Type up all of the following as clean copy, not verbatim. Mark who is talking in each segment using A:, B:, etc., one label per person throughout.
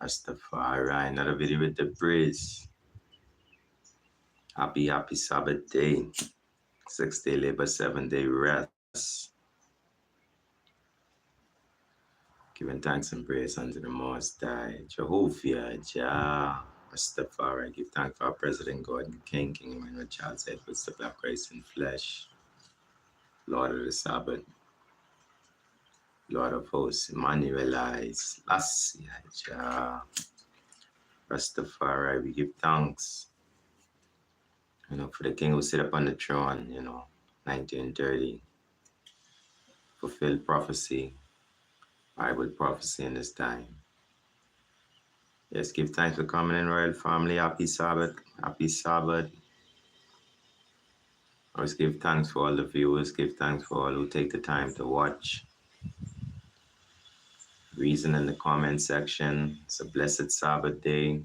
A: Rastafari, another video with the breeze. Happy Sabbath day. 6-day labor, 7-day rest. Giving thanks and praise unto the Most High. Jehovah, Jah, Rastafari. Give thanks for our President God and King Emmanuel Charles Edwards, the Black Christ in flesh. Lord of the Sabbath. Lord of hosts, Emmanuel eyes. Lassie, Jah. Rastafari, we give thanks. For the king who sit upon the throne, 1930, fulfilled prophecy, Bible prophecy in this time. Yes, give thanks for coming in, royal family. Happy Sabbath. Happy Sabbath. Always give thanks for all the viewers. Give thanks for all who take the time to watch. Reason in the comment section. It's a blessed Sabbath day.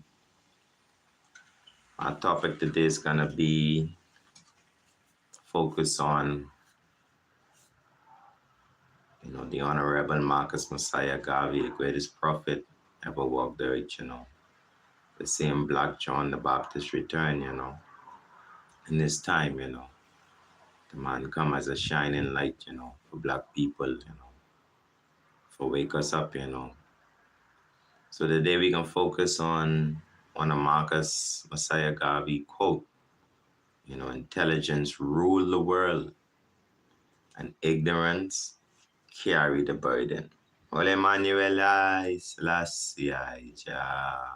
A: Our topic today is going to be focused on the Honorable Marcus Messiah Garvey, the greatest prophet ever walked the earth, The same Black John the Baptist return, In this time, the man come as a shining light, for Black people, for wake us up, So today we can focus on one of Marcus Messiah Garvey quote, intelligence rule the world and ignorance carry the burden. Ole Emmanuel I, Selassie I, Jah,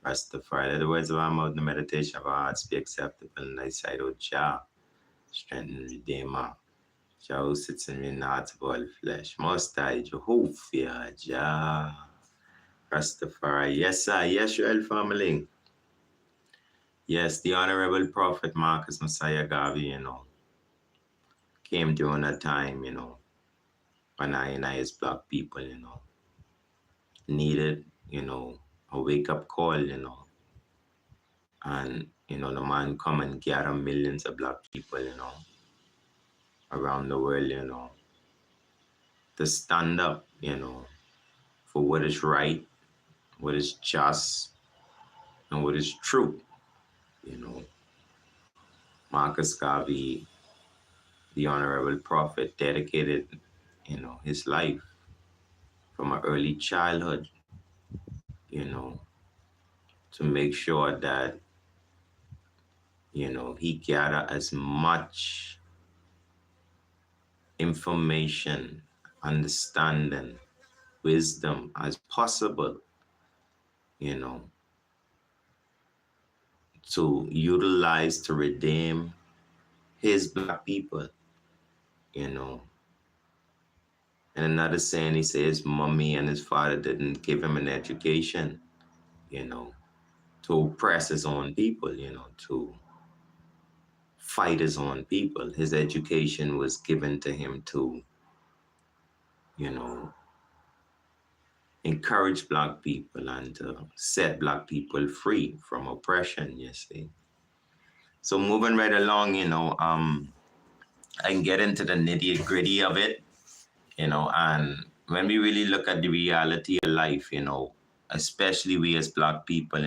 A: Rastafari. Let the words of our mouth and the meditation of our hearts be acceptable in thy sight, O Jah, strengthen Redeemer. Jah who sits in the hearts of all flesh. Most High, Jehovah, Jah, Rastafari. Yes, sir. Yes, Israel family. Yes, the Honorable Prophet Marcus Messiah Garvey, came during a time, when I as Black people, needed, a wake-up call, and, the man come and gather millions of Black people, around the world, to stand up, for what is right, what is just, and what is true, Marcus Garvey, the Honorable Prophet, dedicated, his life from an early childhood, to make sure that, he gather as much information, understanding, wisdom as possible, to utilize to redeem his Black people, And another saying, he says his mommy and his father didn't give him an education, to oppress his own people, to fight his own people. His education was given to him to, encourage Black people and to set Black people free from oppression, you see. So moving right along, I can get into the nitty gritty of it, and when we really look at the reality of life, especially we as Black people,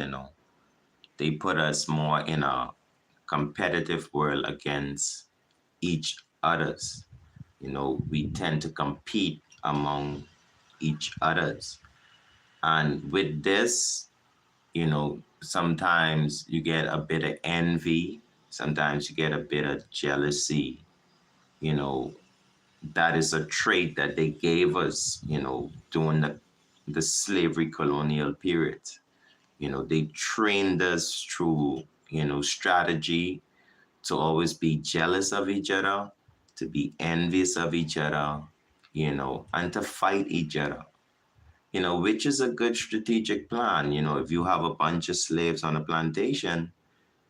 A: they put us more in a competitive world against each others. We tend to compete among each others. And with this, sometimes you get a bit of envy, sometimes you get a bit of jealousy. That is a trait that they gave us, during the slavery colonial period. They trained us through, strategy to always be jealous of each other, to be envious of each other, and to fight each other, which is a good strategic plan. If you have a bunch of slaves on a plantation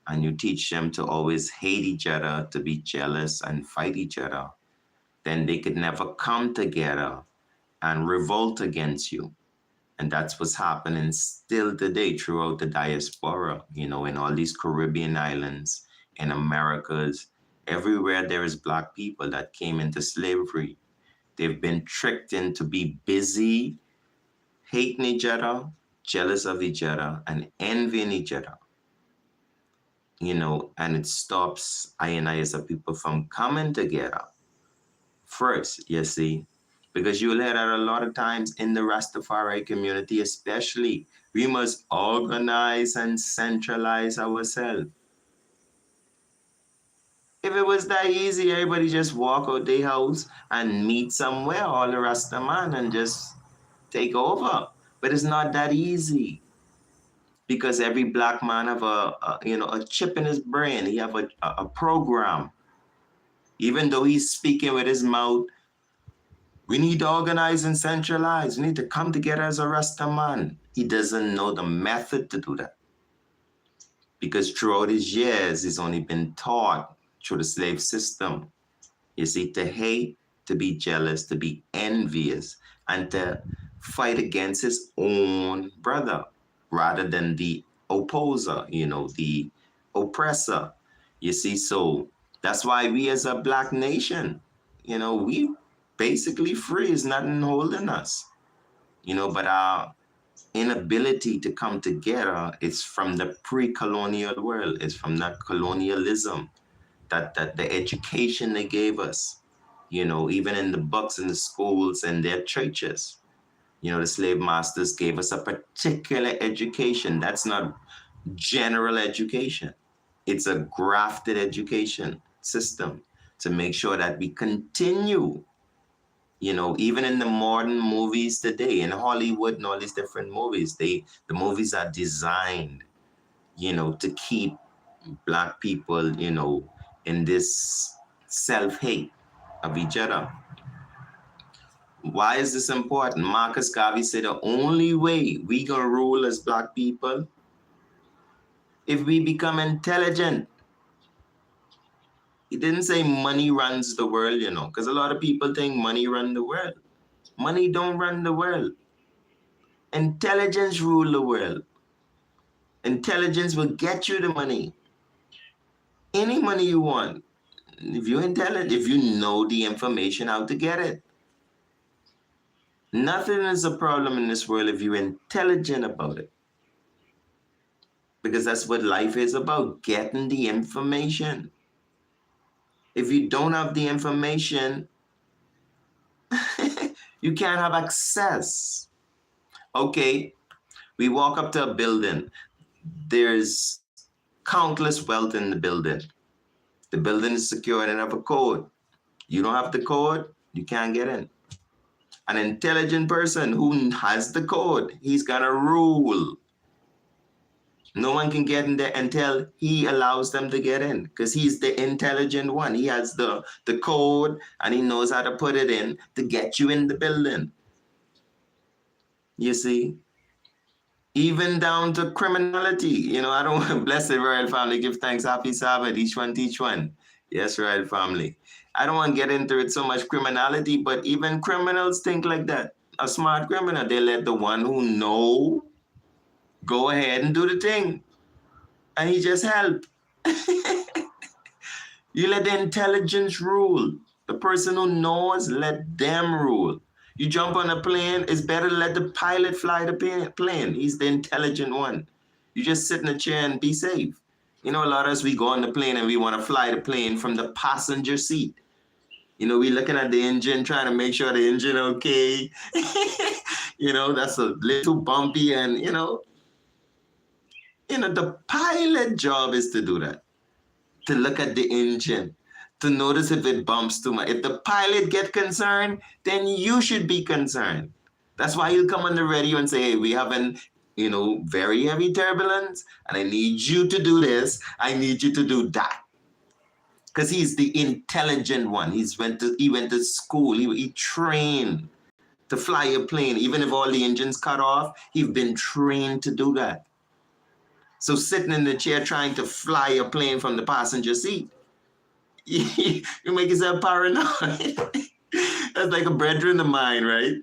A: and you teach them to always hate each other, to be jealous and fight each other, then they could never come together and revolt against you. And that's what's happening still today throughout the diaspora, in all these Caribbean islands, in Americas, everywhere there is Black people that came into slavery. They've been tricked into be busy, hating each other, jealous of each other and envying each other, and it stops I and I as a people from coming together first, you see, because you'll hear that a lot of times in the Rastafari community, especially, we must organize and centralize ourselves. If it was that easy, everybody just walk out their house and meet somewhere, all the Rasta man, and just take over. But it's not that easy because every black man have a chip in his brain. He have a program. Even though he's speaking with his mouth, we need to organize and centralize. We need to come together as a Rasta man. He doesn't know the method to do that because throughout his years, he's only been taught through the slave system. You see, to hate, to be jealous, to be envious, and to fight against his own brother rather than the opposer, the oppressor. You see, so that's why we as a black nation, we basically free. Is nothing holding us, but our inability to come together is from the pre-colonial world. It's from that colonialism, that the education they gave us, even in the books in the schools and their churches. The slave masters gave us a particular education. That's not general education. It's a grafted education system to make sure that we continue, even in the modern movies today, in Hollywood and all these different movies, the movies are designed, to keep black people, in this self-hate of each other. Why is this important? Marcus Garvey said the only way we gonna rule as black people if we become intelligent. He didn't say money runs the world, because a lot of people think money run the world. Money don't run the world. Intelligence rule the world. Intelligence will get you the money. Any money you want. If you're intelligent, if you know the information how to get it. Nothing is a problem in this world if you're intelligent about it. Because that's what life is about, getting the information. If you don't have the information, you can't have access. Okay, we walk up to a building. There's countless wealth in the building. The building is secure and have a code. You don't have the code, you can't get in. An intelligent person who has the code, he's gonna rule. No one can get in there until he allows them to get in, because he's the intelligent one. He has the code and he knows how to put it in to get you in the building. You see? Even down to criminality. I don't want, blessed royal family, give thanks, happy Sabbath, each one teach one. Yes, royal family. I don't want to get into it so much criminality, but even criminals think like that. A smart criminal, they let the one who know go ahead and do the thing. And he just help. You let the intelligence rule. The person who knows, let them rule. You jump on a plane, it's better to let the pilot fly the plane. He's the intelligent one. You just sit in a chair and be safe. A lot of us, we go on the plane and we want to fly the plane from the passenger seat. We looking at the engine, trying to make sure the engine okay. That's a little bumpy and, the pilot job is to do that. To look at the engine, to notice if it bumps too much. If the pilot get concerned, then you should be concerned. That's why he'll come on the radio and say, hey, we having, very heavy turbulence, and I need you to do this. I need you to do that. Because he's the intelligent one. He went to school. He trained to fly a plane. Even if all the engines cut off, he's been trained to do that. So sitting in the chair trying to fly a plane from the passenger seat, you make yourself paranoid. That's like a brethren of mine, right?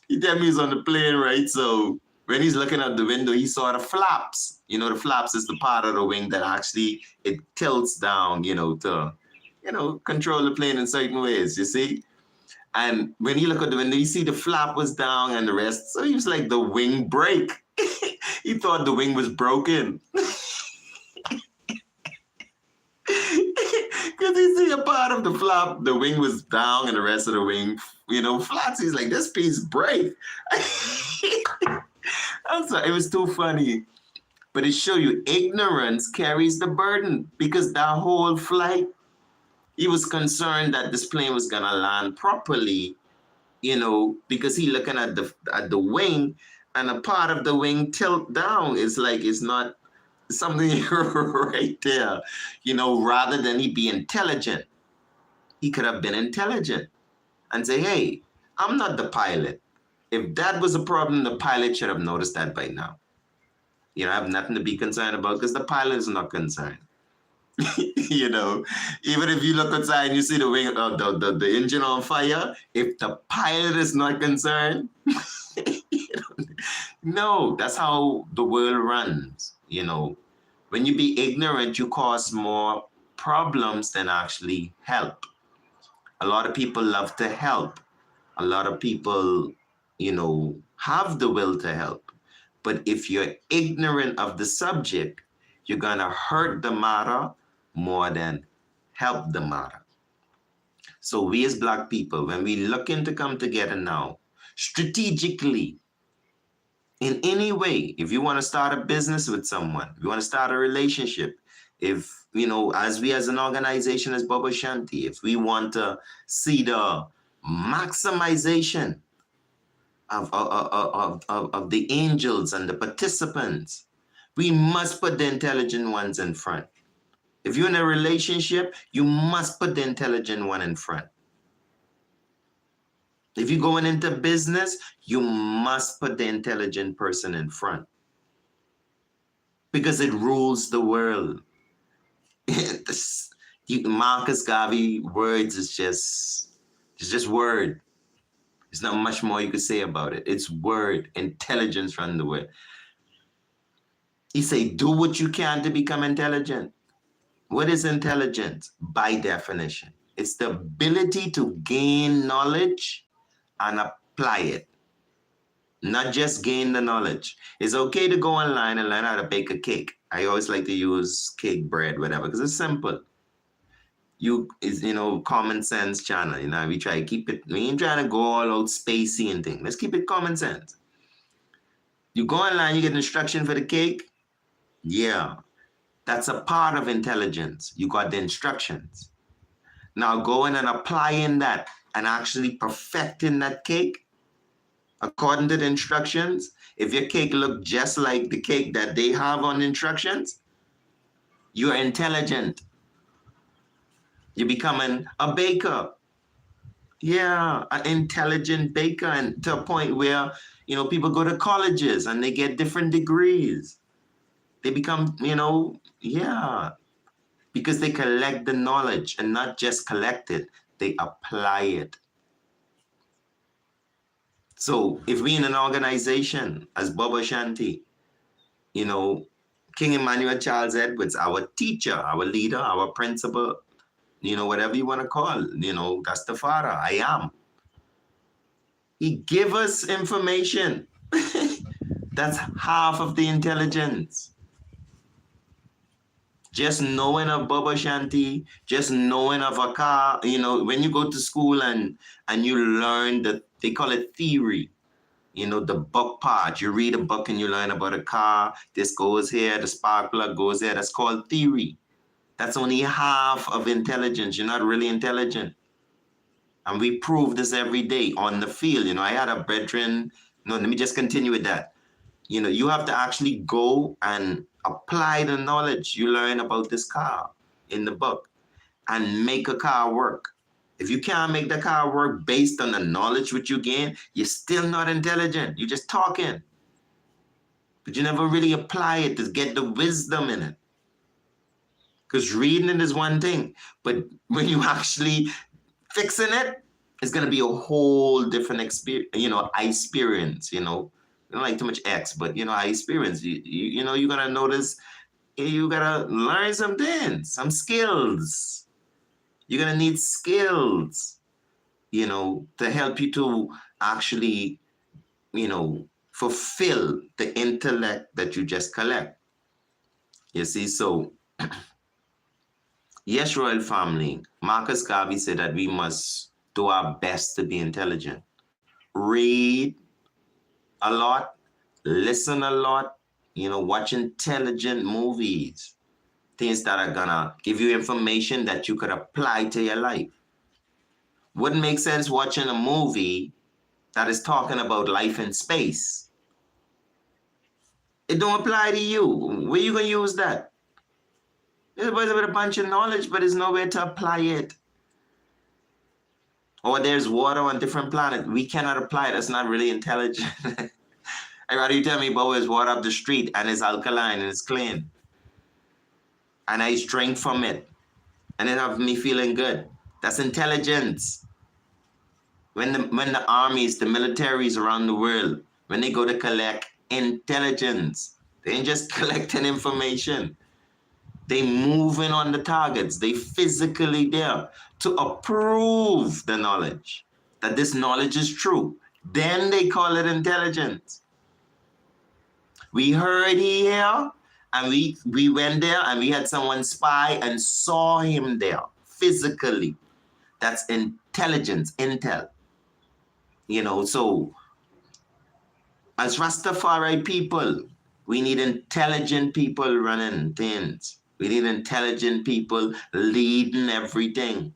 A: He tell me he's on the plane, right? So when he's looking out the window, he saw the flaps. The flaps is the part of the wing that actually it tilts down, to, control the plane in certain ways, you see? And when he looked at the window, you see the flap was down and the rest. So he was like, the wing break. He thought the wing was broken. Because he see a part of the flap, the wing was down and the rest of the wing, flat. So he's like, this piece break. I'm sorry, it was too funny. But it show you ignorance carries the burden, because that whole flight, he was concerned that this plane was gonna land properly, because he looking at the wing, and a part of the wing tilt down. It's like it's not something right there, rather than he be intelligent. He could have been intelligent and say, hey, I'm not the pilot. If that was a problem, the pilot should have noticed that by now. I have nothing to be concerned about, because the pilot is not concerned. Even if you look outside and you see the wing, the engine on fire, if the pilot is not concerned, no, that's how the world runs. When you be ignorant, you cause more problems than actually help. A lot of people love to help. A lot of people, have the will to help. But if you're ignorant of the subject, you're going to hurt the matter more than help the matter. So we as Black people, when we looking to come together now, strategically, in any way, if you want to start a business with someone, if you want to start a relationship, if, as we as an organization as Bobo Shanti, if we want to see the maximization of the angels and the participants, we must put the intelligent ones in front. If you're in a relationship, you must put the intelligent one in front. If you're going into business, you must put the intelligent person in front, because it rules the world. Marcus Garvey words is just word. There's not much more you could say about it. It's word. Intelligence run the world. He say, do what you can to become intelligent. What is intelligence? By definition, it's the ability to gain knowledge and apply it. Not just gain the knowledge. It's okay to go online and learn how to bake a cake. I always like to use cake bread, whatever, because it's simple. Common sense channel. We try to keep it. We ain't trying to go all out spacey and things. Let's keep it common sense. You go online, you get instruction for the cake. Yeah, that's a part of intelligence. You got the instructions. Now going and applying that and actually perfecting that cake according to the instructions. If your cake look just like the cake that they have on the instructions, you're intelligent. You're becoming a baker. Yeah, an intelligent baker, and to a point where, people go to colleges and they get different degrees. They become, because they collect the knowledge, and not just collect it, they apply it. So if we in an organization as Bobo Shanti, King Emmanuel Charles Edwards, our teacher, our leader, our principal, whatever you want to call, that's the father, I am. He give us information. That's half of the intelligence. Just knowing of Bobo Shanti, just knowing of a car, when you go to school and you learn they call it theory, the book part. You read a book and you learn about a car. This goes here, the spark plug goes there. That's called theory. That's only half of intelligence. You're not really intelligent. And we prove this every day on the field. I had a brethren. No, let me just continue with that. You have to actually go and apply the knowledge you learn about this car in the book and make a car work. If you can't make the car work based on the knowledge which you gain, you're still not intelligent. You're just talking. But you never really apply it to get the wisdom in it. Because reading it is one thing, but when you actually fixing it, it's going to be a whole different experience, experience, I don't like too much X, but I experience. You're gonna notice. You gotta learn some things, some skills. You're gonna need skills, to help you to actually, fulfill the intellect that you just collect. You see, so yes, royal family, Marcus Garvey said that we must do our best to be intelligent. Read a lot, listen a lot, watch intelligent movies, things that are gonna give you information that you could apply to your life. Wouldn't make sense watching a movie that is talking about life in space. It don't apply to you. Where you gonna use that? It's a bunch of knowledge, but there's nowhere to apply it. Or there's water on different planets. We cannot apply it. That's not really intelligent. I'd rather you tell me about there's water up the street and it's alkaline and it's clean. And I drink from it. And it have me feeling good. That's intelligence. When the armies, the militaries around the world, when they go to collect intelligence, they ain't just collecting information. They moving on the targets. They physically there to approve the knowledge, that this knowledge is true. Then they call it intelligence. We heard here, and we went there, and we had someone spy and saw him there physically. That's intelligence, intel. So as Rastafari people, we need intelligent people running things. We need intelligent people leading everything.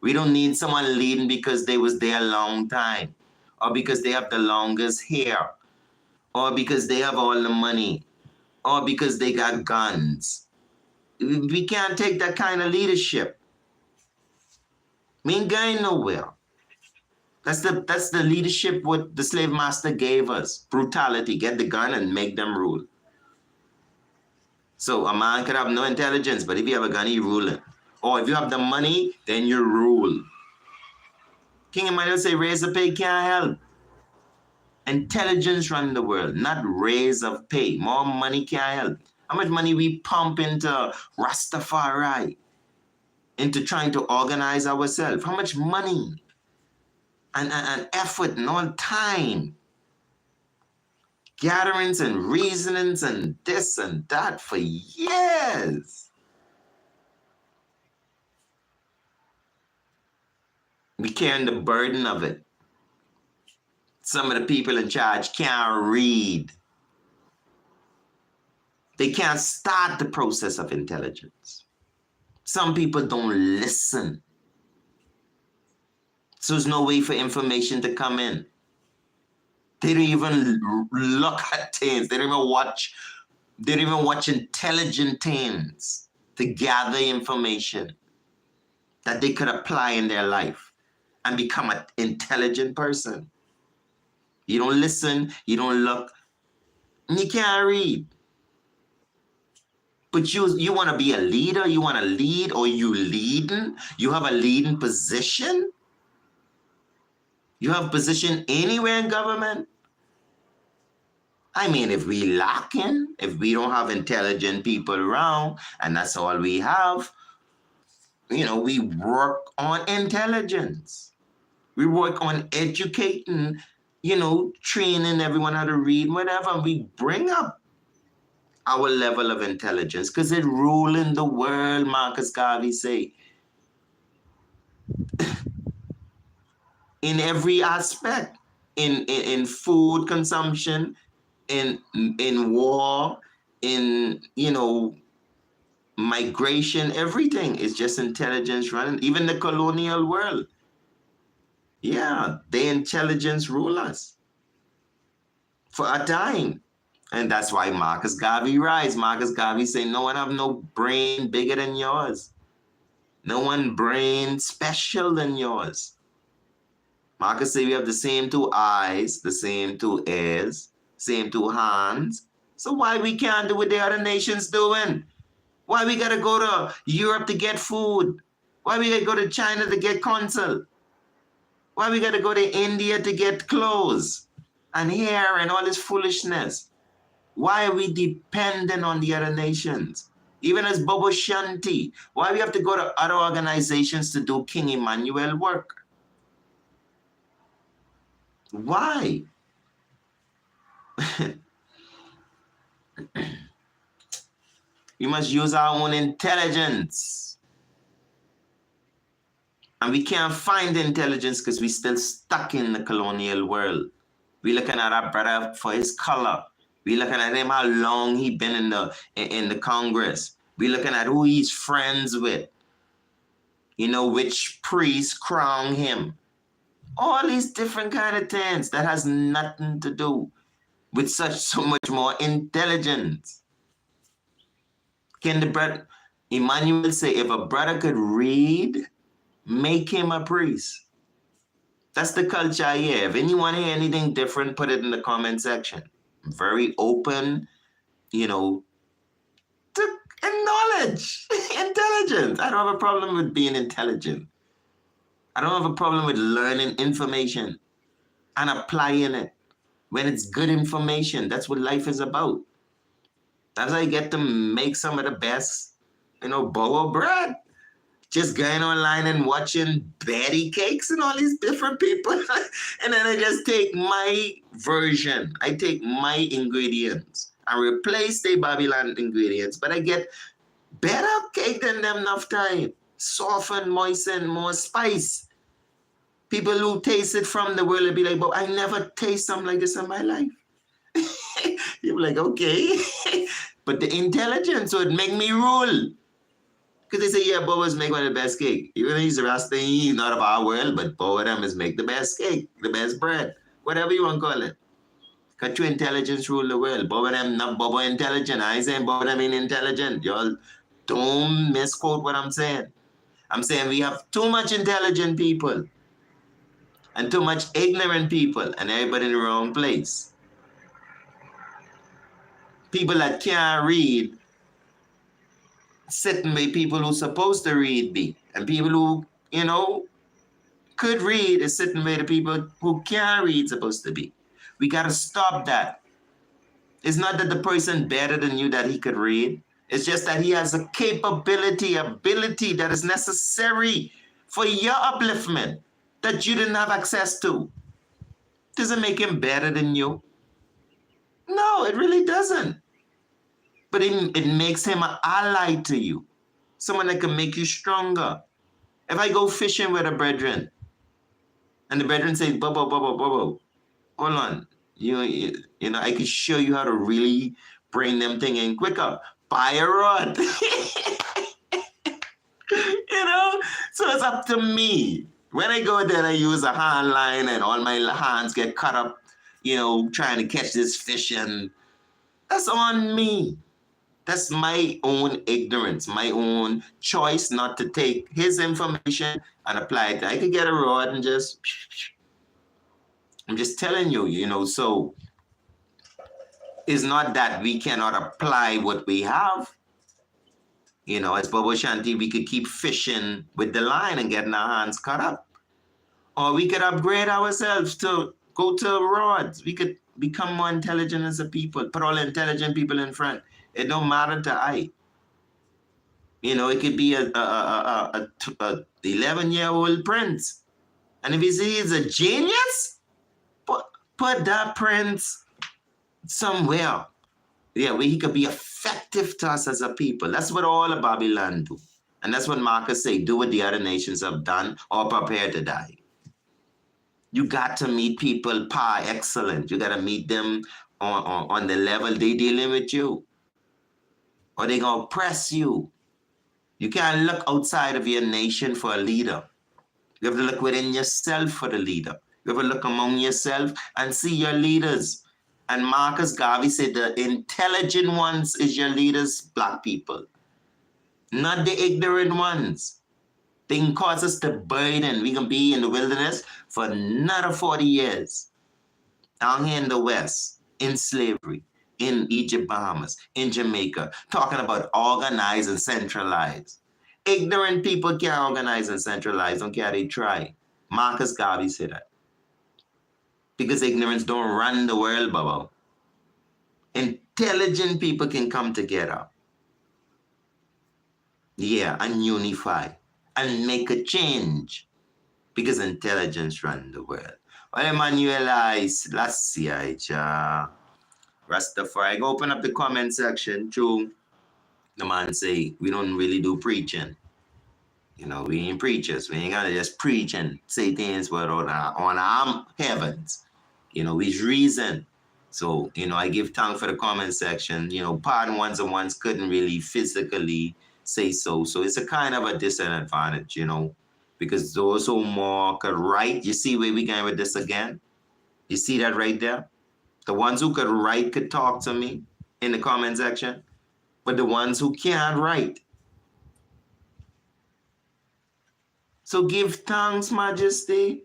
A: We don't need someone leading because they was there a long time, or because they have the longest hair, or because they have all the money, or because they got guns. We can't take that kind of leadership. We ain't going nowhere. That's the leadership what the slave master gave us. Brutality. Get the gun and make them rule. So a man could have no intelligence, but if you have a gun, he ruling. Or if you have the money, then you rule. King Emmanuel say, raise a pay can't help. Intelligence run the world, not raise of pay. More money can't help. How much money we pump into Rastafari, into trying to organize ourselves? How much money and effort and all time? Gatherings and reasonings and this and that for years. We carrying the burden of it. Some of the people in charge can't read. They can't start the process of intelligence. Some people don't listen. So there's no way for information to come in. They don't even look at things. They don't even watch intelligent things to gather information that they could apply in their life and become an intelligent person. You don't listen, you don't look, and you can't read. But you want to be a leader, you want to lead, or you leading? You have a leading position? You have position anywhere in government? I mean, if we lacking, if we don't have intelligent people around, and that's all we have, we work on intelligence. We work on educating, training everyone how to read, whatever. And we bring up our level of intelligence because it ruling the world, Marcus Garvey say. In every aspect, in food consumption, in war, in migration, everything is just intelligence running. Even the colonial world, the intelligence rule us for a time. And that's why Marcus Garvey rise. Marcus Garvey say, no one have no brain bigger than yours. No one brain special than yours. Marcus say we have the same two eyes, the same two ears, same two hands. So why we can't do what the other nations doing? Why we gotta go to Europe to get food? Why we gotta go to China to get consul? Why we gotta go to India to get clothes and hair and all this foolishness? Why are we dependent on the other nations? Even as Bobo Shanti, why we have to go to other organizations to do King Emmanuel work? Why? We must use our own intelligence. And we can't find intelligence because we're still stuck in the colonial world. We're looking at our brother for his color. We're looking at him how long he been in the Congress. We're looking at who he's friends with. You know, which priest crown him. All these different kind of things that has nothing to do with so much more intelligence. Can the brother, Emmanuel say, if a brother could read, make him a priest. That's the culture here. If anyone hear anything different, put it in the comment section. Very open, you know, to knowledge, intelligence. I don't have a problem with being intelligent. I don't have a problem with learning information and applying it when it's good information. That's what life is about. That's how you get to make some of the best, you know, bowl of bread. Just going online and watching Betty Cakes and all these different people. And then I just take my version. I take my ingredients and replace the Babylon ingredients. But I get better cake than them enough time. Soften, moisten, more spice. People who taste it from the world will be like, but I never taste something like this in my life. You're like, okay. But the intelligence would make me rule. Because they say, yeah, Boba's make one of the best cake. Even though he's a Rasta, he's not of our world, but Boba them is make the best cake, the best bread, whatever you want to call it. Because true intelligence rule the world. Boba them not Boba intelligent. I ain't saying Boba them ain't intelligent. Y'all don't misquote what I'm saying. I'm saying we have too much intelligent people and too much ignorant people and everybody in the wrong place. People that can't read sitting with people who supposed to read be. And people who, you know, could read is sitting with the people who can't read supposed to be. We got to stop that. It's not that the person better than you that he could read. It's just that he has a ability that is necessary for your upliftment that you didn't have access to. Doesn't make him better than you. No, it really doesn't. But it makes him an ally to you. Someone that can make you stronger. If I go fishing with a brethren, and the brethren say, Bobo, hold on. You know, I can show you how to really bring them thing in quicker. Buy a rod. You know? So it's up to me. When I go there, I use a hand line and all my hands get cut up, you know, trying to catch this fish, and that's on me. That's my own ignorance, my own choice not to take his information and apply it. I could get a rod and just, I'm just telling you, you know, so it's not that we cannot apply what we have. You know, as Bobo Shanti, we could keep fishing with the line and getting our hands cut up. Or we could upgrade ourselves to go to rods. We could become more intelligent as a people, put all intelligent people in front. It don't matter to I. You know, it could be a 11-year-old prince. And if he sees he's a genius, put that prince somewhere. Yeah, where he could be effective to us as a people. That's what all of Babylon do. And that's what Marcus say, do what the other nations have done or prepare to die. You got to meet people par excellence. You got to meet them on the level they dealing with you. Or they going to oppress you. You can't look outside of your nation for a leader. You have to look within yourself for the leader. You have to look among yourself and see your leaders. And Marcus Garvey said the intelligent ones is your leaders, black people. Not the ignorant ones. They can cause us to burden. We can be in the wilderness for another 40 years. Down here in the West, in slavery, in Egypt, Bahamas, in Jamaica, talking about organize and centralize. Ignorant people can't organize and centralize. Don't care how they try. Marcus Garvey said that. Because ignorance don't run the world, Baba. Intelligent people can come together. Yeah, and unify and make a change. Because intelligence run the world. Well, Emmanuel, let's see, Rastafari. Go open up the comment section. True. The man say, we don't really do preaching. We ain't preachers. We ain't gonna just preach and say things but on our heavens. We's reason. So, I give thanks for the comment section. Pardon ones and ones couldn't really physically say so. So it's a kind of a disadvantage, because those who more could write, you see where we going with this again? You see that right there? The ones who could write could talk to me in the comment section, but the ones who can't write. So give thanks, Majesty.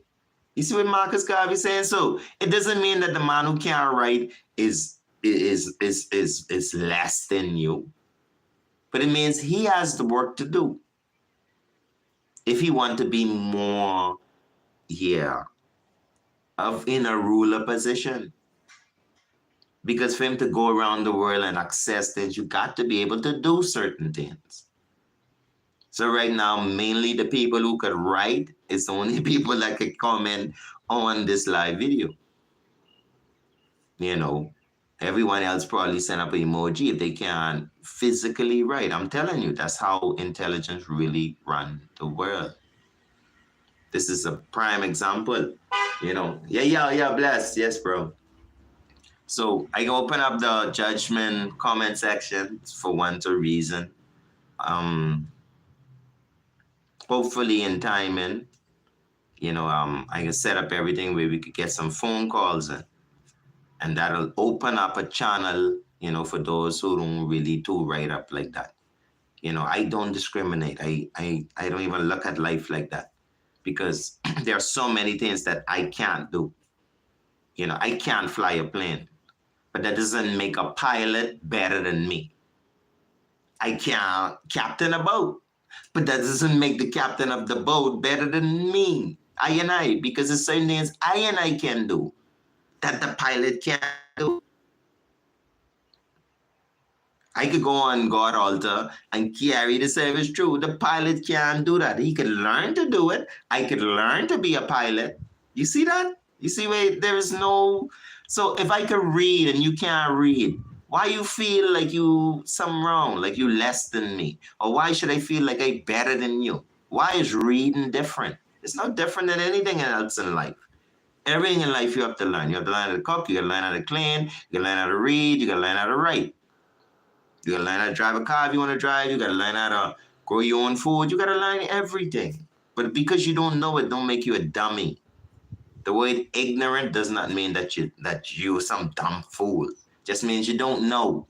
A: You see what Marcus Garvey saying? So it doesn't mean that the man who can't write is less than you, but it means he has the work to do. If he want to be more, in a ruler position. Because for him to go around the world and access things, you got to be able to do certain things. So right now, mainly the people who could write is the only people that could comment on this live video. Everyone else probably send up an emoji if they can't physically write. I'm telling you, that's how intelligence really run the world. This is a prime example. Yeah, blessed. Yes, bro. So I can open up the judgment comment section for one to reason. Hopefully in timing, I can set up everything where we could get some phone calls in. And that'll open up a channel, for those who don't really do write up like that. I don't discriminate. I don't even look at life like that because there are so many things that I can't do. I can't fly a plane, but that doesn't make a pilot better than me. I can't captain a boat, but that doesn't make the captain of the boat better than me. Because there's certain things I can do that the pilot can't do. I could go on God altar and carry the service through. The pilot can't do that. He could learn to do it. I could learn to be a pilot. You see that? You see where there is no... So if I could read and you can't read, why you feel like you something wrong, like you less than me? Or why should I feel like I better than you? Why is reading different? It's not different than anything else in life. Everything in life you have to learn. You have to learn how to cook, you got to learn how to clean, you got to learn how to read, you got to learn how to write. You got to learn how to drive a car if you want to drive, you got to learn how to grow your own food, you got to learn everything. But because you don't know it, don't make you a dummy. The word ignorant does not mean that you're some dumb fool. Just means you don't know.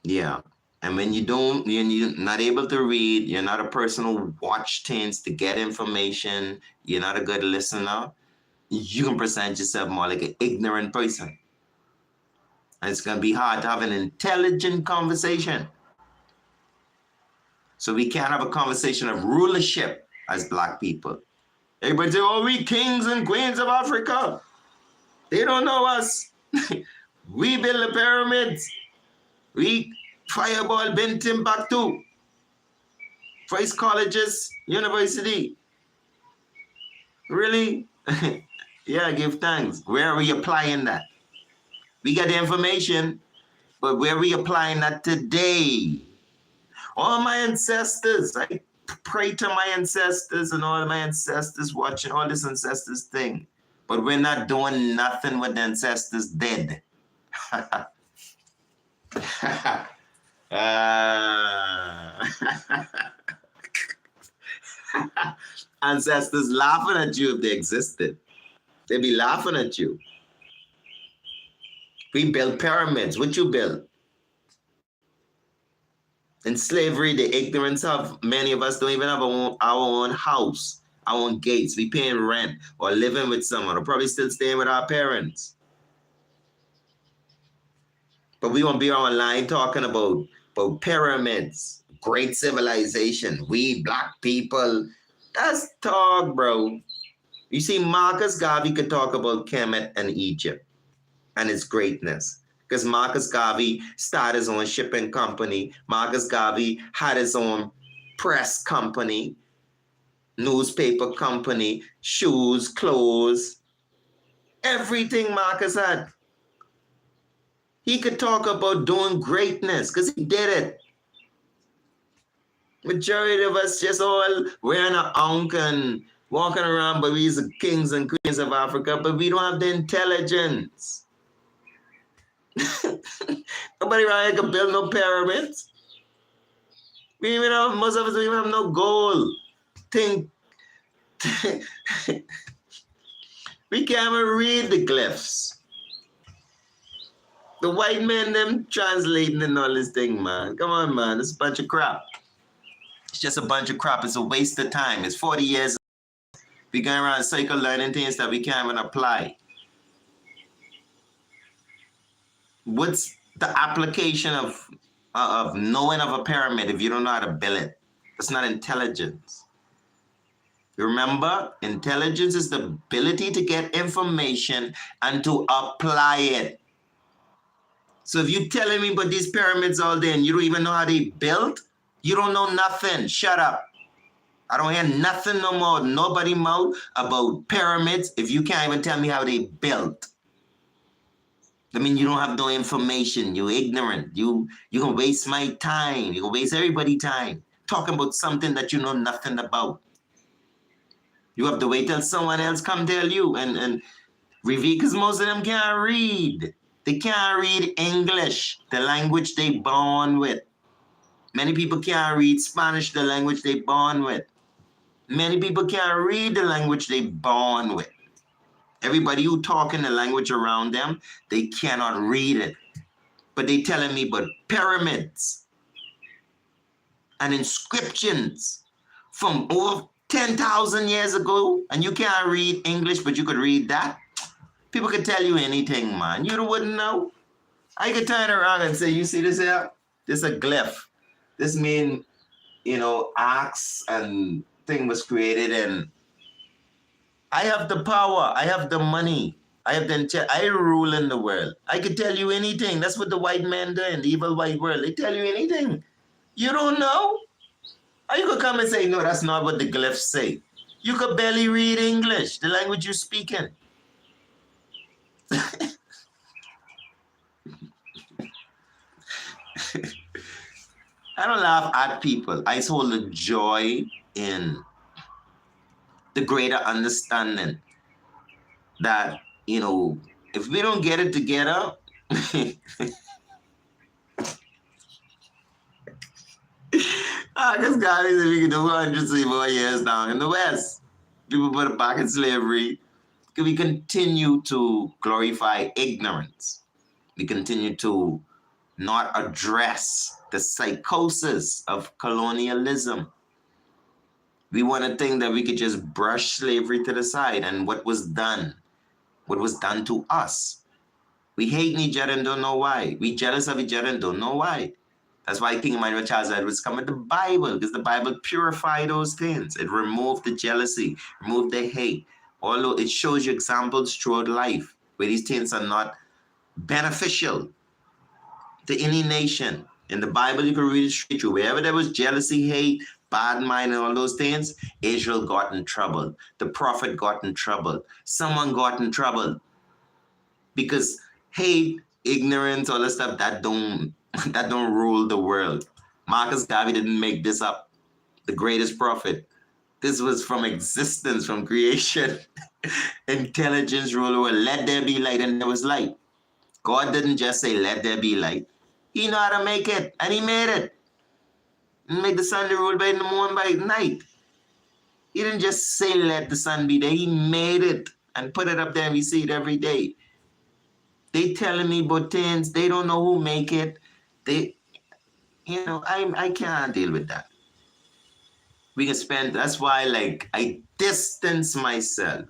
A: Yeah. And when you're not able to read, you're not a person who watch things to get information, you're not a good listener, you can present yourself more like an ignorant person. And it's going to be hard to have an intelligent conversation. So we can't have a conversation of rulership as Black people. Everybody say, oh, we kings and queens of Africa. They don't know us. We build the pyramids. We fireball Ben Timbuktu. First colleges, university. Really? Yeah, give thanks. Where are we applying that? We got the information, but where are we applying that today? All my ancestors, I pray to my ancestors and all my ancestors watching all this ancestors thing. But we're not doing nothing with the ancestors dead. Ancestors laughing at you if they existed. They'd be laughing at you. We built pyramids. What you built? In slavery, the ignorance of many of us don't even have our own house, our own gates. We paying rent or living with someone or probably still staying with our parents. But we won't be online talking about pyramids, great civilization, we Black people. That's talk, bro. You see, Marcus Garvey could talk about Kemet and Egypt and its greatness. Because Marcus Garvey started his own shipping company. Marcus Garvey had his own press company, newspaper company, shoes, clothes. Everything Marcus had. He could talk about doing greatness because he did it. Majority of us just all wearing a ankh and walking around, but we're the kings and queens of Africa, but we don't have the intelligence. Nobody around here can build no pyramids. We even have, most of us don't even have no goal. We can't even read the glyphs. The white men, them translating and all this thing, man. Come on, man. It's a bunch of crap. It's just a bunch of crap. It's a waste of time. It's 40 years. We going around in circle learning things that we can't even apply. What's the application of knowing of a pyramid if you don't know how to build it? It's not intelligence. Remember, intelligence is the ability to get information and to apply it. So if you're telling me about these pyramids all day and you don't even know how they built, you don't know nothing. Shut up. I don't hear nothing no more. Nobody mouth about pyramids if you can't even tell me how they built. I mean, you don't have no information. You're ignorant. You can waste my time. You can waste everybody's time talking about something that you know nothing about. You have to wait till someone else come tell you and reveal, because most of them can't read. They can't read English, the language they born with. Many people can't read Spanish, the language they born with. Many people can't read the language they born with. Everybody who talking the language around them, they cannot read it. But they telling me about pyramids and inscriptions from over 10,000 years ago, and you can't read English, but you could read that. People could tell you anything, man. You wouldn't know. I could turn around and say, you see this here? This is a glyph. This mean, axe and thing was created, and I have the power. I have the money. I rule in the world. I could tell you anything. That's what the white men do in the evil white world. They tell you anything. You don't know? Or you could come and say, no, that's not what the glyphs say. You could barely read English, the language you're speaking. I don't laugh at people. I just hold the joy in the greater understanding that, if we don't get it together, because God is we can do hundreds of more years now in the West. People put back in slavery. We continue to glorify ignorance. We continue to not address the psychosis of colonialism. We want to think that we could just brush slavery to the side and what was done to us. We hate each other and don't know why. We jealous of each other and don't know why. That's why King Emmanuel Charles Edwards come with the Bible, because the Bible purified those things. It removed the jealousy, removed the hate. Although it shows you examples throughout life where these things are not beneficial to any nation. In the Bible, you can read it straight through. Wherever there was jealousy, hate, bad mind, and all those things, Israel got in trouble. The prophet got in trouble. Someone got in trouble. Because hate, ignorance, all that stuff, that don't rule the world. Marcus Garvey didn't make this up. The greatest prophet. This was from existence, from creation. Intelligence rule the world. Let there be light, and there was light. God didn't just say, let there be light. He knew how to make it, and he made it. He made the sun to rule by the moon by night. He didn't just say, let the sun be there. He made it and put it up there, and we see it every day. They telling me about things. They don't know who make it. I can't deal with that. We can spend, that's why, I distance myself.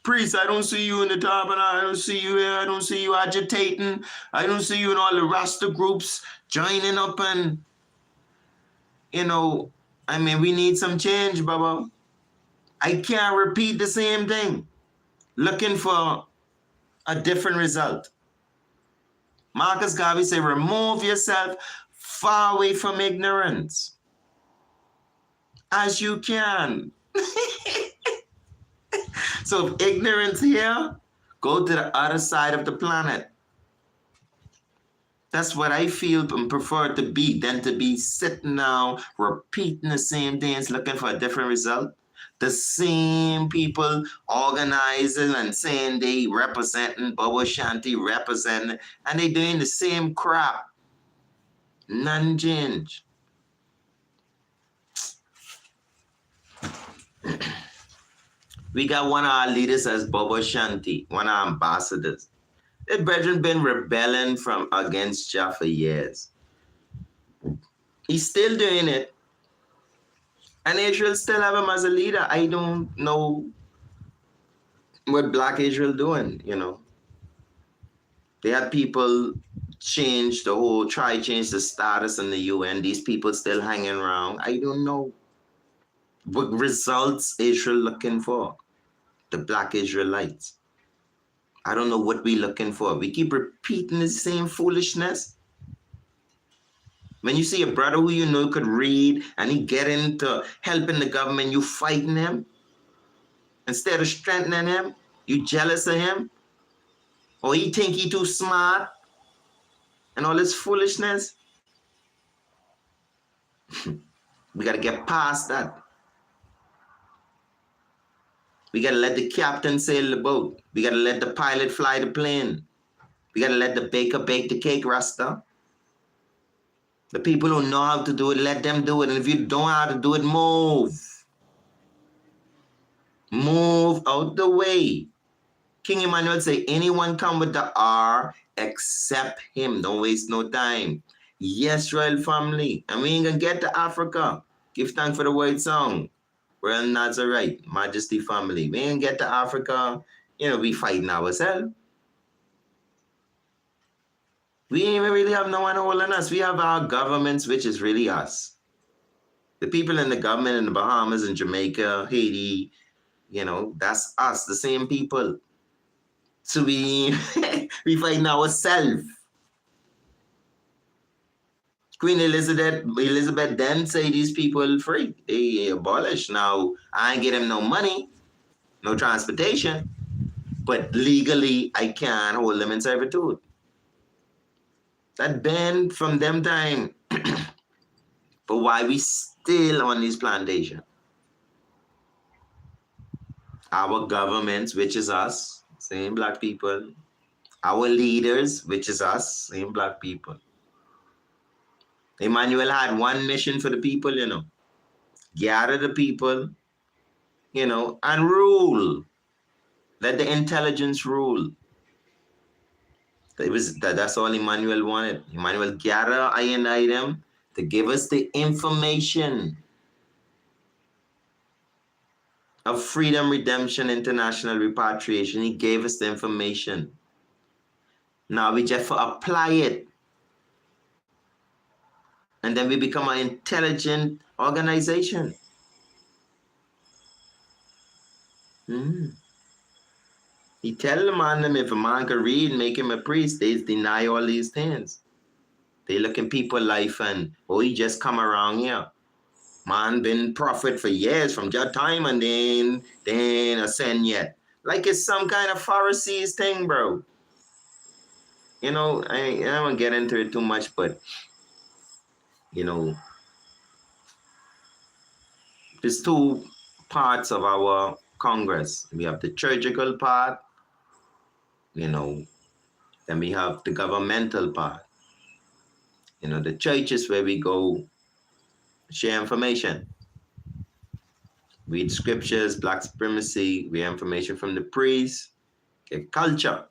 A: Priest, I don't see you in the tabernacle. I don't see you here. I don't see you agitating. I don't see you in all the Rasta groups joining up and, we need some change, Baba. I can't repeat the same thing, looking for a different result. Marcus Garvey said, remove yourself far away from ignorance as you can. So if ignorance here, go to the other side of the planet. That's what I feel and prefer to be than to be sitting now repeating the same things looking for a different result. The same people organizing and saying they representing Bobo Shanti representing, and they doing the same crap. None change. We got one of our leaders as Bobo Shanti, one of our ambassadors. The brethren been rebelling from against Jah for years. He's still doing it. And Israel still have him as a leader. I don't know what Black Israel doing, you know. They had people change the status in the UN. These people still hanging around. I don't know what results Israel looking for. The Black Israelites. I don't know what we looking for. We keep repeating the same foolishness. When you see a brother who you know could read and he get into helping the government, you fighting him. Instead of strengthening him, you jealous of him. Or he think he too smart and all this foolishness. We got to get past that. We got to let the captain sail the boat. We got to let the pilot fly the plane. We got to let the baker bake the cake, Rasta. The people who know how to do it, let them do it. And if you don't know how to do it, move. Move out the way. King Emmanuel say, anyone come with the R, accept him. Don't waste no time. Yes, royal family. And we ain't gonna get to Africa. Give thanks for the word song. Royal Nazarite, Majesty family. We ain't get to Africa. You know, we fighting ourselves. We ain't really have no one holding us. We have our governments, which is really us. The people in the government in the Bahamas and Jamaica, Haiti, you know, that's us, the same people. So we fighting ourselves. Queen Elizabeth then say these people free. They abolished. Now, I ain't get them no money, no transportation, but legally I can't hold them in servitude. That been from them time. But why we still on this plantation? Our governments, which is us, same black people. Our leaders, which is us, same black people. Emmanuel had one mission for the people, you know. Gather the people, you know, and rule. Let the intelligence rule. That's all Emmanuel wanted. Emmanuel gather I and I them to give us the information of freedom, redemption, international repatriation. He gave us the information. Now we just apply it. And then we become an intelligent organization. He tell the man them if a man can read, make him a priest, they deny all these things. They look in people life and, oh, he just come around here. Man been prophet for years from that time and then ascend yet. Like it's some kind of Pharisees thing, bro. You know, I don't want to get into it too much, but, you know, there's two parts of our Congress. We have the churchical part, you know, then we have the governmental part. You know, the church is where we go share information. Read scriptures, black supremacy, read information from the priests, get culture.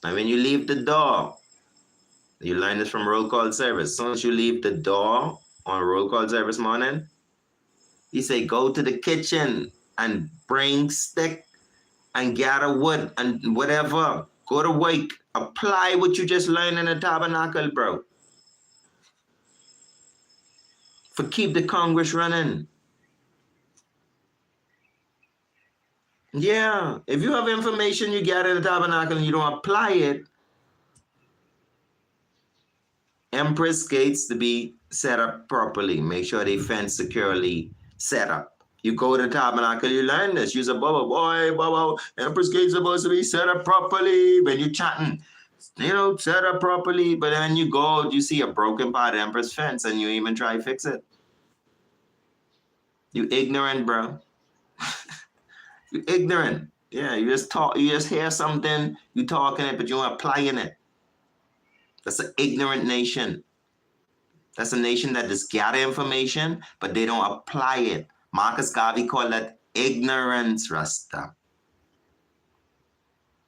A: And when you leave the door, you learn this from roll call service. As soon as you leave the door on roll call service morning, he say, go to the kitchen and bring stick and gather wood and whatever. Go to work. Apply what you just learned in the tabernacle, bro. For keep the Congress running. Yeah, if you have information you gather in the tabernacle and you don't apply it, Empress gates to be set up properly. Make sure they fence securely set up. You go to the tabernacle, you learn this. Use a bubble. Boy, bubble. Empress gate's supposed to be set up properly. When you're chatting, set up properly. But then you go, you see a broken part of Empress fence and you even try to fix it. You ignorant, bro. You ignorant. Yeah, you just talk, you just hear something, you talking it, but you're applying it. That's an ignorant nation. That's a nation that just gather information, but they don't apply it. Marcus Garvey called that ignorance, Rasta.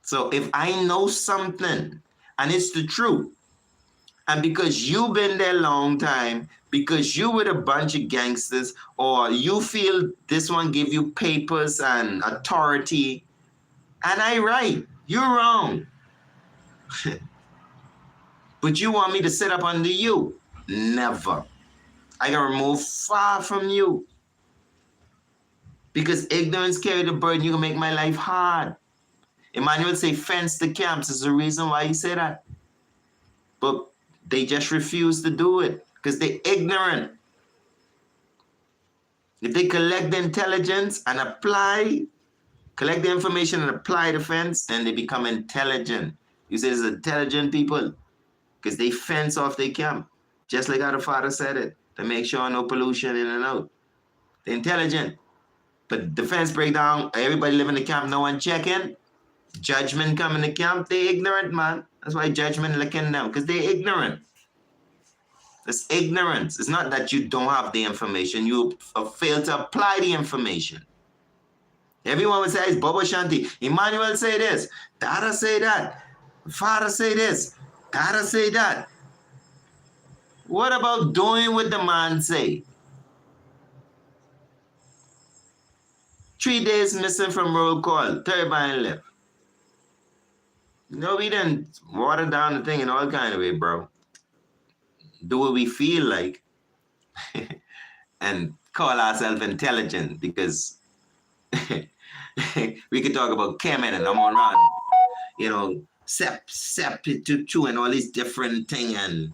A: So if I know something and it's the truth, and because you've been there a long time, because you with a bunch of gangsters, or you feel this one give you papers and authority, and I right, you're wrong. But you want me to sit up under you? Never. I can remove far from you. Because ignorance carry the burden, you can make my life hard. Emmanuel say fence the camps is the reason why he said that. But they just refuse to do it because they're ignorant. If they collect the intelligence and collect the information and apply the fence, then they become intelligent. You say it's intelligent people because they fence off their camp, just like how the father said it, to make sure no pollution in and out. They're intelligent. But the fence break down, everybody live in the camp, no one checking. Judgment come in the camp, they ignorant, man. That's why judgment looking them, because they're ignorant. It's ignorance. It's not that you don't have the information, you fail to apply the information. Everyone would say it's Bobo Shanti. Emmanuel say this, Dada say that, Father say this, Dada say that. What about doing what the man say? 3 days missing from roll call, third by and left. We didn't water down the thing in all kind of way, bro. Do what we feel like and call ourselves intelligent because we could talk about Kemen and I'm on run, SEP and all these different things and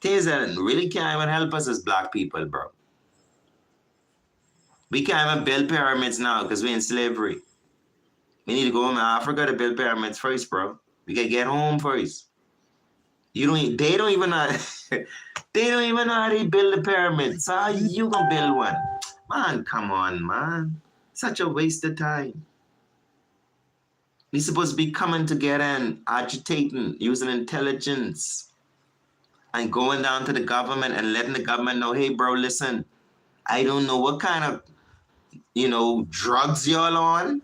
A: things that really can't even help us as black people, bro. We can't even build pyramids now because we're in slavery. We need to go home to Africa to build pyramids first, bro. We gotta get home first. They don't even know how they build the pyramids. So how you gonna build one? Man, come on, man. Such a waste of time. We're supposed to be coming together and agitating, using intelligence, and going down to the government and letting the government know, hey, bro, listen, I don't know what kind of, drugs y'all on,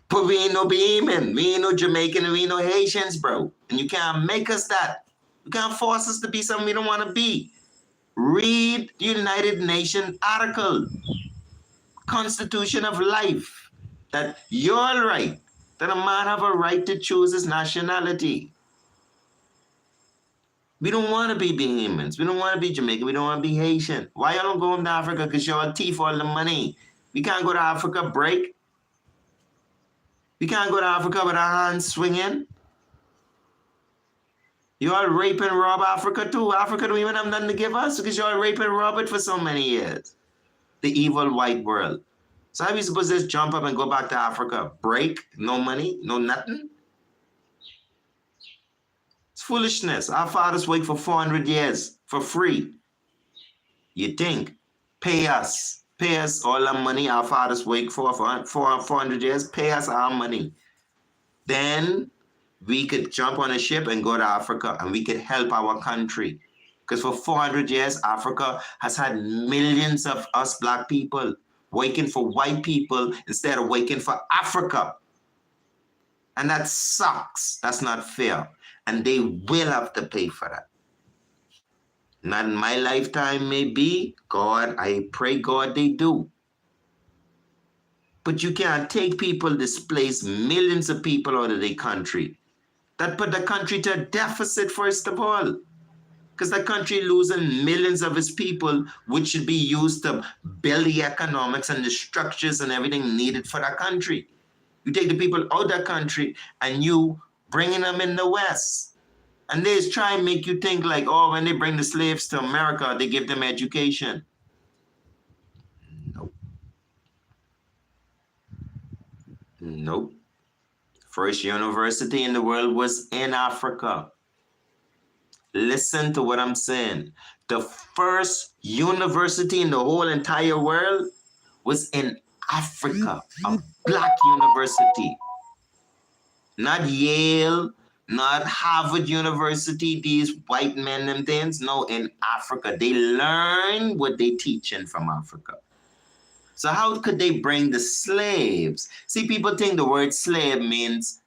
A: but we ain't no Bahamian, we ain't no Jamaican, and we ain't no Haitians, bro. And you can't make us that. You can't force us to be something we don't want to be. Read the United Nations article, Constitution of Life, that you're right, that a man have a right to choose his nationality. We don't want to be Bahamians. We don't want to be Jamaican. We don't want to be Haitian. Why y'all don't go home to Africa? Because y'all thief all the money. We can't go to Africa break. We can't go to Africa with our hands swinging. You all rape and rob Africa too. Africa don't even have nothing to give us because you all rape and rob it for so many years. The evil white world. So how are we supposed to just jump up and go back to Africa? Break? No money? No nothing? It's foolishness. Our fathers worked for 400 years for free. You think? Pay us all the money our fathers worked for 400 years. Pay us our money. Then we could jump on a ship and go to Africa and we could help our country. Because for 400 years, Africa has had millions of us black people working for white people instead of working for Africa. And that sucks. That's not fair. And they will have to pay for that. Not in my lifetime, maybe. God, I pray God they do. But you can't take people, displace millions of people out of their country. That put the country to a deficit, first of all. Because the country losing millions of its people, which should be used to build the economics and the structures and everything needed for that country. You take the people out of that country and you bringing them in the West. And they try and make you think like, oh, when they bring the slaves to America, they give them education. Nope. Nope. First university in the world was in Africa. Listen to what I'm saying. The first university in the whole entire world was in Africa, a black university. Not Yale, not Harvard University, these white men and things. No, in Africa. They learn what they teaching from Africa. So how could they bring the slaves? See, people think the word slave means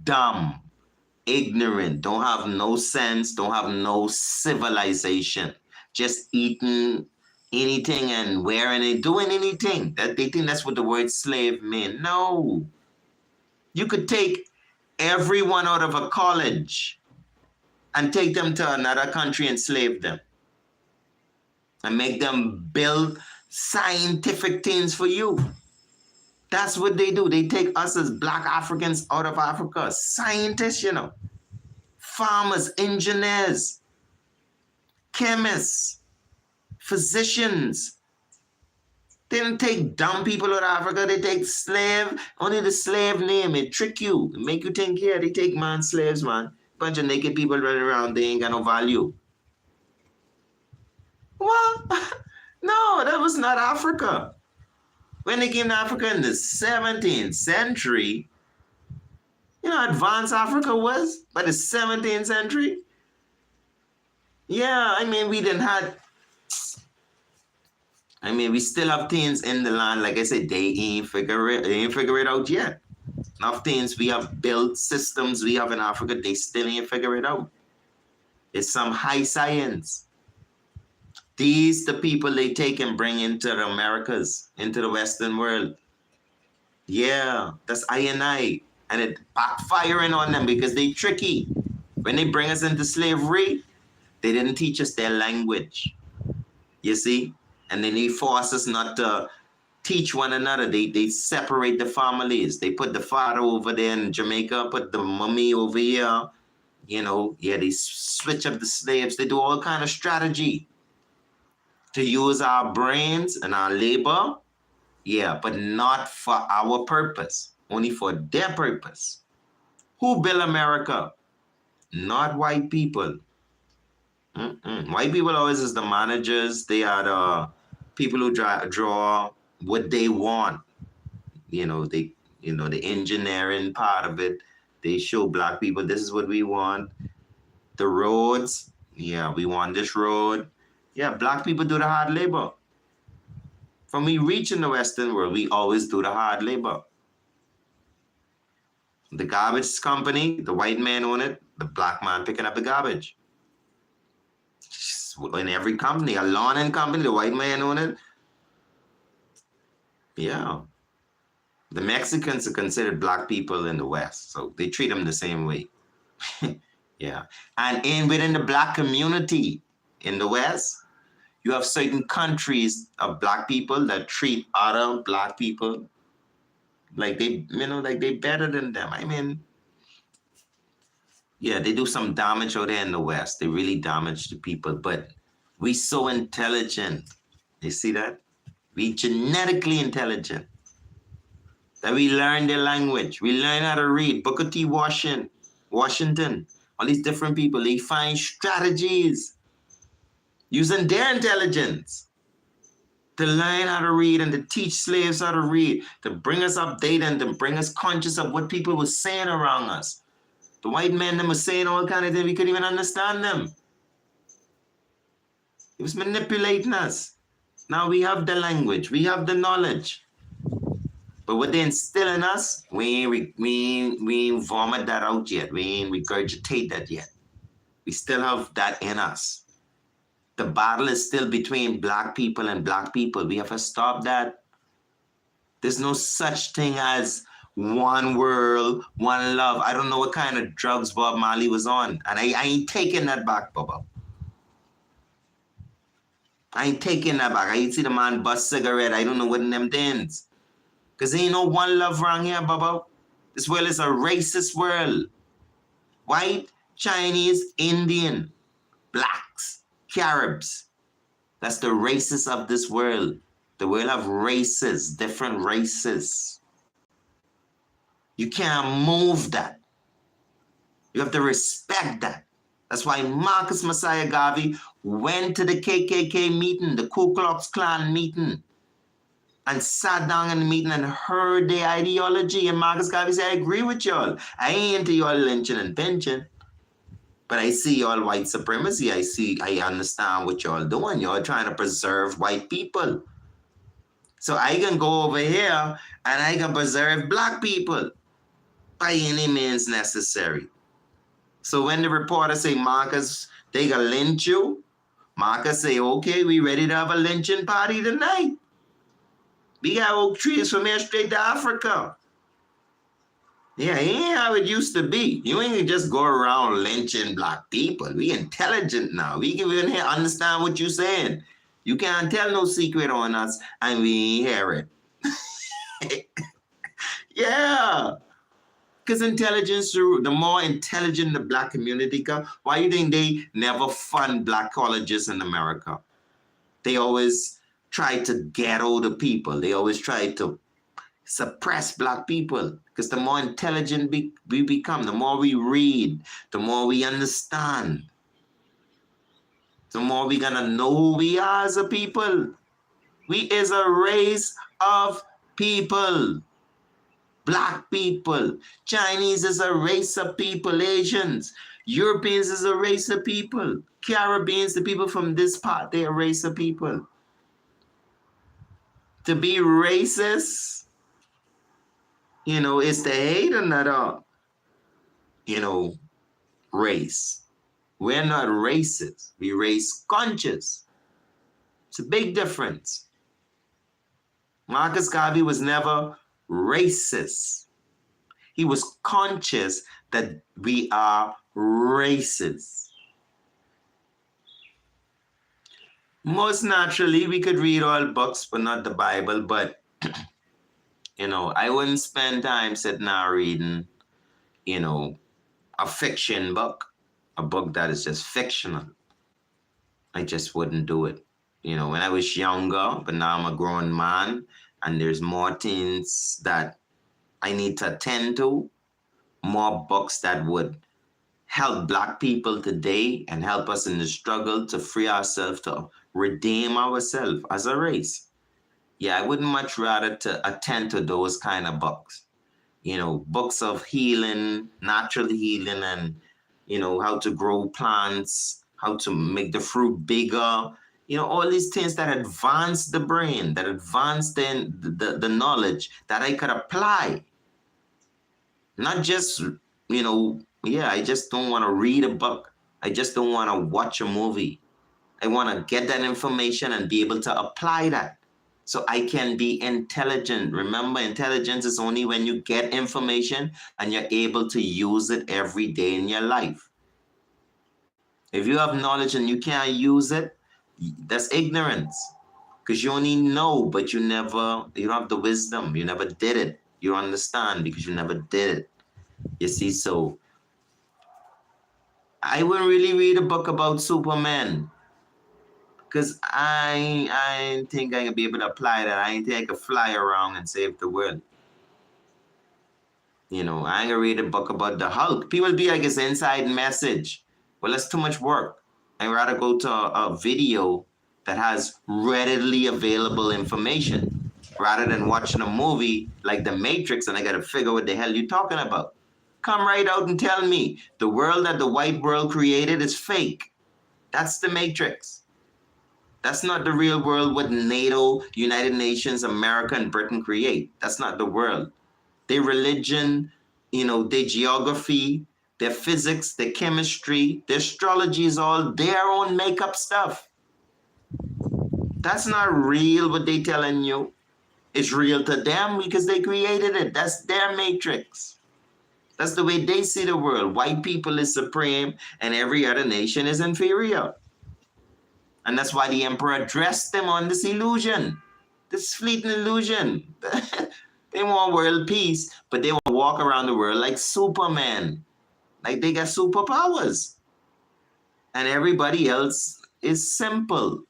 A: dumb, ignorant, don't have no sense, don't have no civilization, just eating anything and wearing it, doing anything. That they think that's what the word slave means. No. You could take everyone out of a college and take them to another country and slave them and make them build scientific things for you. That's what they do. They take us as black Africans out of Africa. Scientists, farmers, engineers, chemists, physicians. They don't take dumb people out of Africa. They take slave. Only the slave name. It trick you. It make you think, yeah, they take man slaves, man. Bunch of naked people running around. They ain't got no value. What? No, that was not Africa. When they came to Africa in the 17th century, you know how advanced Africa was by the 17th century? Yeah, we didn't have... we still have things in the land. Like I said, they ain't figure it out yet. Enough things we have built, systems we have in Africa, they still ain't figure it out. It's some high science. These the people they take and bring into the Americas, into the Western world. Yeah, that's I. And it backfiring on them because they tricky. When they bring us into slavery, they didn't teach us their language. You see? And then they force us not to teach one another. They separate the families. They put the father over there in Jamaica, put the mummy over here. They switch up the slaves. They do all kind of strategy to use our brains and our labor. Yeah, but not for our purpose. Only for their purpose. Who built America? Not white people. White people always is the managers. They are the people who draw what they want. The engineering part of it. They show black people this is what we want. The roads, yeah, we want this road. Yeah, black people do the hard labor. From we reaching the Western world, we always do the hard labor. The garbage company, the white man own it, the black man picking up the garbage. In every company, a lawn company, the white man own it. Yeah. The Mexicans are considered black people in the West, so they treat them the same way. Yeah. And within the black community in the West, you have certain countries of black people that treat other black people like they better than them. Yeah, they do some damage out there in the West. They really damage the people, but we so intelligent. You see that? We genetically intelligent. That we learn their language. We learn how to read. Booker T. Washington, all these different people, they find strategies using their intelligence to learn how to read and to teach slaves how to read, to bring us updated and to bring us conscious of what people were saying around us. The white men them were saying all kind of things, we couldn't even understand them. He was manipulating us. Now we have the language, we have the knowledge. But what they instill in us, we ain't vomit that out yet. We ain't regurgitate that yet. We still have that in us. The battle is still between black people and black people. We have to stop that. There's no such thing as one world, one love. I don't know what kind of drugs Bob Marley was on. And I ain't taking that back, Bubba. I ain't taking that back. I ain't see the man bust cigarette. I don't know what in them things. Because there ain't no one love around here, Bubba. This world is a racist world. White, Chinese, Indian, blacks, Caribs. That's the races of this world. The world have races, different races. You can't move that. You have to respect that. That's why Marcus Messiah Garvey went to the KKK meeting, the Ku Klux Klan meeting, and sat down in the meeting and heard the ideology. And Marcus Garvey said, I agree with y'all. I ain't into y'all lynching and pinching. But I see y'all white supremacy. I understand what y'all doing. Y'all trying to preserve white people. So I can go over here and I can preserve black people by any means necessary. So when the reporter say, Marcus, they gonna lynch you, Marcus say, okay, we ready to have a lynching party tonight. We got oak trees from here straight to Africa. Yeah, it ain't how it used to be. You ain't just go around lynching black people. We intelligent now. We can even understand what you're saying. You can't tell no secret on us and we ain't hear it. Yeah. Because intelligence, the more intelligent the black community come, why do you think they never fund black colleges in America? They always try to ghetto the people. They always try to suppress black people. Because the more intelligent we become, the more we read, the more we understand, the more we're going to know who we are as a people. We is a race of people. Black people. Chinese is a race of people. Asians. Europeans is a race of people. Caribbeans, the people from this part, they're a race of people. To be racist, is to hate another, race. We're not racist. We race conscious. It's a big difference. Marcus Garvey was never racist. He was conscious that we are racist. Most naturally, we could read all books, but not the Bible. But, I wouldn't spend time sitting there reading, a fiction book, a book that is just fictional. I just wouldn't do it. When I was younger, but now I'm a grown man, and there's more things that I need to attend to, more books that would help black people today and help us in the struggle to free ourselves, to redeem ourselves as a race. Yeah, I wouldn't much rather to attend to those kind of books. Books of healing, natural healing, and, how to grow plants, how to make the fruit bigger, all these things that advance the brain, that advance the knowledge that I could apply. Not just, I just don't want to read a book. I just don't want to watch a movie. I want to get that information and be able to apply that so I can be intelligent. Remember, intelligence is only when you get information and you're able to use it every day in your life. If you have knowledge and you can't use it, that's ignorance. Because you only know, but you don't have the wisdom. You never did it. You don't understand because you never did it. You see, so I wouldn't really read a book about Superman. Because I think I can be able to apply that. I ain't think I could fly around and save the world. I ain't gonna read a book about the Hulk. People be like, it's an inside message. Well, that's too much work. I'd rather go to a video that has readily available information rather than watching a movie like The Matrix and I gotta figure what the hell you're talking about. Come right out and tell me the world that the white world created is fake. That's the Matrix. That's not the real world what NATO, United Nations, America, and Britain create. That's not the world. Their religion, their geography, their physics, their chemistry, their astrology is all their own make-up stuff. That's not real what they telling you. It's real to them because they created it. That's their matrix. That's the way they see the world. White people is supreme and every other nation is inferior. And that's why the emperor dressed them on this illusion, this fleeting illusion. They want world peace, but they want to walk around the world like Superman, like they got superpowers. And everybody else is simple.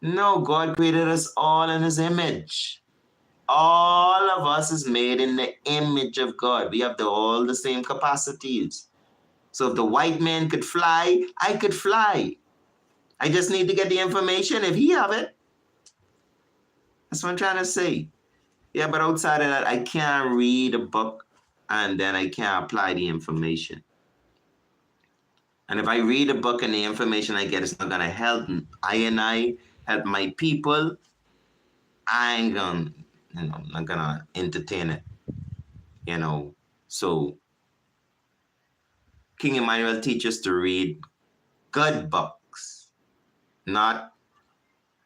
A: No, God created us all in his image. All of us is made in the image of God. We have all the same capacities. So if the white man could fly, I could fly. I just need to get the information if he have it. That's what I'm trying to say. Yeah, but outside of that, I can't read a book and then I can't apply the information. And if I read a book and the information I get is not going to help I help my people, I ain't going to, not going to entertain it. So King Emmanuel teaches us to read good books, not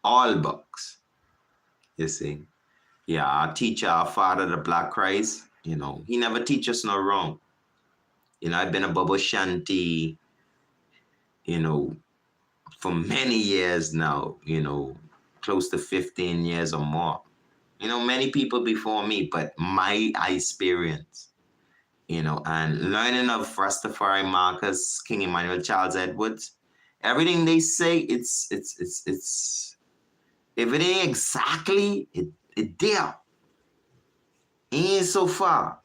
A: all books. You see? Yeah, our teacher, our father, the Black Christ, he never teach us no wrong. I've been a Bobo Shanti, for many years now, close to 15 years or more. Many people before me, but my experience, and learning of Rastafari Marcus, King Emmanuel, Charles Edwards, everything they say, it's if it ain't exactly, it there. It ain't so far.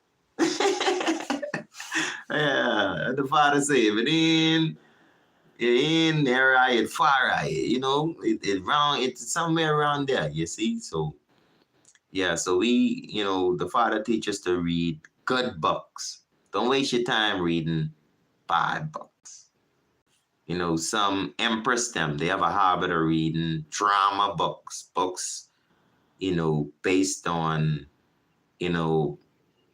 A: Yeah, the father say, if it ain't near right, it's far right, it's somewhere around there, you see? So, yeah, so we, the father teaches us to read good books. Don't waste your time reading bad books. Some empress them, they have a habit of reading drama books, based on,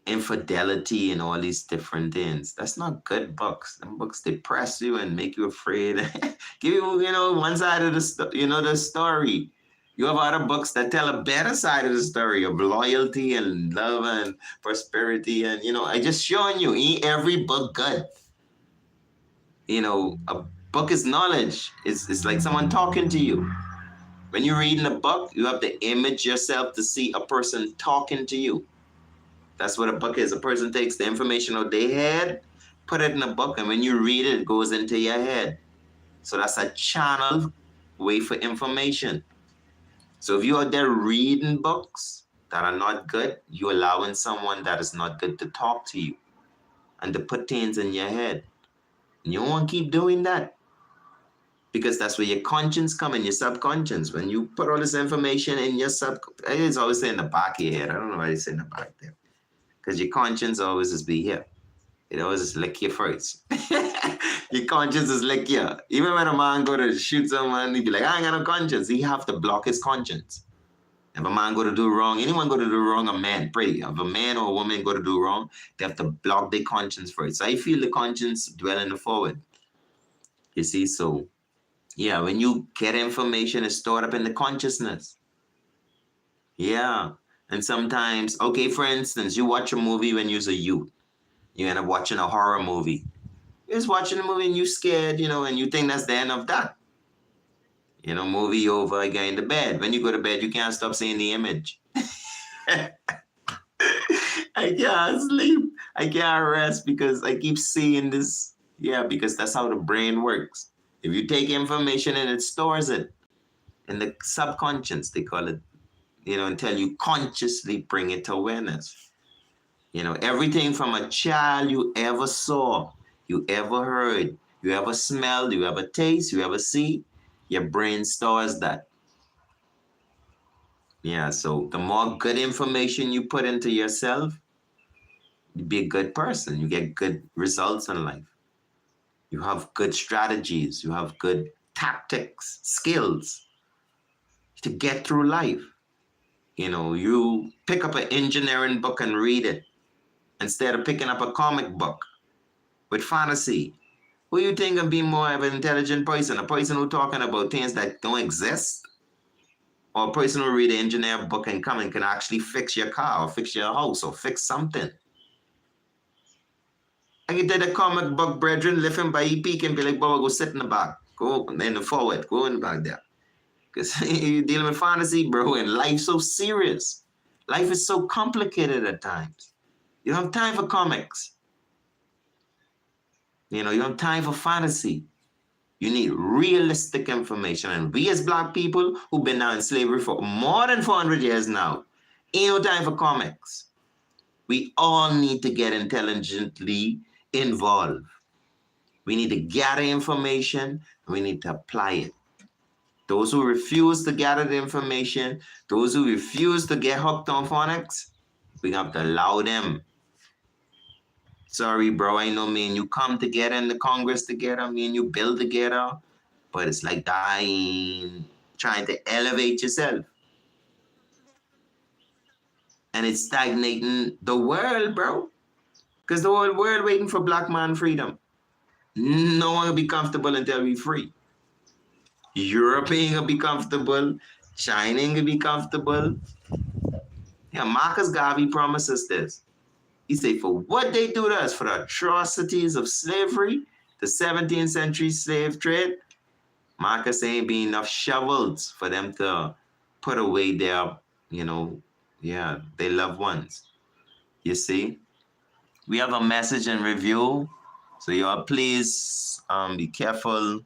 A: infidelity and all these different things. That's not good books. Them books depress you and make you afraid. Give you, one side of the story. You have other books that tell a better side of the story of loyalty and love and prosperity. And, I just showing you, ain't every book good. A book is knowledge. It's like someone talking to you. When you're reading a book, you have to image yourself to see a person talking to you. That's what a book is. A person takes the information out their head, put it in a book, and when you read it, it goes into your head. So that's a channel way for information. So if you're out there reading books that are not good, you're allowing someone that is not good to talk to you and to put things in your head. And you don't want to keep doing that, because that's where your conscience comes in, your subconscious. When you put all this information in your it's always in the back of your head. I don't know why it's in the back there. Because your conscience always is be here. It always is lick you first. Your conscience is lick you. Even when a man go to shoot someone, he be like, I ain't got no conscience. He have to block his conscience. If a man go to do wrong, anyone go to do wrong, a man, pray. If a man or a woman go to do wrong, they have to block their conscience first. So I feel the conscience dwelling forward. You see, so yeah, when you get information, it's stored up in the consciousness. Yeah. And sometimes, okay, for instance, you watch a movie when you're a youth. You end up watching a horror movie. You're just watching a movie and you're scared, and you think that's the end of that. Movie over, you get into bed. When you go to bed, you can't stop seeing the image. I can't sleep. I can't rest because I keep seeing this. Yeah, because that's how the brain works. If you take information and it stores it in the subconscious, they call it, until you consciously bring it to awareness. Everything from a child you ever saw, you ever heard, you ever smelled, you ever taste, you ever see, your brain stores that. Yeah, so the more good information you put into yourself, you be a good person. You get good results in life. You have good strategies. You have good tactics, skills to get through life. You pick up an engineering book and read it instead of picking up a comic book with fantasy. Who you think of being more of an intelligent person? A person who talking about things that don't exist? Or a person who read an engineer book and come and can actually fix your car or fix your house or fix something? I can tell the comic book brethren, lift him by he peak and be like, Baba, go sit in the back. Go in the forward. Go in the back there. Because you're dealing with fantasy, bro, and life's so serious. Life is so complicated at times. You don't have time for comics. You don't have time for fantasy. You need realistic information. And we as Black people who've been now in slavery for more than 400 years now, Ain't no time for comics. We all need to get intelligently involved. We need to gather information, and we need to apply it. Those who refuse to gather the information, those who refuse to get hooked on phonics, we have to allow them. Sorry, bro, I know me and you come together in the Congress together, me and you build together, but it's like dying, trying to elevate yourself. And it's stagnating the world, bro. Because the whole world waiting for black man freedom. No one will be comfortable until we free. Europe ain't gonna be comfortable. China ain't gonna be comfortable. Yeah, Marcus Garvey promises this. He said, for what they do to us, for the atrocities of slavery, the 17th century slave trade, Marcus ain't be enough shovels for them to put away their, their loved ones. You see? We have a message and review. So y'all please be careful.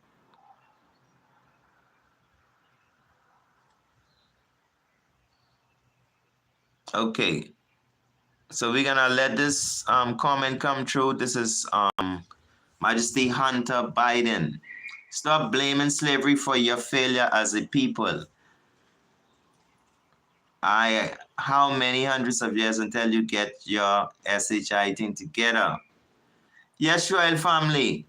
A: Okay. So we're gonna let this comment come through. This is Majesty Hunter Biden. Stop blaming slavery for your failure as a people. How many hundreds of years until you get your SHI thing together? Yes, Royal family.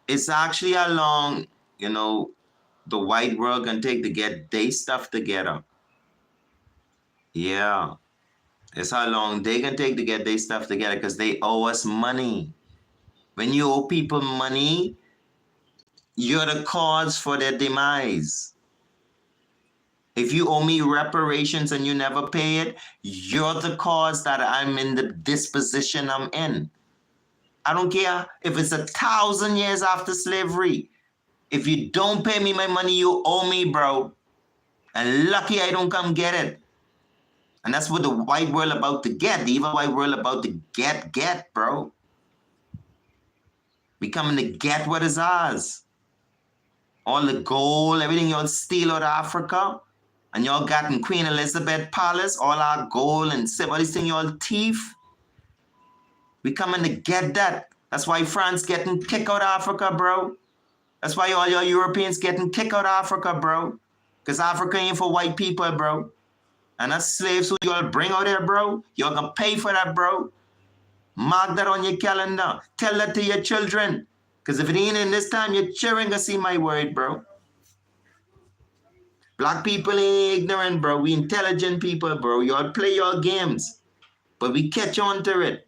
A: It's actually how long, the white world can take to get their stuff together. Yeah. It's how long they can take to get their stuff together because they owe us money. When you owe people money, you're the cause for their demise. If you owe me reparations and you never pay it, you're the cause that I'm in the disposition I'm in. I don't care if it's 1,000 years after slavery. If you don't pay me my money, you owe me, bro. And lucky I don't come get it. And that's what the white world about to get. The evil white world about to get, bro. We coming to get what is ours. All the gold, everything y'all steal out of Africa. And y'all got in Queen Elizabeth Palace, all our gold and silver, all these things y'all thief. We coming to get that. That's why France getting kicked out of Africa, bro. That's why all your Europeans getting kicked out of Africa, bro. Because Africa ain't for white people, bro. And that's slaves who y'all bring out here, bro. Y'all gonna pay for that, bro. Mark that on your calendar. Tell that to your children. Because if it ain't in this time, your children gonna see my word, bro. Black people ain't ignorant, bro. We intelligent people, bro. Y'all play your games. But we catch on to it.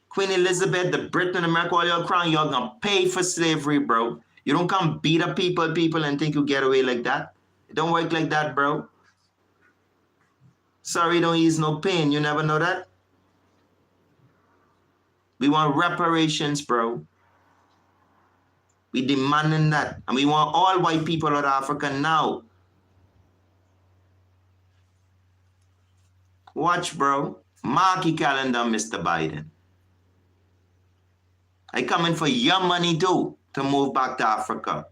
A: Queen Elizabeth, the Britain, America, all your crown, y'all gonna pay for slavery, bro. You don't come beat up people and think you get away like that. It don't work like that, bro. Sorry, don't ease no pain. You never know that? We want reparations, bro. We demanding that. And we want all white people out of Africa now. Watch, bro. Mark your calendar, Mr. Biden. I coming for your money too to move back to Africa.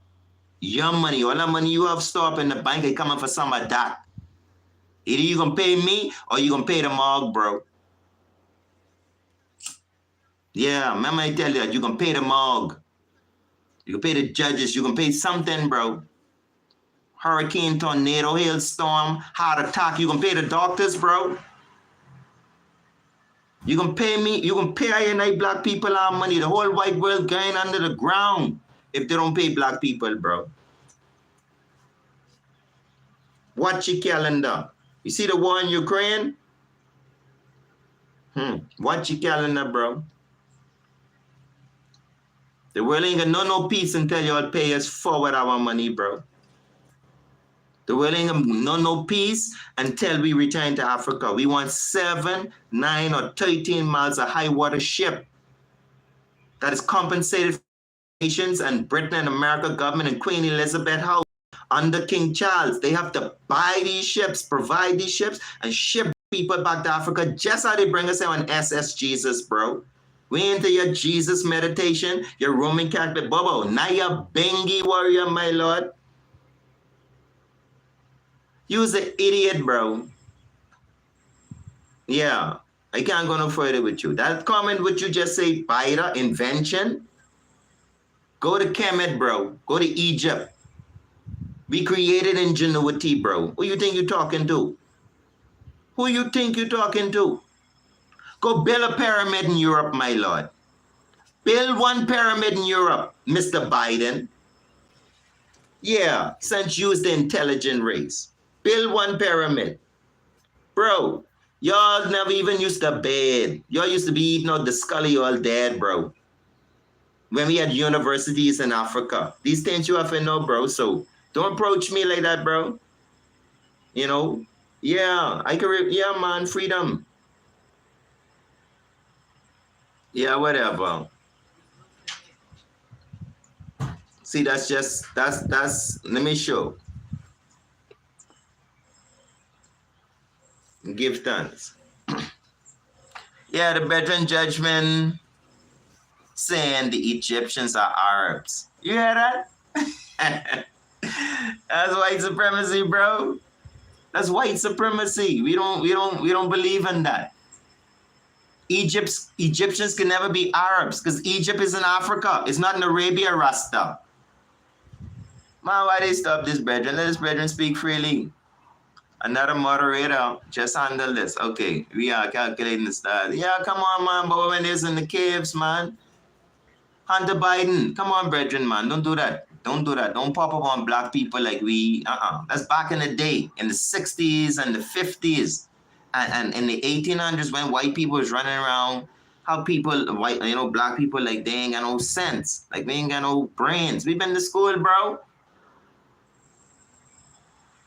A: Your money, all the money you have stored up in the bank, I coming for some of that. Either you gonna pay me or you gonna pay the morgue, bro. Yeah, remember I tell you that you can pay the morgue. You can pay the judges. You can pay something, bro. Hurricane, tornado, hailstorm, heart attack. You can pay the doctors, bro. You can pay me. You can pay INI black people our money. The whole white world going under the ground if they don't pay black people, bro. Watch your calendar. You see the war in Ukraine? Watch your calendar, bro. The world ain't got no peace until y'all pay us forward our money, bro. The world ain't got no peace until we return to Africa. We want 7, 9, or 13 miles of high water ship that is compensated for nations and Britain and America government and Queen Elizabeth House under King Charles. They have to buy these ships, provide these ships, and ship people back to Africa just how they bring us here on SS Jesus, bro. We into your Jesus meditation, your Roman Catholic bubble. Now you're Bengi warrior, my lord. You's an idiot, bro. Yeah, I can't go no further with you. That comment what you just say, Bida, invention, go to Kemet, bro. Go to Egypt. We created ingenuity, bro. Who you think you're talking to? Who you think you're talking to? Go build a pyramid in Europe, my lord. Build one pyramid in Europe, Mr. Biden. Yeah, since you was the intelligent race. Build one pyramid. Bro, y'all never even used to bed. Y'all used to be eating out the skull of y'all dead, bro. When we had universities in Africa. These things you have to know, bro. So don't approach me like that, bro. You know? Yeah, yeah, man, freedom. Yeah, whatever. See, that's let me show. Give thanks. Yeah, the veteran judgment saying the Egyptians are Arabs. You hear that? That's white supremacy, bro. That's white supremacy. We don't believe in that. Egyptians can never be Arabs because Egypt is in Africa. It's not in Arabia, Rasta. Man, why they stop this brethren? Let this brethren speak freely. Another moderator, just handle this. Okay, we are calculating the stars. Yeah, come on, man. But when there's in the caves, man. Hunter Biden, come on, brethren, man. Don't do that. Don't do that. Don't pop up on black people like we. That's back in the day, in the 60s and the 50s. And in the 1800s when white people was running around, how people, black people, like, they ain't got no sense. Like, they ain't got no brains. We been to school, bro.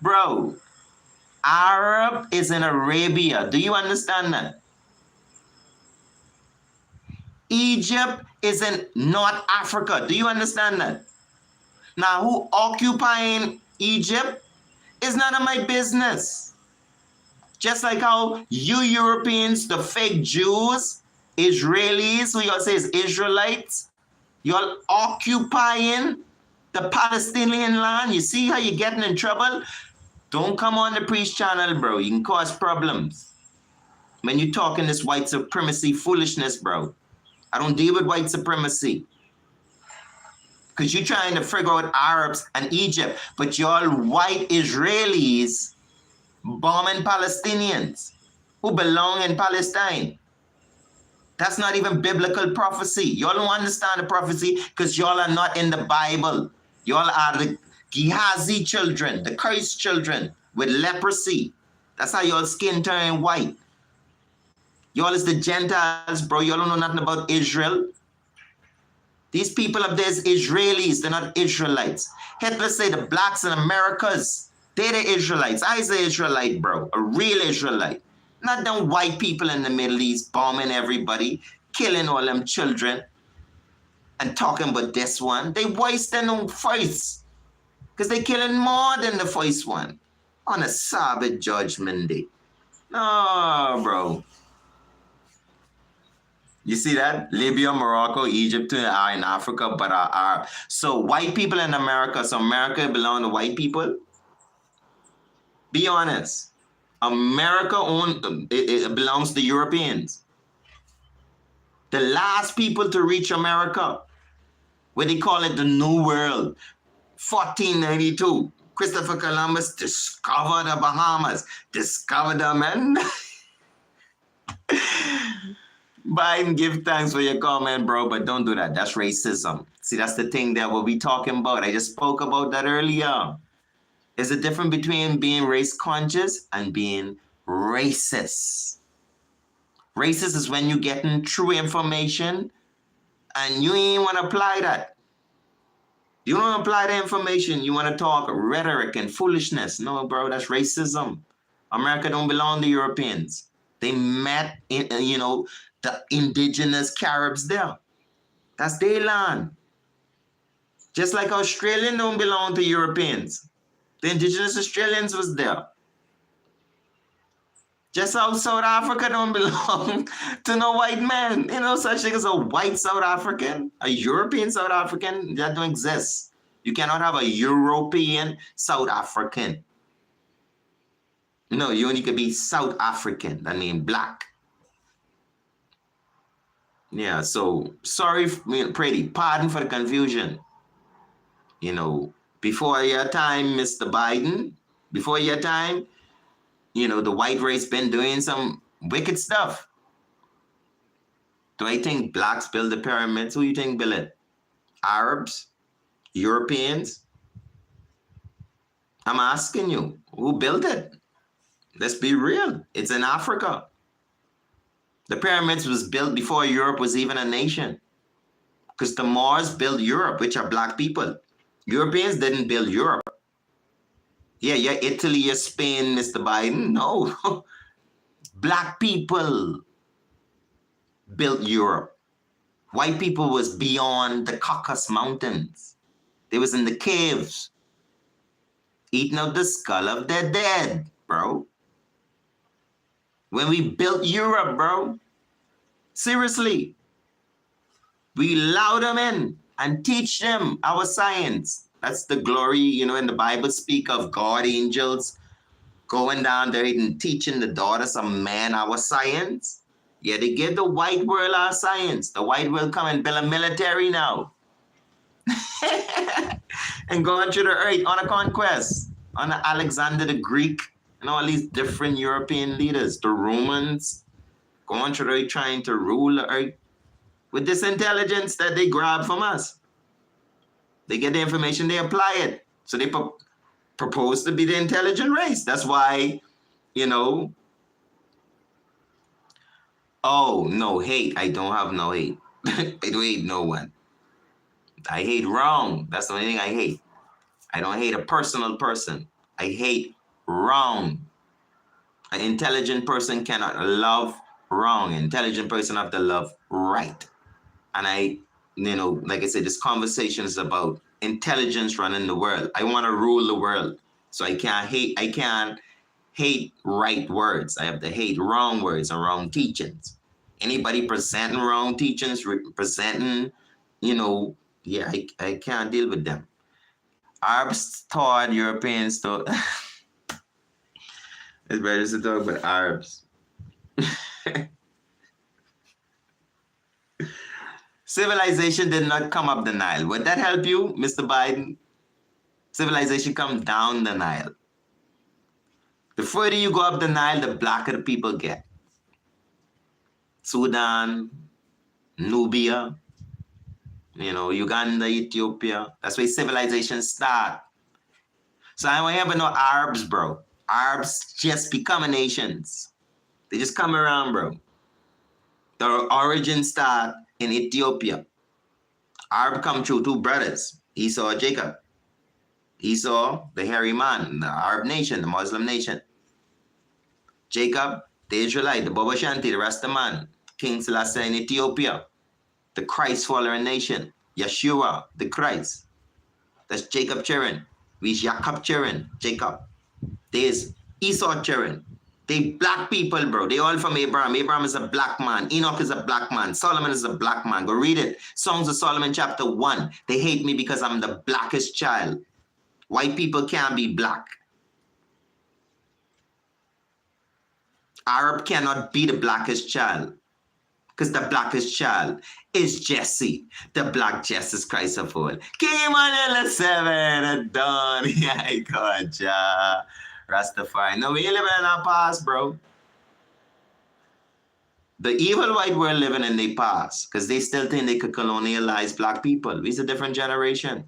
A: Bro, Arab is in Arabia. Do you understand that? Egypt is in North Africa. Do you understand that? Now, who occupying Egypt is none of my business. Just like how you Europeans, the fake Jews, Israelis, who y'all say is Israelites, y'all occupying the Palestinian land. You see how you're getting in trouble? Don't come on the Priest channel, bro. You can cause problems. When you're talking this white supremacy foolishness, bro. I don't deal with white supremacy. Because you're trying to figure out Arabs and Egypt, but y'all white Israelis bombing Palestinians who belong in Palestine. That's not even biblical prophecy. Y'all don't understand the prophecy because y'all are not in the Bible. Y'all are the Gehazi children, the cursed children with leprosy. That's how y'all skin turn white. Y'all is the Gentiles, bro. Y'all don't know nothing about Israel. These people up there is Israelis. They're not Israelites. Hitler say the blacks in Americas, they're the Israelites. I say Israelite, bro. A real Israelite. Not them white people in the Middle East bombing everybody, killing all them children, and talking about this one. They wasting them first. Because they killing more than the first one. On a Sabbath judgment day. No, bro. You see that? Libya, Morocco, Egypt are in Africa, but are so white people in America. So America belong to white people. Be honest. America it belongs to Europeans. The last people to reach America, where they call it the New World, 1492. Christopher Columbus discovered the Bahamas, discovered them, and Biden, give thanks for your comment, bro, but don't do that. That's racism. See, that's the thing that we'll be talking about. I just spoke about that earlier. There's a difference between being race conscious and being racist. Racist is when you're getting true information and you ain't want to apply that. You don't apply the information. You want to talk rhetoric and foolishness. No, bro, that's racism. America don't belong to Europeans. They met, the indigenous Caribs there. That's their land. Just like Australians don't belong to Europeans. The indigenous Australians was there. Just how South Africa don't belong to no white man. Such thing as a white South African, a European South African, that don't exist. You cannot have a European South African. No, you only could be South African. That means black. Yeah, so sorry, Pretty. Pardon for the confusion. You know, before your time, Mr. Biden, before your time, the white race been doing some wicked stuff. Do I think blacks build the pyramids? Who you think built it? Arabs? Europeans? I'm asking you, who built it? Let's be real. It's in Africa. The pyramids was built before Europe was even a nation. Because the Moors built Europe, which are black people. Europeans didn't build Europe. Yeah, Italy, you're Spain, Mr. Biden. No. Black people built Europe. White people was beyond the Caucasus Mountains. They was in the caves, eating out the skull of their dead, bro. When we built Europe, bro, seriously, we allow them in and teach them our science. That's the glory, in the Bible speak of God angels going down there and teaching the daughters of man our science. Yeah, they give the white world our science. The white world come and build a military now. And going through the earth on a conquest. On Alexander the Greek and all these different European leaders. The Romans going through the earth trying to rule the earth with this intelligence that they grab from us. They get the information, they apply it. So they propose to be the intelligent race. That's why, oh, no hate. I don't have no hate. I don't hate no one. I hate wrong. That's the only thing I hate. I don't hate a personal person. I hate wrong. An intelligent person cannot love wrong. An intelligent person have to love right. And like I said, this conversation is about intelligence running the world. I want to rule the world. So I can't hate right words. I have to hate wrong words and wrong teachings. Anybody presenting wrong teachings, presenting, I can't deal with them. Arabs taught, Europeans taught. It's better to talk about Arabs. Civilization did not come up the Nile. Would that help you, Mr. Biden? Civilization comes down the Nile. The further you go up the Nile, the blacker the people get. Sudan, Nubia, Uganda, Ethiopia. That's where civilization start. So I want you to know Arabs, bro. Arabs just become nations. They just come around, bro. Their origin start in Ethiopia. Arab come through two brothers, Esau and Jacob. Esau, the hairy man, the Arab nation, the Muslim nation. Jacob, the Israelite, the Baba Shanti, the Rastaman. King Selassie in Ethiopia, the Christ following nation. Yeshua, the Christ. That's Jacob Children. We Jacob Children, Jacob. There's Esau Children. They black people, bro. They all from Abraham. Abraham is a black man. Enoch is a black man. Solomon is a black man. Go read it. Songs of Solomon chapter 1. They hate me because I'm the blackest child. White people can't be black. Arab cannot be the blackest child. Because the blackest child is Jesse, the black Jesus Christ of all. Came on the 7 at dawn. Yeah, God, ja. Rastafari. No, we living in our past, bro. The evil white world living in their past because they still think they could colonialize black people. We're a different generation.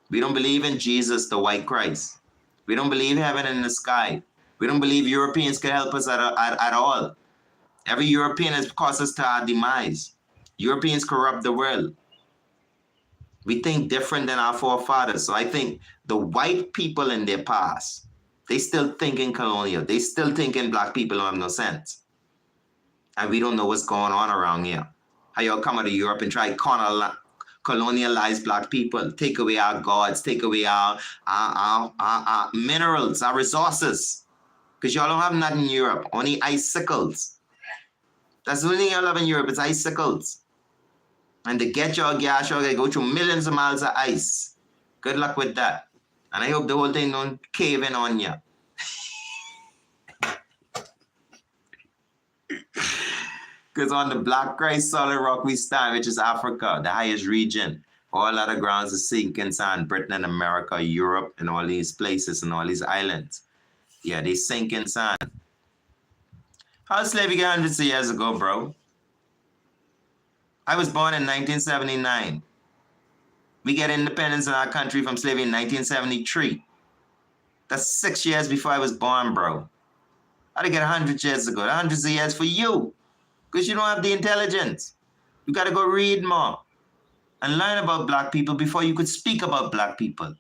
A: We don't believe in Jesus, the white Christ. We don't believe heaven in the sky. We don't believe Europeans can help us at all. Every European has caused us to our demise. Europeans corrupt the world. We think different than our forefathers. So I think the white people in their past, they still think in colonial. They still think in black people who have no sense. And we don't know what's going on around here. How y'all come out of Europe and try to colonialize black people, take away our gods, take away our minerals, our resources. Because y'all don't have nothing in Europe, only icicles. That's the only thing y'all have in Europe, it's icicles. And to get your gas, y'all gotta go through millions of miles of ice. Good luck with that. And I hope the whole thing don't cave in on you. Because on the black Christ solid rock we stand, which is Africa, the highest region. All other grounds are sinking sand, Britain and America, Europe, and all these places and all these islands. Yeah, they sinking sand. How slavery got hundreds of years ago, bro? I was born in 1979. We get independence in our country from slavery in 1973. That's 6 years before I was born, bro. How'd I get 100 years ago? Hundreds of years for you. Because you don't have the intelligence. You got to go read more and learn about black people before you could speak about black people.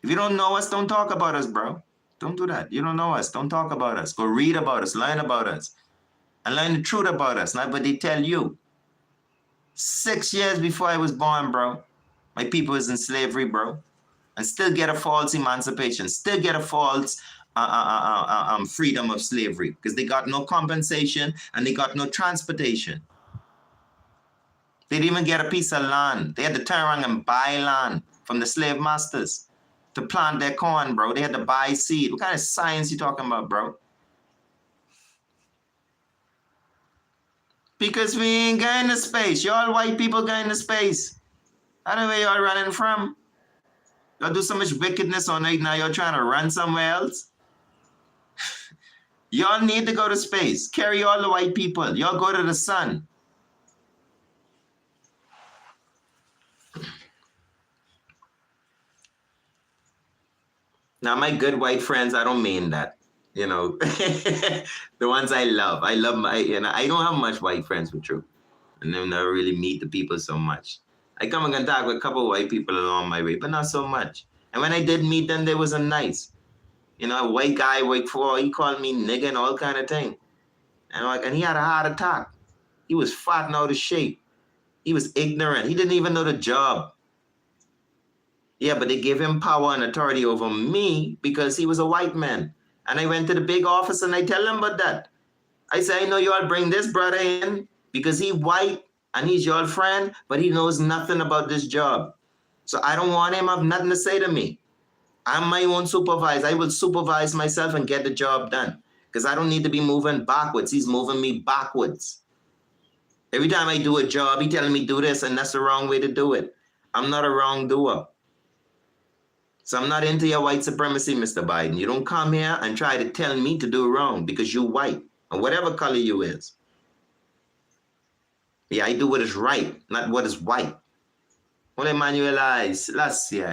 A: If you don't know us, don't talk about us, bro. Don't do that. You don't know us. Don't talk about us. Go read about us. Learn about us. And learn the truth about us, not what they tell you. 6 years before I was born, bro, my people was in slavery, bro. And still get a false emancipation. Still get a false freedom of slavery. Because they got no compensation and they got no transportation. They didn't even get a piece of land. They had to turn around and buy land from the slave masters to plant their corn, bro. They had to buy seed. What kind of science you talking about, bro? Because we ain't going to space. Y'all white people going to space. I don't know where y'all running from. Y'all do so much wickedness on it, now y'all trying to run somewhere else. Y'all need to go to space. Carry all the white people. Y'all go to the sun. Now, my good white friends, I don't mean that. You know, the ones I love. I love my, I don't have much white friends with you. And I never really meet the people so much. I come in contact with a couple of white people along my way, but not so much. And when I did meet them, they wasn't nice. You know, a white guy, he called me nigga and all kind of thing. And he had a heart attack. He was fat and out of shape. He was ignorant. He didn't even know the job. Yeah, but they gave him power and authority over me because he was a white man. And I went to the big office and I tell them about that. I say, I know you all bring this brother in because he white and he's your friend, but he knows nothing about this job. So I don't want him to have nothing to say to me. I'm my own supervisor. I will supervise myself and get the job done because I don't need to be moving backwards. He's moving me backwards. Every time I do a job, he telling me do this and that's the wrong way to do it. I'm not a wrongdoer. So I'm not into your white supremacy, Mr. Biden. You don't come here and try to tell me to do wrong because you're white or whatever color you is. Yeah, I do what is right, not what is white. Only Emmanuelize, last year,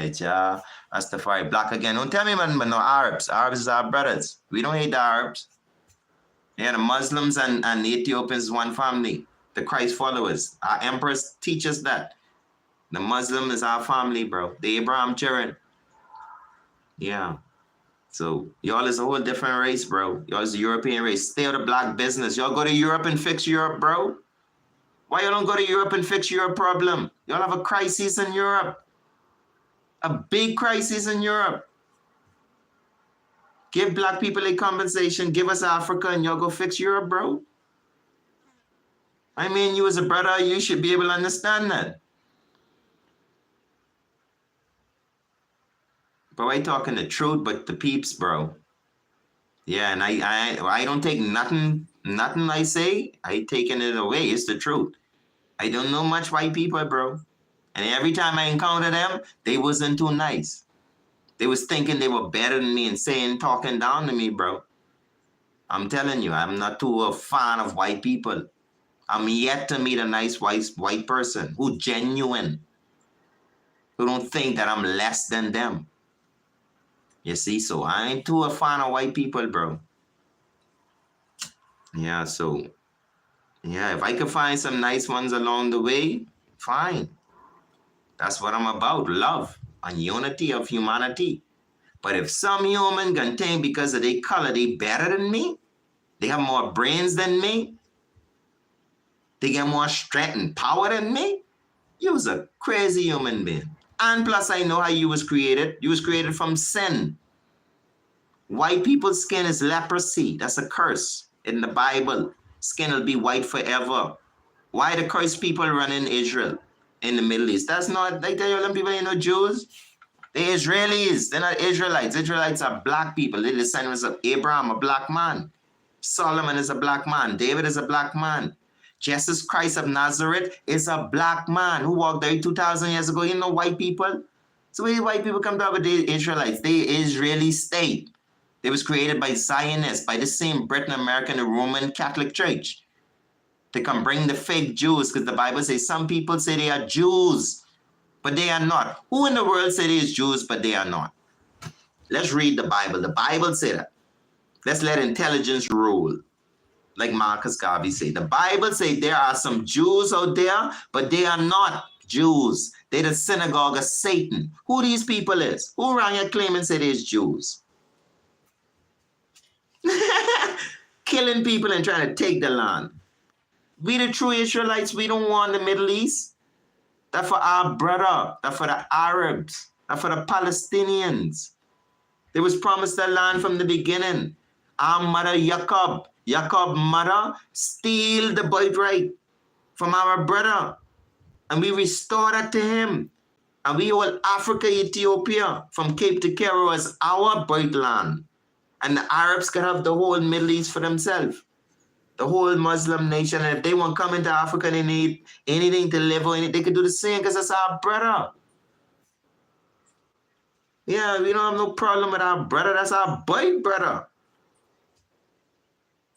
A: Rastafari, black again. Don't tell me, man, but no Arabs. Arabs is our brothers. We don't hate the Arabs. Yeah, the Muslims and the Ethiopians is one family. The Christ followers. Our emperors teach us that. The Muslim is our family, bro. The Abraham children. Yeah. So y'all is a whole different race, bro. Y'all is a European race. Stay out of black business. Y'all go to Europe and fix Europe, bro. Why you don't go to Europe and fix your problem? Y'all have a crisis in Europe. A big crisis in Europe. Give black people a compensation. Give us Africa and y'all go fix Europe, bro. I mean, you as a brother, you should be able to understand that. But I talking the truth, but the peeps, bro. Yeah, and I don't take nothing I say, I taking it away. It's the truth. I don't know much white people, bro. And every time I encounter them, they wasn't too nice. They was thinking they were better than me and talking down to me, bro. I'm telling you, I'm not too a fan of white people. I'm yet to meet a nice white person who genuine, who don't think that I'm less than them. You see, so I ain't too a fan of white people, bro. Yeah, so, yeah, if I could find some nice ones along the way, fine. That's what I'm about, love and unity of humanity. But if some human can think because of their color, they better than me, they have more brains than me, they get more strength and power than me, you was a crazy human being. And plus, I know how you was created. You was created from sin. White people's skin is leprosy. That's a curse in the Bible. Skin will be white forever. Why the cursed people run in Israel, in the Middle East? That's not, like tell you, them people ain't no Jews. They're Israelis. They're not Israelites. Israelites are black people. They're descendants of Abraham, a black man. Solomon is a black man. David is a black man. Jesus Christ of Nazareth is a black man who walked there 2,000 years ago. You know white people? So where white people come to with the Israelites? They Israeli state. It was created by Zionists, by the same Britain, American, and Roman Catholic Church. They can bring the fake Jews, because the Bible says some people say they are Jews, but they are not. Who in the world say they is Jews, but they are not? Let's read the Bible. The Bible said that. Let's let intelligence rule. Like Marcus Garvey said. The Bible says there are some Jews out there, but they are not Jews. They're the synagogue of Satan. Who these people is? Who around here claiming say they're Jews? Killing people and trying to take the land. We the true Israelites, we don't want the Middle East. That's for our brother. That's for the Arabs. That's for the Palestinians. They was promised the land from the beginning. Our mother Jacob mother steal the birthright from our brother. And we restore that to him. And we hold Africa, Ethiopia, from Cape to Cairo as our birthland. And the Arabs can have the whole Middle East for themselves. The whole Muslim nation. And if they want to come into Africa and they need anything to live on, they can do the same because that's our brother. Yeah, we don't have no problem with our brother. That's our boy brother.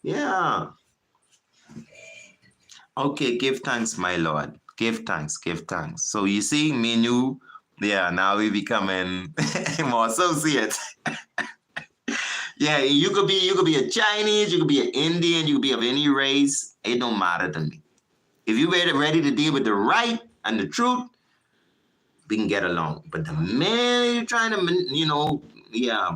A: Yeah. Okay, give thanks, my Lord. Give thanks, give thanks. So you see, me and you, yeah, now we becoming more associates. Yeah, you could be a Chinese, you could be an Indian, you could be of any race. It don't matter to me. If you're ready to deal with the right and the truth, we can get along. But the minute you're trying to,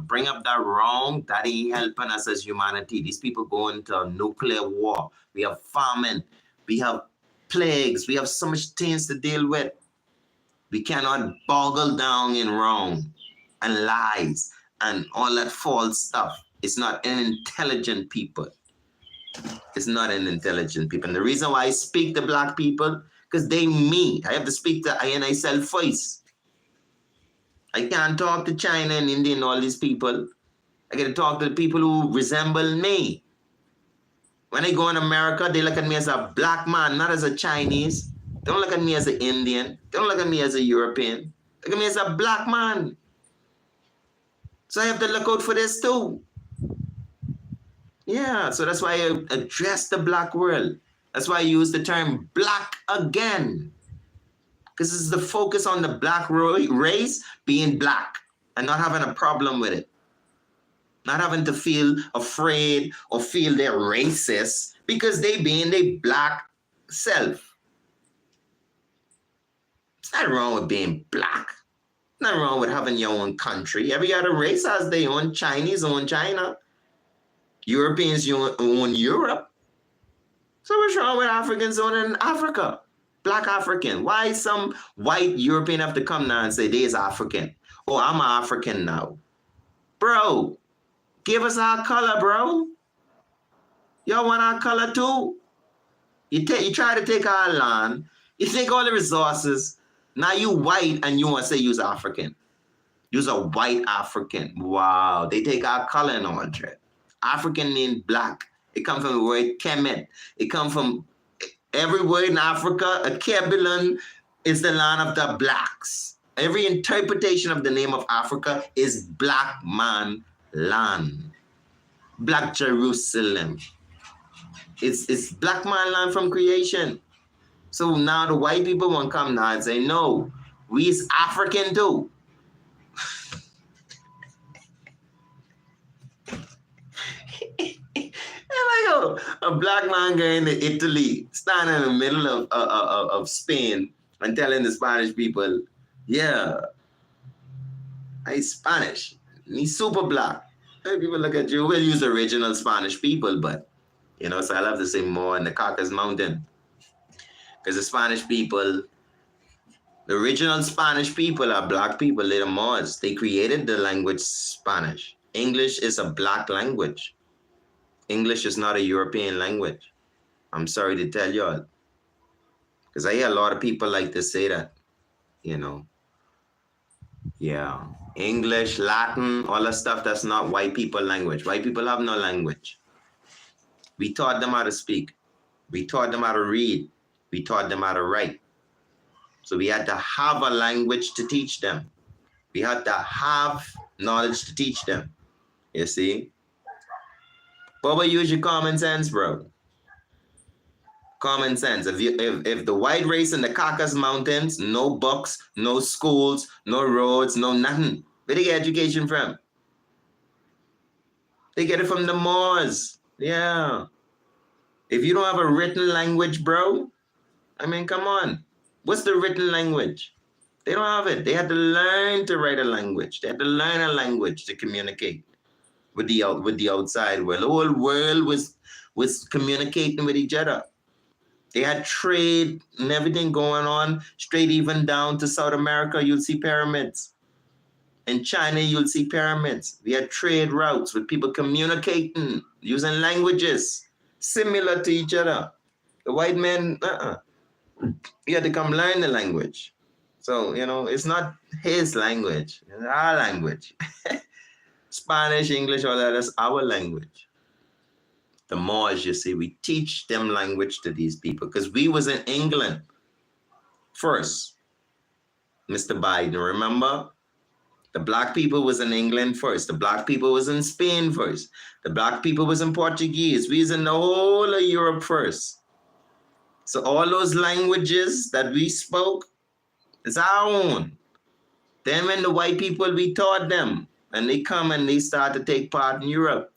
A: bring up that wrong, that ain't helping us as humanity. These people go into nuclear war. We have famine. We have plagues. We have so much things to deal with. We cannot boggle down in wrong and lies and all that false stuff. It's not an intelligent people. It's not an intelligent people. And the reason why I speak to black people, because they me. I have to speak to I and I self voice. I can't talk to China and India and all these people. I got to talk to the people who resemble me. When I go in America, they look at me as a black man, not as a Chinese. They don't look at me as an Indian. They don't look at me as a European. They look at me as a black man. So I have to look out for this too. Yeah, so that's why I address the black world. That's why I use the term black again. Because this is the focus on the black race being black and not having a problem with it. Not having to feel afraid or feel they're racist because they being their black self. It's not wrong with being black. It's not wrong with having your own country. Every other race has their own. Chinese own China. Europeans own Europe. So what's wrong with Africans owning Africa? Black African. Why some white European have to come now and say they is African? Oh, I'm African now. Bro, give us our color, bro. Y'all want our color too? You try to take our land. You take all the resources. Now you white and you want to say you's African. You's a white African. Wow. They take our color and all that. African means black. It comes from the word Kemet. It comes from every word in Africa. A Kebulon is the land of the blacks. Every interpretation of the name of Africa is black man land. Black Jerusalem. It's black man land from creation. So now the white people won't come now and say, no, we is African too. A black man going to Italy, standing in the middle of Spain and telling the Spanish people, yeah, I'm Spanish. He's super black. Hey, people look at you. We'll use original Spanish people, but, so I'll have to say more in the Caucasus Mountain. Because the Spanish people, the original Spanish people are black people. They're the Moors. They created the language Spanish. English is a black language. English is not a European language. I'm sorry to tell y'all. Because I hear a lot of people like to say that, Yeah. English, Latin, all that stuff, that's not white people language. White people have no language. We taught them how to speak. We taught them how to read. We taught them how to write. So we had to have a language to teach them. We had to have knowledge to teach them. You see? But use your common sense, bro. Common sense. If the white race in the Caucasus Mountains, no books, no schools, no roads, no nothing. Where they get education from? They get it from the Moors. Yeah. If you don't have a written language, bro, I mean, come on. What's the written language? They don't have it. They had to learn to write a language. They had to learn a language to communicate with the outside world. The whole world was communicating with each other. They had trade and everything going on, straight even down to South America, you'll see pyramids. In China, you'll see pyramids. We had trade routes with people communicating, using languages similar to each other. The white men, you had to come learn the language. So, it's not his language, it's our language. Spanish, English, all that is our language. The Moors, you see, we teach them language to these people because we was in England first. Mr. Biden, remember? The black people was in England first. The black people was in Spain first. The black people was in Portuguese. We was in the whole of Europe first. So all those languages that we spoke is our own. Then when the white people, we taught them, and they come and they start to take part in Europe.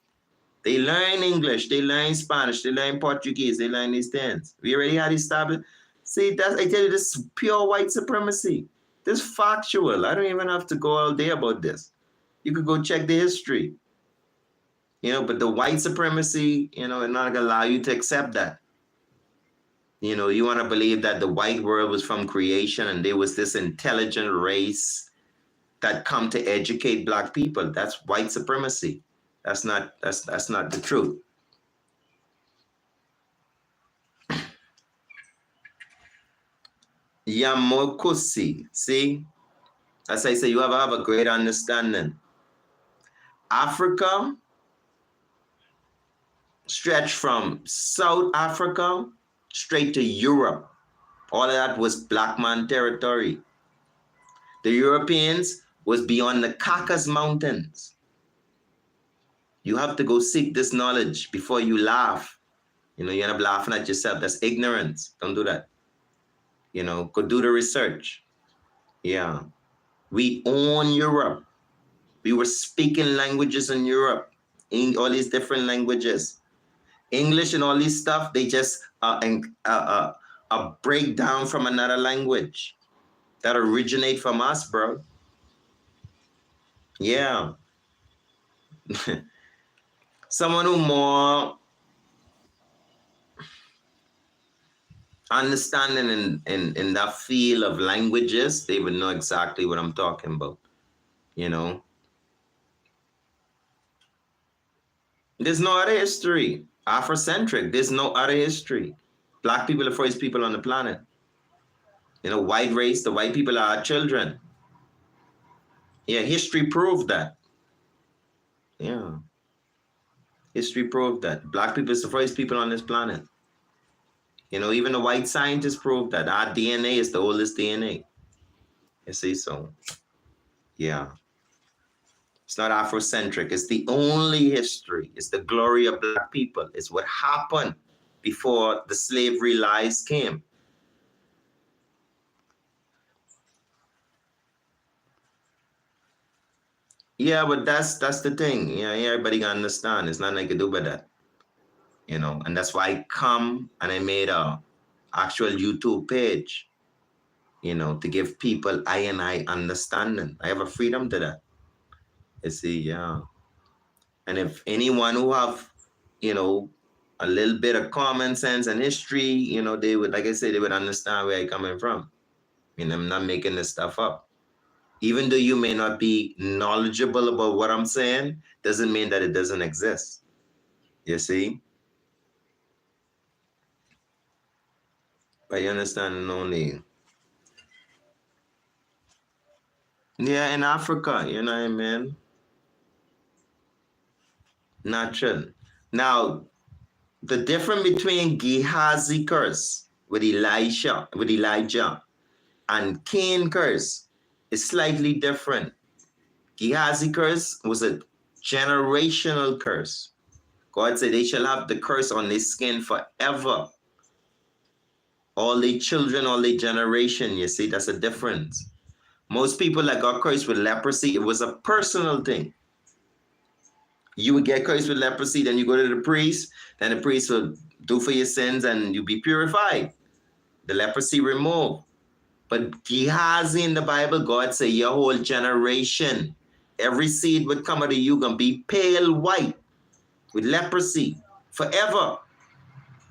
A: They learn English, they learn Spanish, they learn Portuguese, they learn these things. We already had established. See, I tell you, this is pure white supremacy. This is factual. I don't even have to go all day about this. You could go check the history. But the white supremacy, it's not gonna allow you to accept that. You want to believe that the white world was from creation and there was this intelligent race that come to educate black people. That's white supremacy. That's not the truth. Yamokusi, see? As I say, you have a great understanding. Africa stretched from South Africa straight to Europe. All of that was black man territory. The Europeans was beyond the Caucasus Mountains. You have to go seek this knowledge before you laugh. You end up laughing at yourself. That's ignorance. Don't do that. Go do the research. Yeah. We own Europe. We were speaking languages in Europe, in all these different languages. English and all this stuff, they just a breakdown from another language that originate from us, bro. Yeah. Someone who more understanding in that field of languages, they would know exactly what I'm talking about. There's no other history. Afrocentric, there's no other history. Black people are the first people on the planet. White race, the white people are our children. Yeah, history proved that. Yeah. History proved that. Black people is the first people on this planet. Even the white scientists proved that our DNA is the oldest DNA. You see, so, yeah. It's not Afrocentric. It's the only history. It's the glory of black people. It's what happened before the slavery lies came. Yeah, but that's the thing. Yeah, everybody can understand. There's nothing I can do with that. And that's why I come and I made a actual YouTube page, to give people I understanding. I have a freedom to that. You see, yeah. And if anyone who have, a little bit of common sense and history, they would, like I said, they would understand where I'm coming from. I'm not making this stuff up. Even though you may not be knowledgeable about what I'm saying, doesn't mean that it doesn't exist. You see? But you understand only. Yeah, in Africa, you know what I mean? Natural. Now, the difference between Gehazi curse with Elijah, and Cain curse is slightly different. Gehazi curse was a generational curse. God said they shall have the curse on their skin forever. All their children, all their generation, you see, that's a difference. Most people that got cursed with leprosy, it was a personal thing. You would get cursed with leprosy, then you go to the priest, then the priest will do for your sins and you be purified. The leprosy removed. But Gehazi in the Bible, God say your whole generation, every seed would come out of you gonna be pale white with leprosy forever.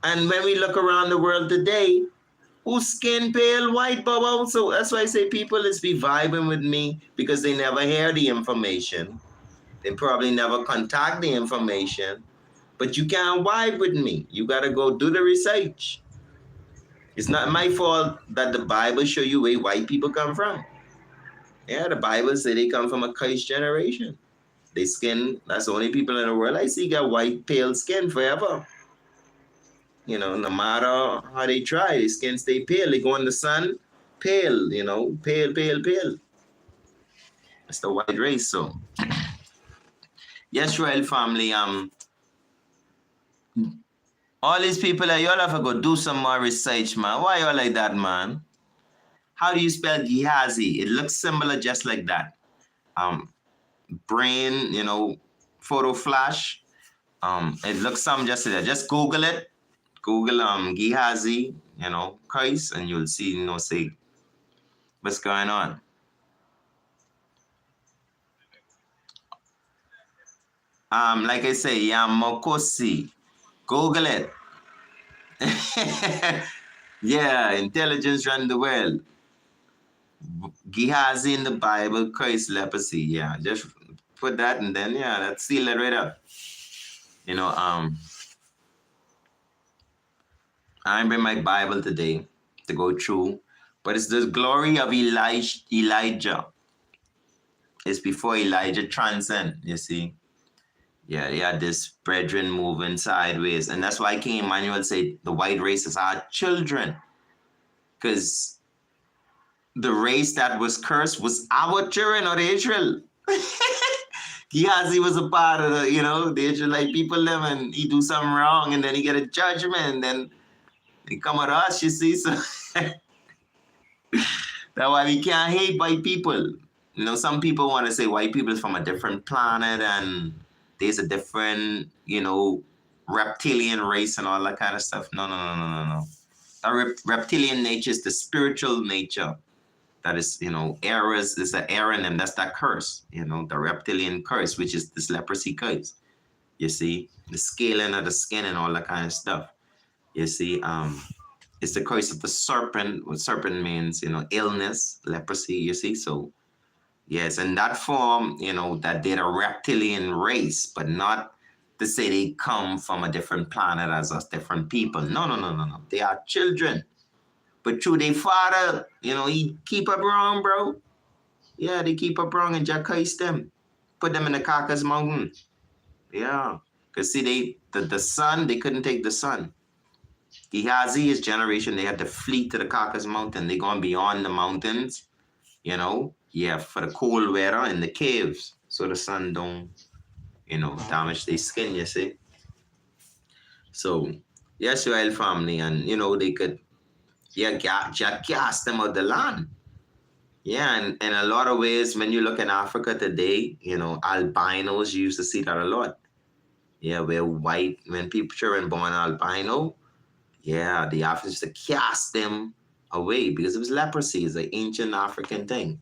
A: And when we look around the world today, whose skin pale white, Bobo? So that's why I say people is be vibing with me because they never hear the information. They probably never contact the information. But you can't vibe with me. You gotta go do the research. It's not my fault that the Bible show you where white people come from. Yeah, the Bible say they come from a cursed generation. They skin, that's the only people in the world I see got white, pale skin forever. You know, no matter how they try, their skin stay pale. They go in the sun, pale, you know, pale, pale, pale. It's the white race, so. Yes, royal family, all these people that y'all have to go do some more research, man. Why y'all like that, man? How do you spell Gehazi? It looks similar just like that. Brain, you know, photo flash. It looks something just like that. Just Google it. Google Gehazi, you know, curse, and you'll see, you know, say what's going on. Like I say, Yamokosi. Google it. Yeah, intelligence run the world. Gehazi in the Bible, curse leprosy. Yeah, just put that and then yeah, that's seal it right up. You know, I bring my Bible today to go through, but it's the glory of Elijah. It's before Elijah transcend, you see. Yeah, they had this brethren moving sideways. And that's why King Emmanuel said the white race is our children. Because the race that was cursed was our children or Israel. Gehazi was a part of the, you know, the Israelite people live and he do something wrong and then he get a judgment and then they come at us, you see. So that's why we can't hate white people. You know, some people want to say white people is from a different planet and there's a different, you know, reptilian race and all that kind of stuff. No. The reptilian nature is the spiritual nature. That is, you know, errors is an error in them. That's that curse, you know, the reptilian curse, which is this leprosy curse. You see, the scaling of the skin and all that kind of stuff. You see, it's the curse of the serpent. What serpent means, you know, illness, leprosy, you see. So, yes, in that form, you know, that they're a reptilian race, but not to say they come from a different planet as us, different people. No. They are children. But through their father, you know, he keep up wrong, bro. Yeah, they keep up wrong and just curse them. Put them in the Caucasus Mountain. Yeah. Because see, the sun, they couldn't take the sun. Gehazi, his generation, they had to flee to the Caucasus Mountain. They gone beyond the mountains, you know. Yeah, for the cold weather in the caves. So the sun don't, you know, damage their skin, you see. So, yes, Israel family, and, you know, they could, yeah, cast them out the land. Yeah, and in a lot of ways, when you look in Africa today, you know, albinos, you used to see that a lot. Yeah, where white, when people children born albino, yeah, the Africans used to cast them away because it was leprosy. It's an ancient African thing.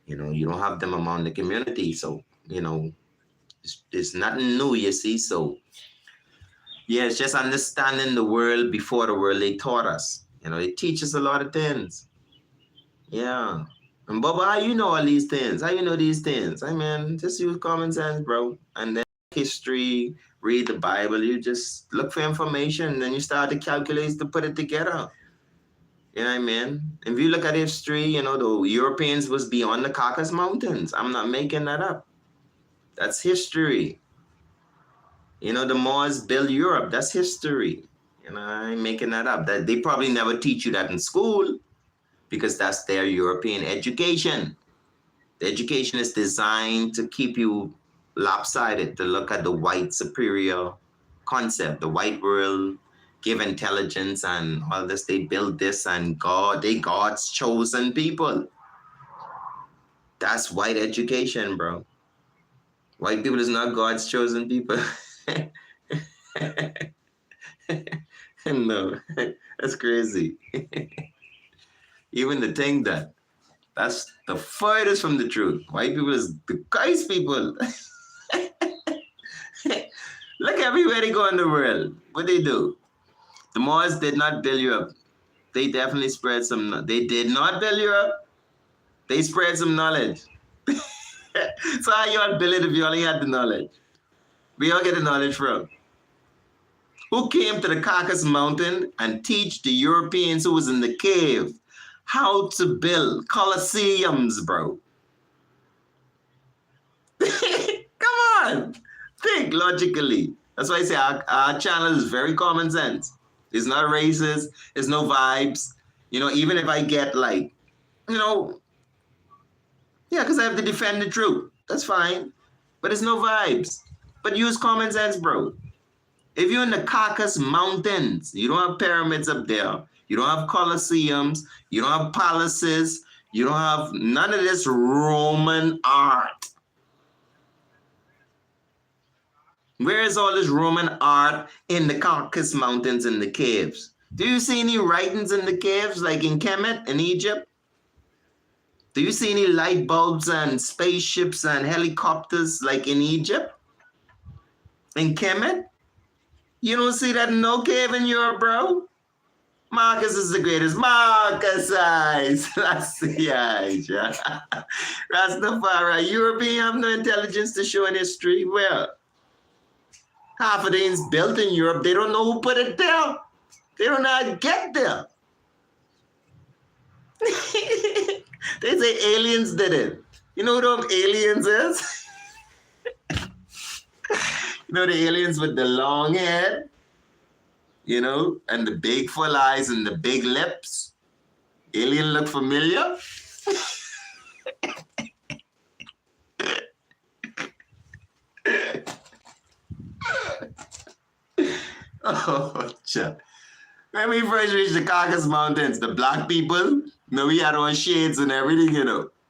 A: You know, you don't have them among the community. So, you know, it's nothing new, you see. So, yeah, it's just understanding the world before the world they taught us. You know, it teaches a lot of things. Yeah. And Bubba, how you know all these things? How you know these things? I mean, just use common sense, bro. And then history, read the Bible. You just look for information, and then you start to calculate to put it together. You know what I mean? If you look at history, you know, the Europeans was beyond the Caucasus Mountains. I'm not making that up. That's history. You know, the Moors built Europe. That's history. You know, I ain't making that up. That they probably never teach you that in school because that's their European education. The education is designed to keep you lopsided, to look at the white superior concept, the white world give intelligence and all this. They build this and they God's chosen people. That's white education, bro. White people is not God's chosen people. No, that's crazy. Even to think that's the furthest from the truth. White people is the Christ people. Look everywhere they go in the world. What they do? The Moors did not build Europe. They definitely spread some. They did not build Europe. They spread some knowledge. So how you all build it if you only had the knowledge? We all get the knowledge from. Who came to the Caucasus Mountain and teach the Europeans who was in the cave how to build colosseums, bro? Come on. Think logically. That's why I say our channel is very common sense. It's not racist. It's no vibes. You know, even if I get like, you know, yeah, because I have to defend the truth. That's fine. But it's no vibes. But use common sense, bro. If you're in the Caucasus Mountains, you don't have pyramids up there. You don't have colosseums. You don't have palaces. You don't have none of this Roman art. Where is all this Roman art in the Caucasus Mountains in the caves? Do you see any writings in the caves like in Kemet in Egypt? Do you see any light bulbs and spaceships and helicopters like in Egypt? In Kemet? You don't see that in no cave in Europe, bro? Marcus is the greatest. Marcus eyes. Rastafari. European have no intelligence to show in history. Well, half of things built in Europe, they don't know who put it there. They don't know how to get there. They say aliens did it. You know who them aliens is? You know the aliens with the long head? You know, and the big full eyes and the big lips? Alien look familiar? Oh, chap. When we first reached the Caucasus Mountains, the black people, we had on shades and everything,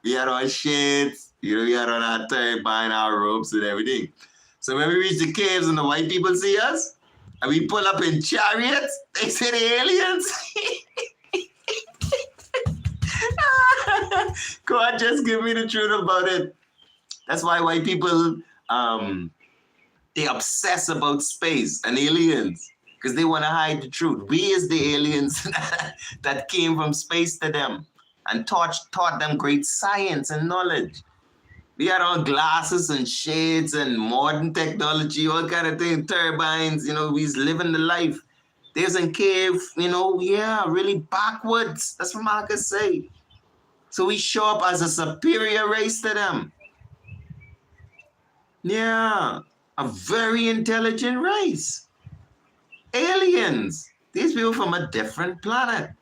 A: We had on shades, we had on our turban, our robes and everything. So when we reach the caves and the white people see us, and we pull up in chariots, they say the aliens. God, just give me the truth about it. That's why white people, they obsess about space and aliens. Because they want to hide the truth. We is the aliens that came from space to them and taught them great science and knowledge. We had all glasses and shades and modern technology, all kind of things, turbines, we was living the life. There's in cave, really backwards. That's what Marcus say. So we show up as a superior race to them. Yeah, a very intelligent race. Aliens. These people from a different planet,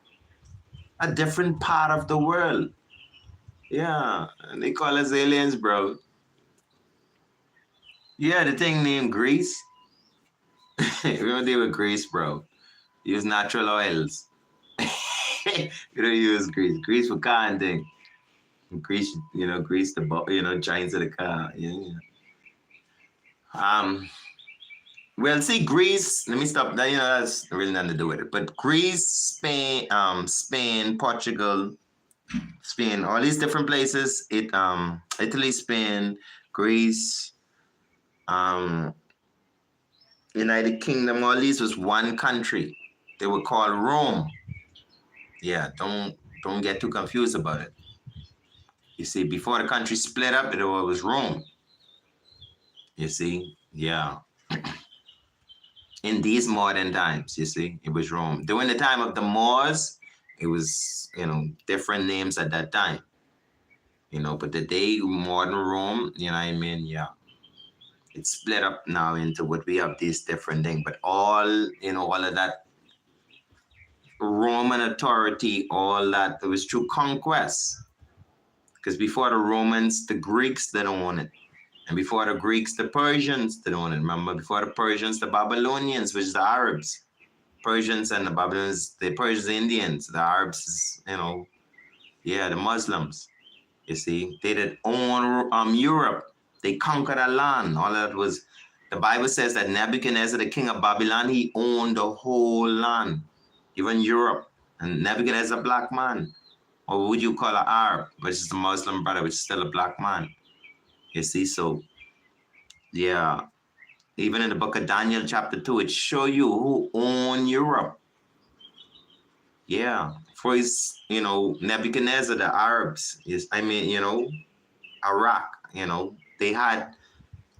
A: a different part of the world. Yeah, and they call us aliens, bro. Yeah, the thing named Greece. Remember they were Greece, bro. Use natural oils. We don't use grease. Grease for car and thing. Grease, grease the joints of the car. Yeah. Well, see, Greece. Let me stop. That's really nothing to do with it. But Greece, Spain, Portugal, Spain, all these different places. Italy, Spain, Greece, United Kingdom. All these was one country. They were called Rome. Yeah, don't get too confused about it. You see, before the country split up, it was Rome. You see, yeah. In these modern times, you see, it was Rome. During the time of the Moors, it was, different names at that time. But today, modern Rome, you know what I mean? Yeah. It's split up now into what we have these different things, but all, all of that Roman authority, all that, it was through conquest. Because before the Romans, the Greeks, they don't own it. And before the Greeks, the Persians, they don't own it. Remember, before the Persians, the Babylonians, which is the Arabs. Persians and the Babylonians, the Persians, the Indians, the Arabs, the Muslims. You see, they did own Europe. They conquered a land. All that was, the Bible says that Nebuchadnezzar, the king of Babylon, he owned the whole land, even Europe. And Nebuchadnezzar, a black man. Or what would you call an Arab, which is a Muslim brother, which is still a black man. You see, so, yeah. Even in the book of Daniel, chapter 2, it show you who owned Europe. Yeah. For his, Nebuchadnezzar, the Arabs, Iraq, they had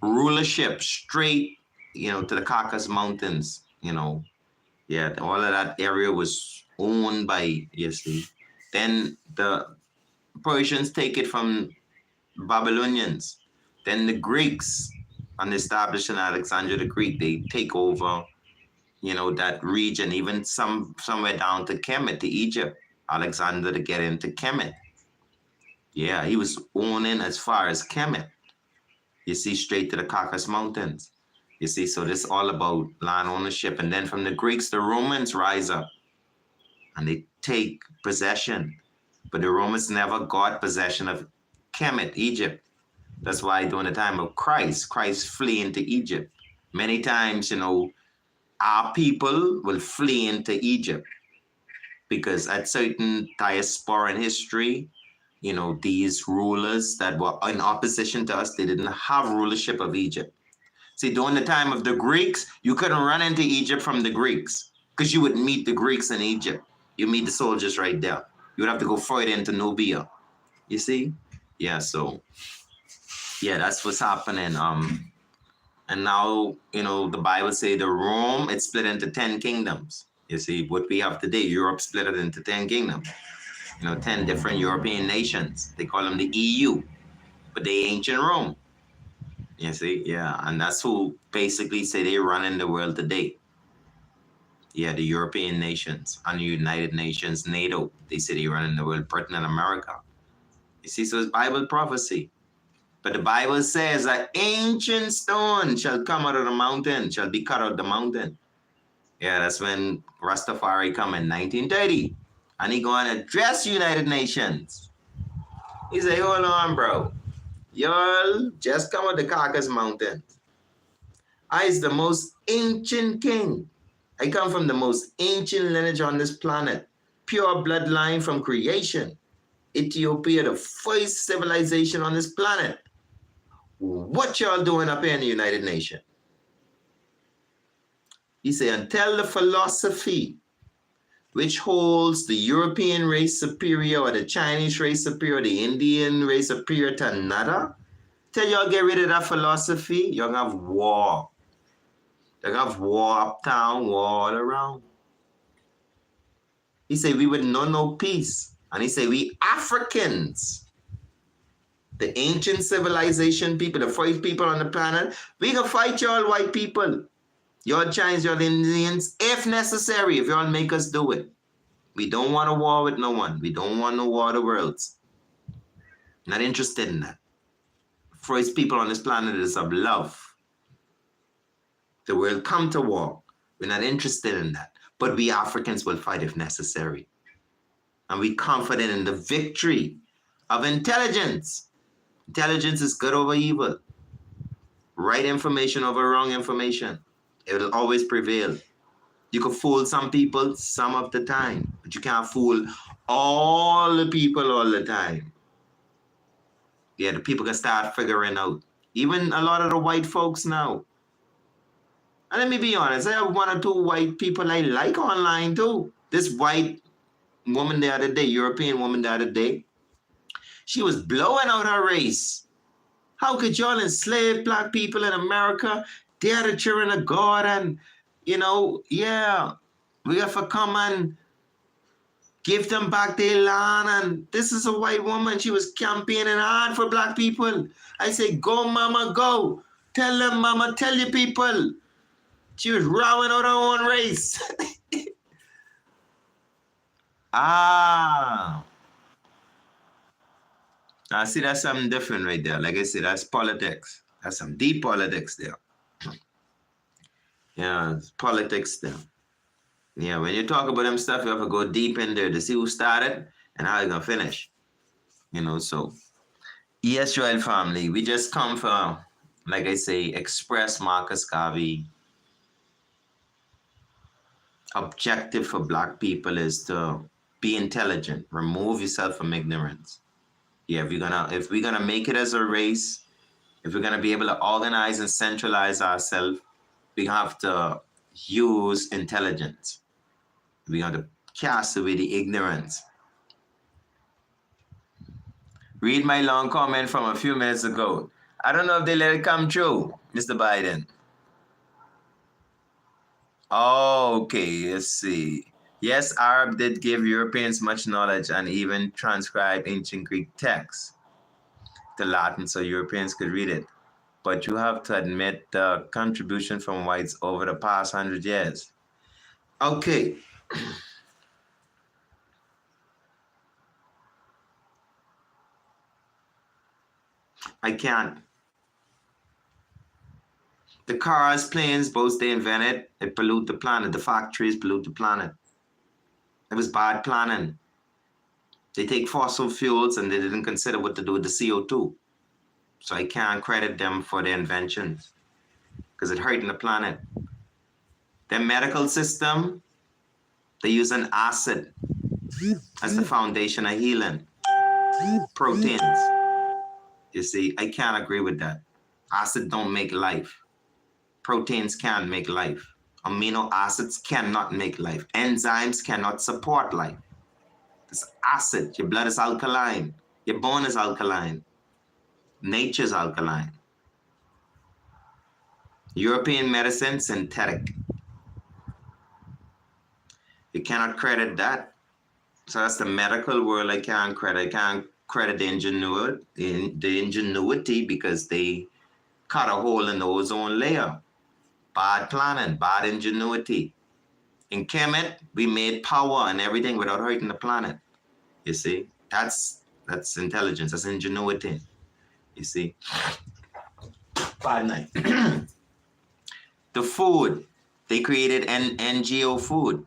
A: rulership straight, to the Caucasus Mountains, Yeah, all of that area was owned by, you see. Then the Persians take it from Babylonians. Then the Greeks, on establishing Alexander the Greek, they take over, that region, even somewhere down to Kemet, to Egypt. Alexander to get into Kemet. Yeah, he was owning as far as Kemet. You see, straight to the Caucasus Mountains. You see, so this is all about land ownership. And then from the Greeks, the Romans rise up and they take possession. But the Romans never got possession of Kemet, Egypt. That's why during the time of Christ flee into Egypt. Many times, our people will flee into Egypt because at certain diaspora in history, these rulers that were in opposition to us, they didn't have rulership of Egypt. See, during the time of the Greeks, you couldn't run into Egypt from the Greeks because you would meet the Greeks in Egypt. You meet the soldiers right there. You would have to go further into Nubia. You see? Yeah, so, yeah, that's what's happening. And now, the Bible say the Rome, it's split into 10 kingdoms. You see, what we have today, Europe split it into 10 kingdoms. 10 different European nations. They call them the EU, but they ancient Rome. You see, yeah, and that's who basically say they run in the world today. Yeah, the European nations and the United Nations, NATO, they say they run in the world, Britain and America. You see, so it's Bible prophecy. But the Bible says that ancient stone shall come out of the mountain, shall be cut out of the mountain. Yeah, that's when Rastafari come in 1930. And he go and address United Nations. He say, hold on, bro. Y'all just come out the Caucasus Mountain. I is the most ancient king. I come from the most ancient lineage on this planet. Pure bloodline from creation. Ethiopia, the first civilization on this planet. What y'all doing up here in the United Nations? He say, until the philosophy which holds the European race superior or the Chinese race superior, the Indian race superior to another, till y'all get rid of that philosophy, you're gonna have war. You're gonna have war uptown, war all around. He say, we would know no peace. And he say, we Africans, the ancient civilization people, the first people on the planet, we gonna fight y'all white people. Y'all Chinese, y'all Indians, if necessary, if y'all make us do it. We don't want a war with no one. We don't want no war of the worlds. Not interested in that. First people on this planet is of love. The world come to war. We're not interested in that. But we Africans will fight if necessary. And we confident in the victory of intelligence. Intelligence is good over evil. Right information over wrong information. It will always prevail. You can fool some people some of the time, but you can't fool all the people all the time. Yeah, the people can start figuring out. Even a lot of the white folks now. And let me be honest, I have one or two white people I like online too. This white woman the other day, European woman the other day, she was blowing out her race. How could y'all enslave black people in America? They are the children of God, and, we have to come and give them back their land. And this is a white woman. She was campaigning hard for black people. I say, go, mama, go. Tell them, mama, tell your people. She was rowing out her own race. Ah. I see that's something different right there. Like I said, that's politics. That's some deep politics there. Yeah, it's politics there. Yeah, when you talk about them stuff, you have to go deep in there to see who started and how you're gonna finish. So yes, Royal family, we just come for, like I say, express Marcus Garvey. Objective for black people is to be intelligent, remove yourself from ignorance. Yeah, if we're gonna make it as a race, if we're gonna be able to organize and centralize ourselves, we have to use intelligence. We have to cast away the ignorance. Read my long comment from a few minutes ago. I don't know if they let it come true, Mr. Biden. Oh, okay, let's see. Yes, Arab did give Europeans much knowledge and even transcribe ancient Greek texts to Latin so Europeans could read it. But you have to admit the contribution from whites over the past 100 years. Okay. I can't. The cars, planes, boats they invented, it pollute the planet. The factories pollute the planet. It was bad planning. They take fossil fuels and they didn't consider what to do with the CO2. So I can't credit them for their inventions because it's hurting the planet. Their medical system, they use an acid as the foundation of healing. Proteins. You see, I can't agree with that. Acid don't make life. Proteins can't make life. Amino acids cannot make life. Enzymes cannot support life. It's acid. Your blood is alkaline. Your bone is alkaline. Nature's alkaline. European medicine, synthetic. You cannot credit that. So that's the medical world I can't credit. I can't credit the ingenuity because they cut a hole in the ozone layer. Bad planning, bad ingenuity. In Kemet, we made power and everything without hurting the planet. You see, that's intelligence, that's ingenuity. You see, bad night. The food, they created NGO food.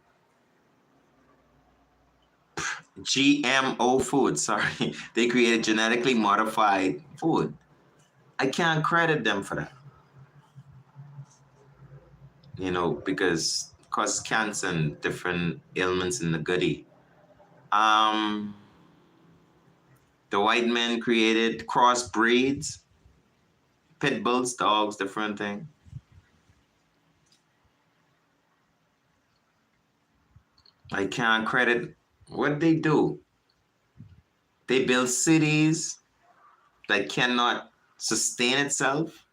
A: GMO food, sorry. They created genetically modified food. I can't credit them for that. Because it causes cancer and different ailments in the goody. The white men created crossbreeds, pit bulls, dogs, different thing. I can't credit what they do. They build cities that cannot sustain itself.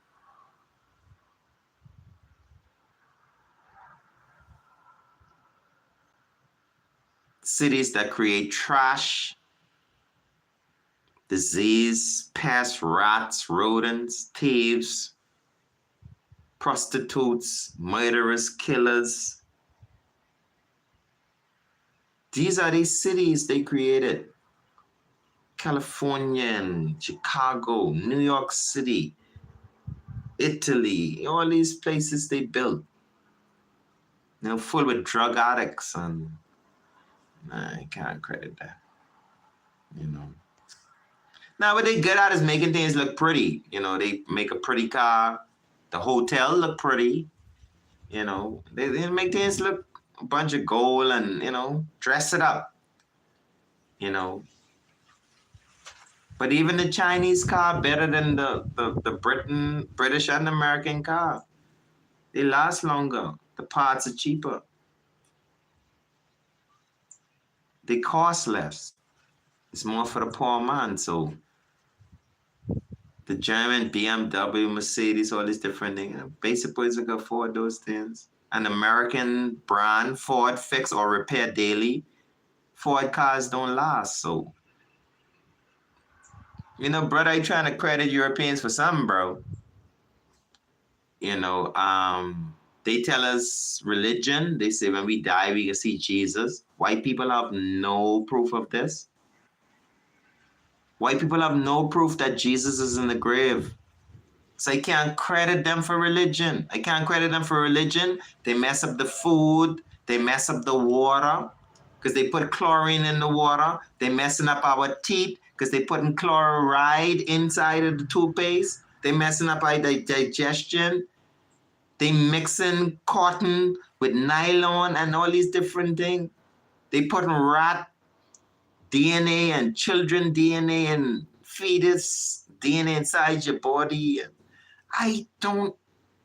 A: Cities that create trash, disease, pests, rats, rodents, thieves, prostitutes, murderers, killers. These are these cities they created. California, Chicago, New York City, Italy, all these places they built. Full with drug addicts, and I can't credit that. Now, what they good at is making things look pretty. They make a pretty car. The hotel look pretty. They make things look a bunch of gold and, dress it up. But even the Chinese car better than the British and American car. They last longer. The parts are cheaper. They cost less. It's more for the poor man. So the German BMW, Mercedes, all these different things. Basic boys can afford those things. An American brand, Ford, fix or repair daily. Ford cars don't last. So, brother, you trying to credit Europeans for something, bro. You know, they tell us religion. They say when we die, we can see Jesus. White people have no proof of this. White people have no proof that Jesus is in the grave. So I can't credit them for religion. I can't credit them for religion. They mess up the food. They mess up the water because they put chlorine in the water. They messing up our teeth because they putting chloride inside of the toothpaste. They messing up our digestion. They mixing cotton with nylon and all these different things. They putting rat DNA and children DNA and fetus DNA inside your body. I don't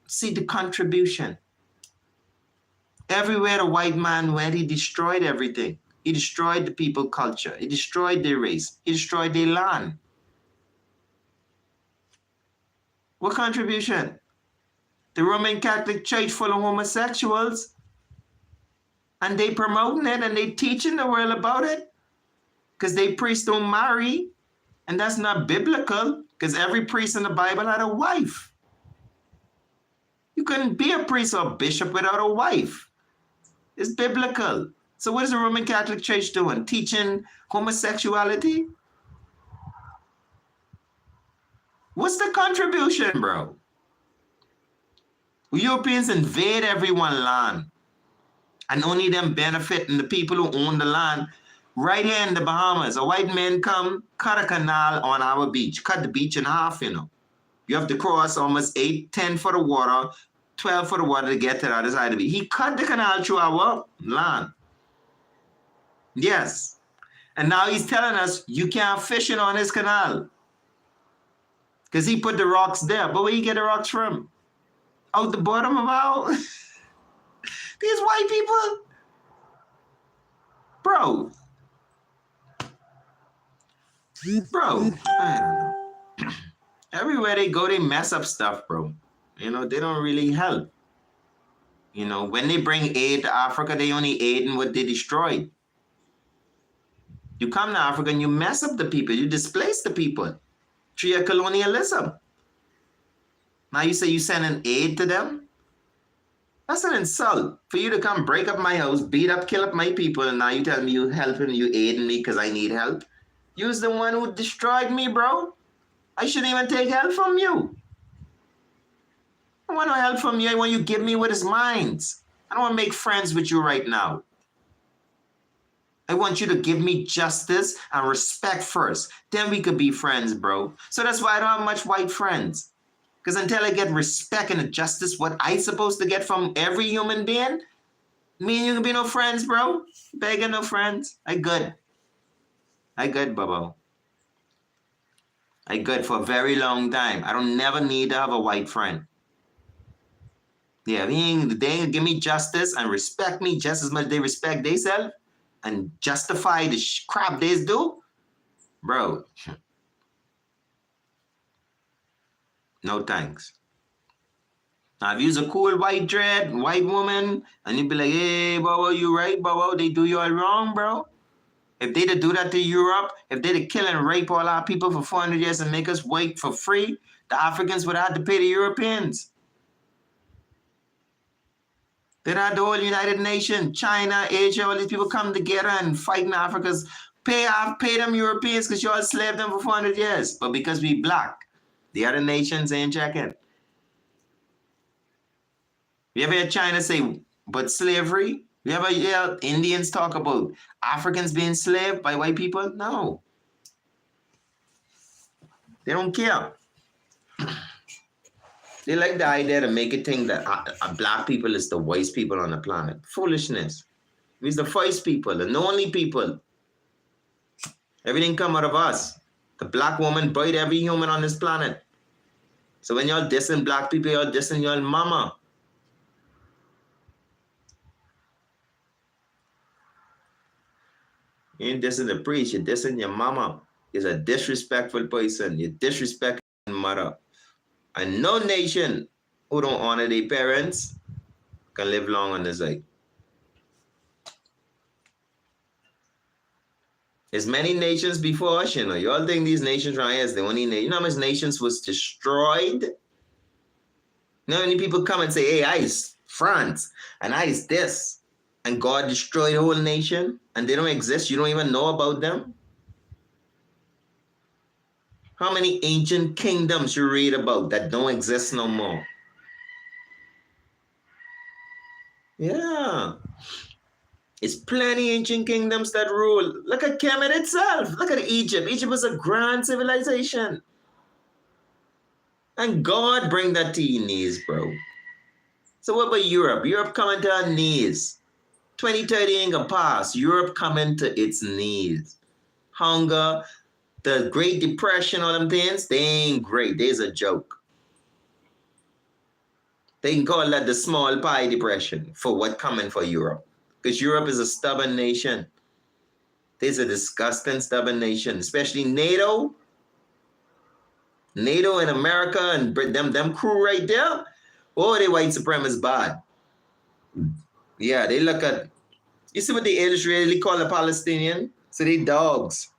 A: see the contribution. Everywhere the white man went, he destroyed everything. He destroyed the people culture. He destroyed their race. He destroyed their land. What contribution? The Roman Catholic Church full of homosexuals, and they promoting it and they teaching the world about it because they priests don't marry, and that's not biblical because every priest in the Bible had a wife. You couldn't be a priest or a bishop without a wife. It's biblical. So what is the Roman Catholic Church doing? Teaching homosexuality? What's the contribution, bro? Europeans invade everyone's land, and only them benefiting the people who own the land. Right here in the Bahamas, a white man come, cut a canal on our beach, cut the beach in half, you know. You have to cross almost 8, 10 foot of water, 12 foot of water to get to the other side of the beach. He cut the canal through our land. Yes. And now he's telling us you can't fish it on his canal because he put the rocks there. But where you get the rocks from? Out the bottom of our... These white people? Bro, I don't know. Everywhere they go, they mess up stuff, bro. You know, they don't really help. You know, when they bring aid to Africa, they only aid in what they destroyed. You come to Africa and you mess up the people. You displace the people through your colonialism. Now you say you sending aid to them? That's an insult. For you to come break up my house, beat up, kill up my people, and now you tell me you helping, you aiding me because I need help. You's the one who destroyed me, bro. I shouldn't even take help from you. I want no help from you. I want you to give me what is mine. I don't want to make friends with you right now. I want you to give me justice and respect first. Then we could be friends, bro. So that's why I don't have much white friends. Because until I get respect and justice, what I supposed to get from every human being, me and you can be no friends, bro. Begging no friends. I good, Bubba. I good for a very long time. I don't never need to have a white friend. Yeah, they ain't give me justice and respect me just as much they respect themselves and justify the crap they do, bro. No thanks. Now, if you's a cool white woman, and you be like, hey, Bubba, you right, Bubba, they do you all wrong, bro. If they'd do that to Europe, if they'd kill and rape all our people for 400 years and make us wait for free, the Africans would have to pay the Europeans. They'd have the whole United Nations, China, Asia, all these people come together and fight in Africa's pay them Europeans because you all slaved them for 400 years. But because we black, the other nations ain't checking. You ever hear China say, but slavery? You ever hear Indians talk about Africans being enslaved by white people? No. They don't care. They like the idea to make it think that black people is the worst people on the planet. Foolishness. We're the first people, the only people. Everything come out of us. The black woman bite every human on this planet. So when y'all dissing black people, y'all dissing your mama. You ain't dissing the priest, you're dissing your mama. He's a disrespectful person. You're disrespecting your mother. And no nation who don't honor their parents can live long on this earth. There's many nations before us, you know. You all think these nations right here is the only nation. You know how much nations was destroyed? Not many people come and say, hey, I is France, and I is this, and God destroyed the whole nation, and they don't exist. You don't even know about them. How many ancient kingdoms you read about that don't exist no more? Yeah. It's plenty ancient kingdoms that rule. Look at Kemet itself. Look at Egypt. Egypt was a grand civilization. And God bring that to your knees, bro. So what about Europe? Europe coming to our knees. 2030 ain't gonna pass. Europe coming to its knees. Hunger, the Great Depression, all them things, they ain't great. There's a joke. They can call that the small pie depression for what coming for Europe. Because Europe is a stubborn nation. There's a disgusting stubborn nation, especially NATO. NATO and America and them crew right there. Oh, they white supremacists bad. Yeah, they look at, you see what the Israeli call the Palestinian? So they dogs.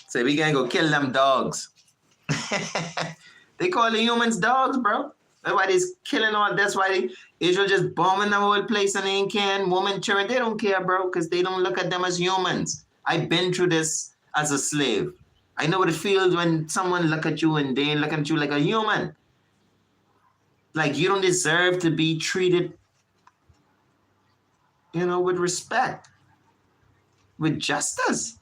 A: So we gonna go kill them dogs. They call the humans dogs, bro. That's why they're killing all. That's why Israel just bombing the whole place and they ain't caring. Women, children, they don't care, bro, because they don't look at them as humans. I've been through this as a slave. I know what it feels when someone look at you and they ain't looking at you like a human. Like you don't deserve to be treated, with respect, with justice.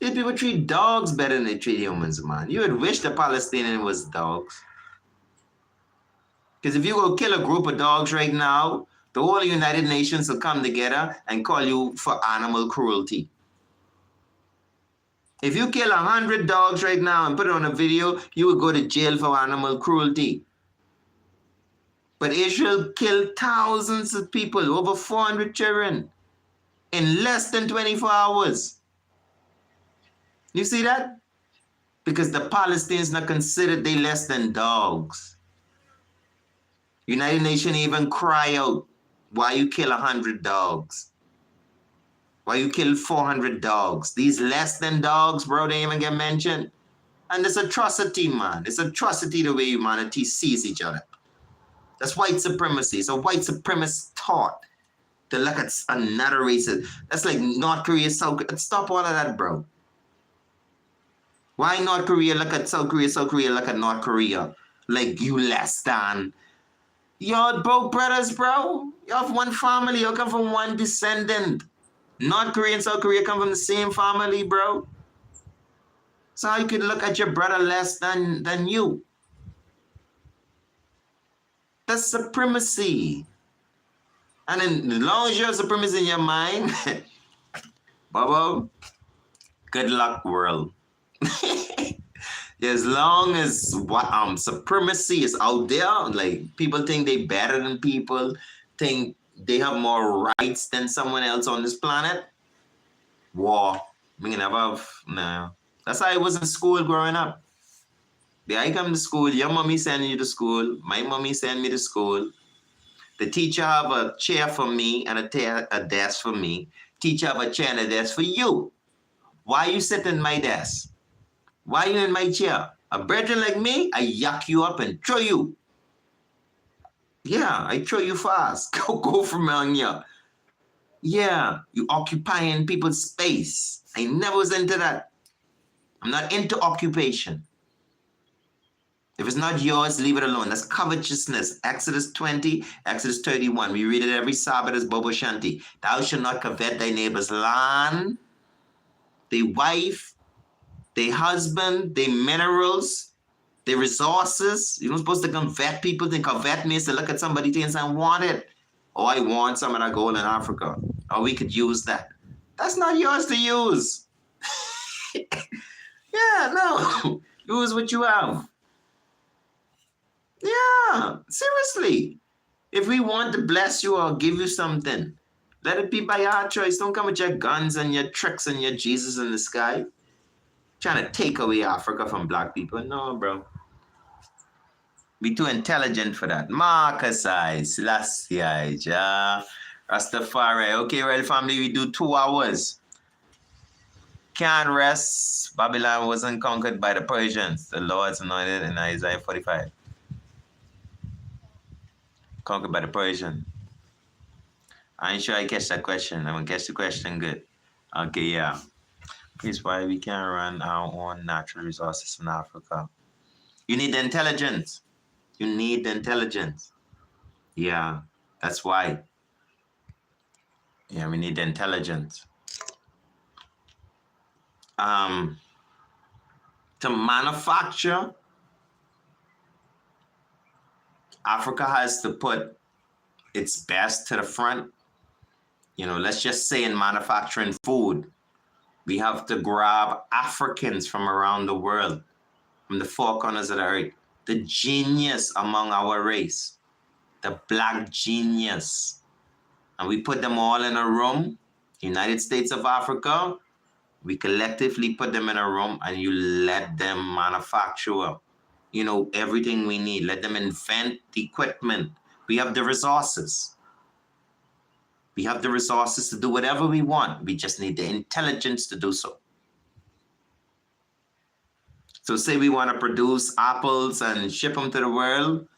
A: These people treat dogs better than they treat humans, man. You would wish the Palestinian was dogs. Because if you go kill a group of dogs right now, the whole United Nations will come together and call you for animal cruelty. If you kill 100 dogs right now and put it on a video, you would go to jail for animal cruelty. But Israel killed thousands of people, over 400 children, in less than 24 hours. You see that? Because the Palestinians not considered they less than dogs. United Nations even cry out, why you kill 100 dogs? Why you kill 400 dogs? These less than dogs, bro, they even get mentioned. And it's atrocity, man. It's atrocity the way humanity sees each other. That's white supremacy. It's a white supremacist thought to look at another race. That's like North Korea, South Korea. Stop all of that, bro. Why North Korea look at South Korea look at North Korea? Like you less than. Y'all both brothers, bro. You have one family. You come from one descendant. North Korea and South Korea come from the same family, bro. So how you could look at your brother less than you? That's supremacy. And then as long as you have supremacy in your mind, Bobo, good luck, world. As long as supremacy is out there, like people think they better than people, think they have more rights than someone else on this planet, war. We can never have, no. That's how I was in school growing up. Yeah, I come to school, your mommy send you to school, my mommy send me to school. The teacher have a chair for me and a desk for me. Teacher have a chair and a desk for you. Why you sit in my desk? Why you in my chair? A brethren like me, I yuck you up and throw you. Yeah, I throw you fast. Go from around here. Yeah, you occupying people's space. I never was into that. I'm not into occupation. If it's not yours, leave it alone. That's covetousness. Exodus 20, Exodus 31. We read it every Sabbath as Bobo Shanti. Thou shalt not covet thy neighbor's land, thy wife, their husband, their minerals, their resources. You're not supposed to covet people. They covet me to look at somebody and say, I want it. Oh, I want some of that gold in Africa. Or we could use that. That's not yours to use. Yeah, no. Use what you have. Yeah, seriously. If we want to bless you or give you something, let it be by our choice. Don't come with your guns and your tricks and your Jesus in the sky. Trying to take away Africa from black people. No, bro. Be too intelligent for that. Marcus I, Selassie I, Jah, Rastafari. Okay, well, family, we do 2 hours. can't rest. Babylon wasn't conquered by the Persians. The Lord's anointed in Isaiah 45. Conquered by the Persian. I ain't sure I catch that question. I'm gonna catch the question good. Okay, yeah. Here's why we can't run our own natural resources in Africa. You need the intelligence. You need the intelligence. Yeah, that's why. Yeah, we need the intelligence. To manufacture, Africa has to put its best to the front. You know, let's just say in manufacturing food, we have to grab Africans from around the world, from the four corners of the earth, the genius among our race, the black genius. And we put them all in a room, United States of Africa, we collectively put them in a room and you let them manufacture, you know, everything we need. Let them invent the equipment. We have the resources. We have the resources to do whatever we want. We just need the intelligence to do so. So say we want to produce apples and ship them to the world,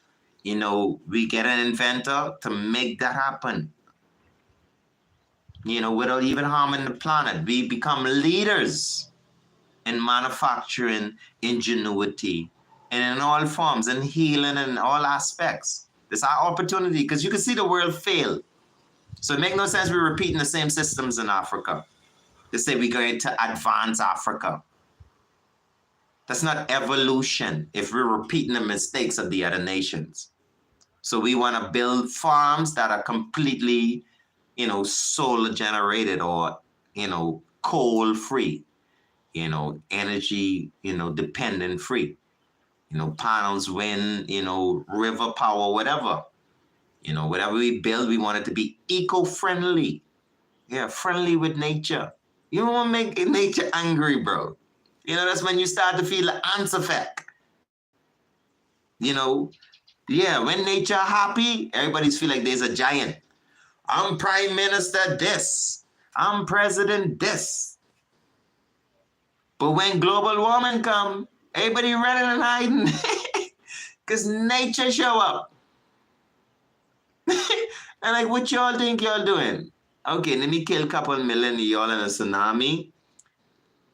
A: you know, we get an inventor to make that happen. You know, without even harming the planet. We become leaders in manufacturing, ingenuity, and in all forms, and healing in all aspects. It's our opportunity, because you can see the world fail. So it makes no sense we're repeating the same systems in Africa. They say we're going to advance Africa. That's not evolution if we're repeating the mistakes of the other nations. So we want to build farms that are completely, you know, solar generated or, you know, coal free, you know, energy, you know, dependent free, you know, panels, wind, you know, river power, whatever. You know, whatever we build, we want it to be eco-friendly. Yeah, friendly with nature. You don't want to make nature angry, bro. You know, that's when you start to feel the ants effect. You know, yeah, when nature happy, everybody's feel like there's a giant. I'm prime minister this. I'm president this. But when global warming come, everybody running and hiding. Because nature show up. And like, what y'all think y'all doing? Okay, let me kill a couple million of y'all in a tsunami.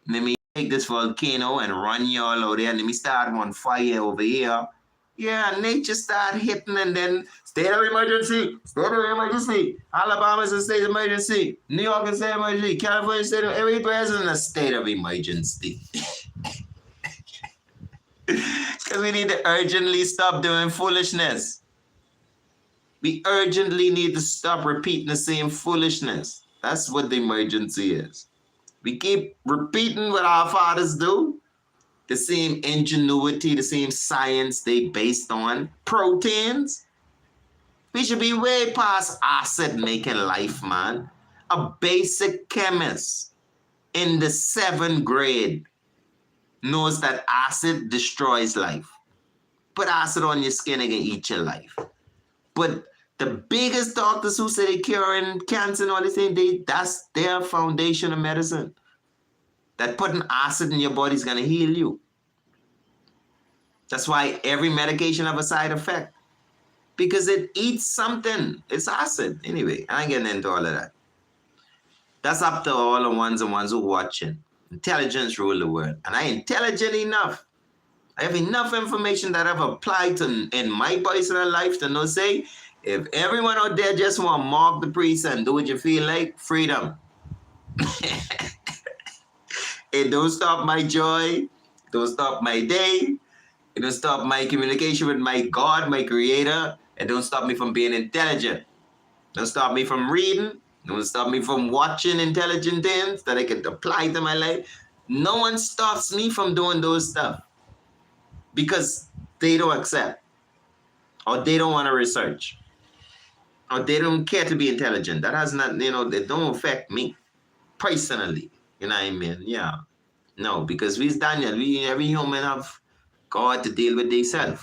A: Let me take this volcano and run y'all out there. And let me start one fire over here. Yeah, nature start hitting, and then state of emergency, state of emergency. Alabama's a state of emergency. New York is a state of emergency. California state of everywhere's in a state of emergency. Because we need to urgently stop doing foolishness. We urgently need to stop repeating the same foolishness. That's what the emergency is. We keep repeating what our fathers do. The same ingenuity, the same science they based on proteins. We should be way past acid making life, man. A basic chemist in the 7th grade knows that acid destroys life. Put acid on your skin and it can eat your life. But the biggest doctors who say they're curing cancer and all these things, that's their foundation of medicine. That putting acid in your body is going to heal you. That's why every medication have a side effect. Because it eats something. It's acid. Anyway, I ain't getting into all of that. That's up to all the ones who are watching. Intelligence rule the world. And I intelligent enough. I have enough information that I've applied to in my personal life to know, say, if everyone out there just want to mark the priest and do what you feel like, freedom. It don't stop my joy. Don't stop my day. It don't stop my communication with my God, my creator. It don't stop me from being intelligent. Don't stop me from reading. Don't stop me from watching intelligent things that I can apply to my life. No one stops me from doing those stuff because they don't accept, or they don't want to research, or they don't care to be intelligent. That has not, you know, they don't affect me personally. You know what I mean? Yeah. No, because we, Daniel, every human have God to deal with themselves.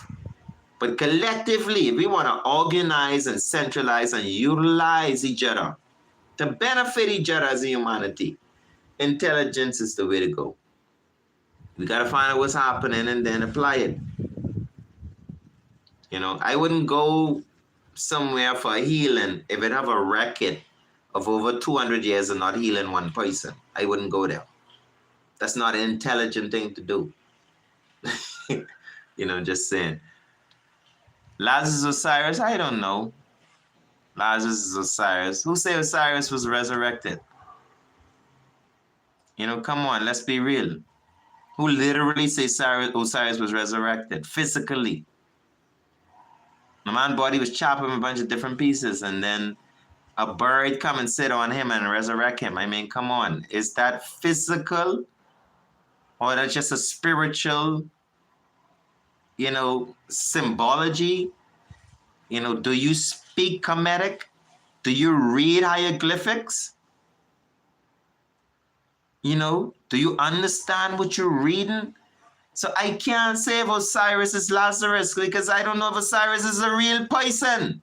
A: But collectively, if we want to organize and centralize and utilize each other to benefit each other as a humanity, intelligence is the way to go. We got to find out what's happening and then apply it. I wouldn't go somewhere for healing if it have a record of over 200 years of not healing one person. I wouldn't go there. That's not an intelligent thing to do. Just saying. Lazarus Osiris, I don't know. Lazarus is Osiris. Who said Osiris was resurrected? Come on, let's be real. Who literally say Osiris was resurrected physically? The man's body was chopped in a bunch of different pieces, and then a bird come and sit on him and resurrect him. I mean, come on. Is that physical? Or that's just a spiritual, symbology? Do you speak Kemetic? Do you read hieroglyphics? Do you understand what you're reading? So I can't say if Osiris is Lazarus because I don't know if Osiris is a real person.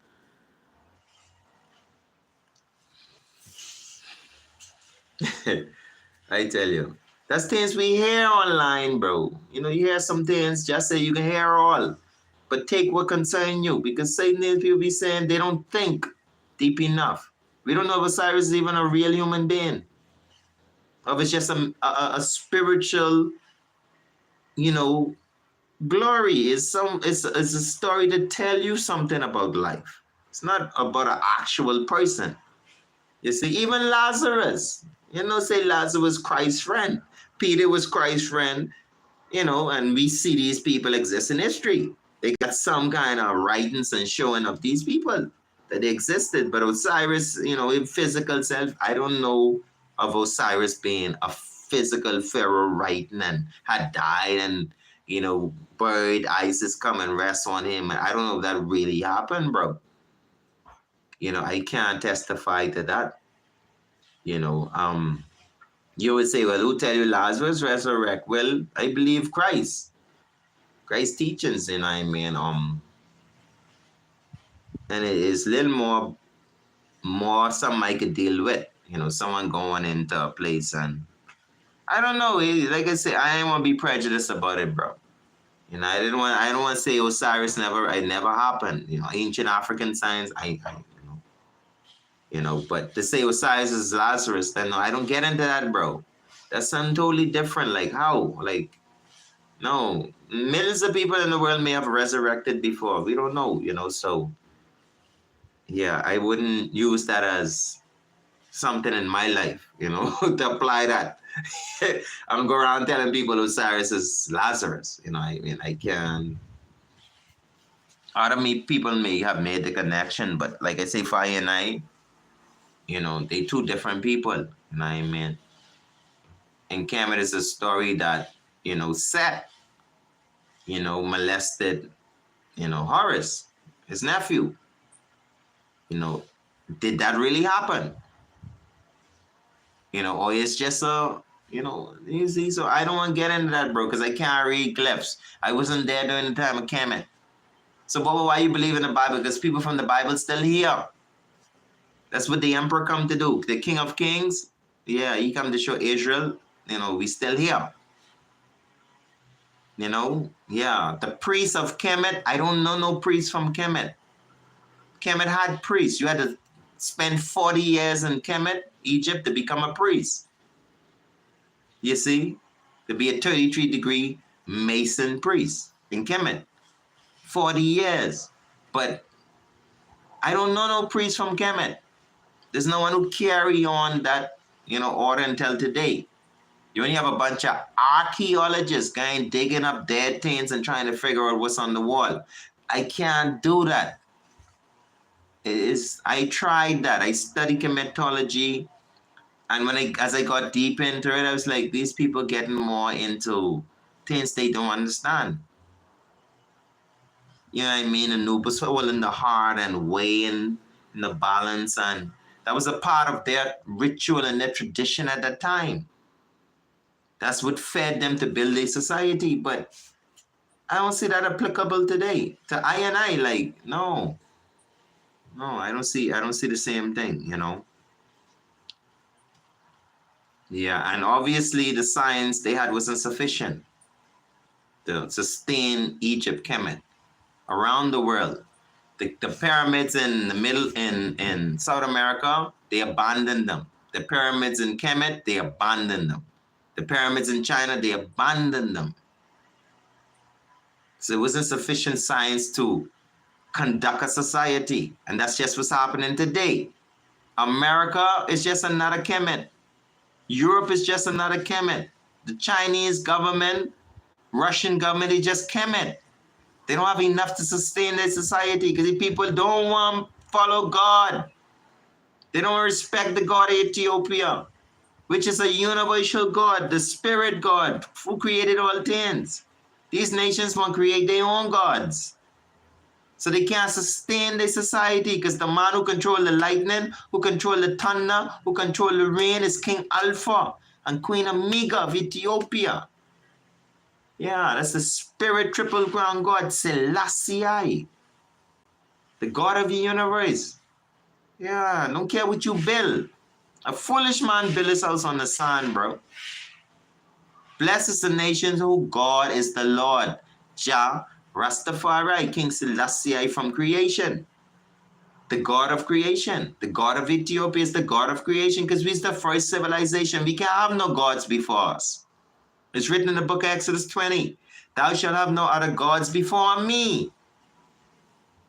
A: I tell you. That's things we hear online, bro. You hear some things, just say you can hear all. But take what concern you, because certain things people be saying they don't think deep enough. We don't know if Osiris is even a real human being. Or if it's just a spiritual, glory. It's a story to tell you something about life. It's not about an actual person. You see, even Lazarus, say Lazarus was Christ's friend. Peter was Christ's friend, and we see these people exist in history. They got some kind of writings and showing of these people that they existed. But Osiris, in physical self, I don't know of Osiris being a physical pharaoh writing and had died and, buried Isis come and rest on him. I don't know if that really happened, bro. I can't testify to that. You would say, well, who tell you Lazarus resurrect? Well, I believe Christ. Christ's teachings, I mean, and it is a little more something I could deal with. Someone going into a place and I don't know. Like I said, I didn't want to be prejudiced about it, bro. I don't want to say Osiris never happened. Ancient African science, but to say Osiris is Lazarus, then no, I don't get into that, bro. That's something totally different. Like how? Like, no. Millions of people in the world may have resurrected before. We don't know, so yeah, I wouldn't use that as something in my life, to apply that. I'm going around telling people Osiris is Lazarus. I can. Other people may have made the connection, but like I say, for and I, they two different people. I mean? And Kemet is a story that, Seth, molested, Horus, his nephew. Did that really happen? Or it's just you see, so I don't want to get into that, bro, because I can't read glyphs. I wasn't there during the time of Kemet. So, Boba, why you believe in the Bible? Because people from the Bible still here. That's what the emperor come to do. The King of Kings, yeah, he come to show Israel, we still here. Yeah, the priest of Kemet, I don't know no priest from Kemet. Kemet had priests. You had to spend 40 years in Kemet, Egypt, to become a priest. You see? To be a 33-degree Mason priest in Kemet. 40 years. But I don't know no priest from Kemet. There's no one who carry on that, order until today. You only have a bunch of archaeologists going digging up dead things and trying to figure out what's on the wall. I can't do that. I tried that. I studied chematology, and as I got deep into it, I was like, these people getting more into things they don't understand. You know what I mean? Anubis all in the heart and weighing in the balance, and that was a part of their ritual and their tradition at that time. That's what fed them to build a society, but I don't see that applicable today. To I and I, like, no, I don't see the same thing, Yeah, and obviously the science they had wasn't sufficient to sustain Egypt, Kemet, around the world. The pyramids in the middle in South America, they abandoned them. The pyramids in Kemet, they abandoned them. The pyramids in China, they abandoned them. So it wasn't sufficient science to conduct a society. And that's just what's happening today. America is just another Kemet. Europe is just another Kemet. The Chinese government, Russian government, they just Kemet. They don't have enough to sustain their society because the people don't want to follow God. They don't respect the God of Ethiopia, which is a universal God, the spirit God who created all things. These nations want to create their own gods. So they can't sustain their society because the man who controls the lightning, who controls the thunder, who controls the rain is King Alpha and Queen Omega of Ethiopia. Yeah, that's the spirit triple crown God, Selassie, the God of the universe. Yeah, don't care what you build. A foolish man built his house on the sand, bro. Blessed is the nations who God is the Lord. Jah, Rastafari, King Selassie from creation. The God of creation. The God of Ethiopia is the God of creation because we're the first civilization. We can't have no gods before us. It's written in the book of Exodus 20. Thou shalt have no other gods before me.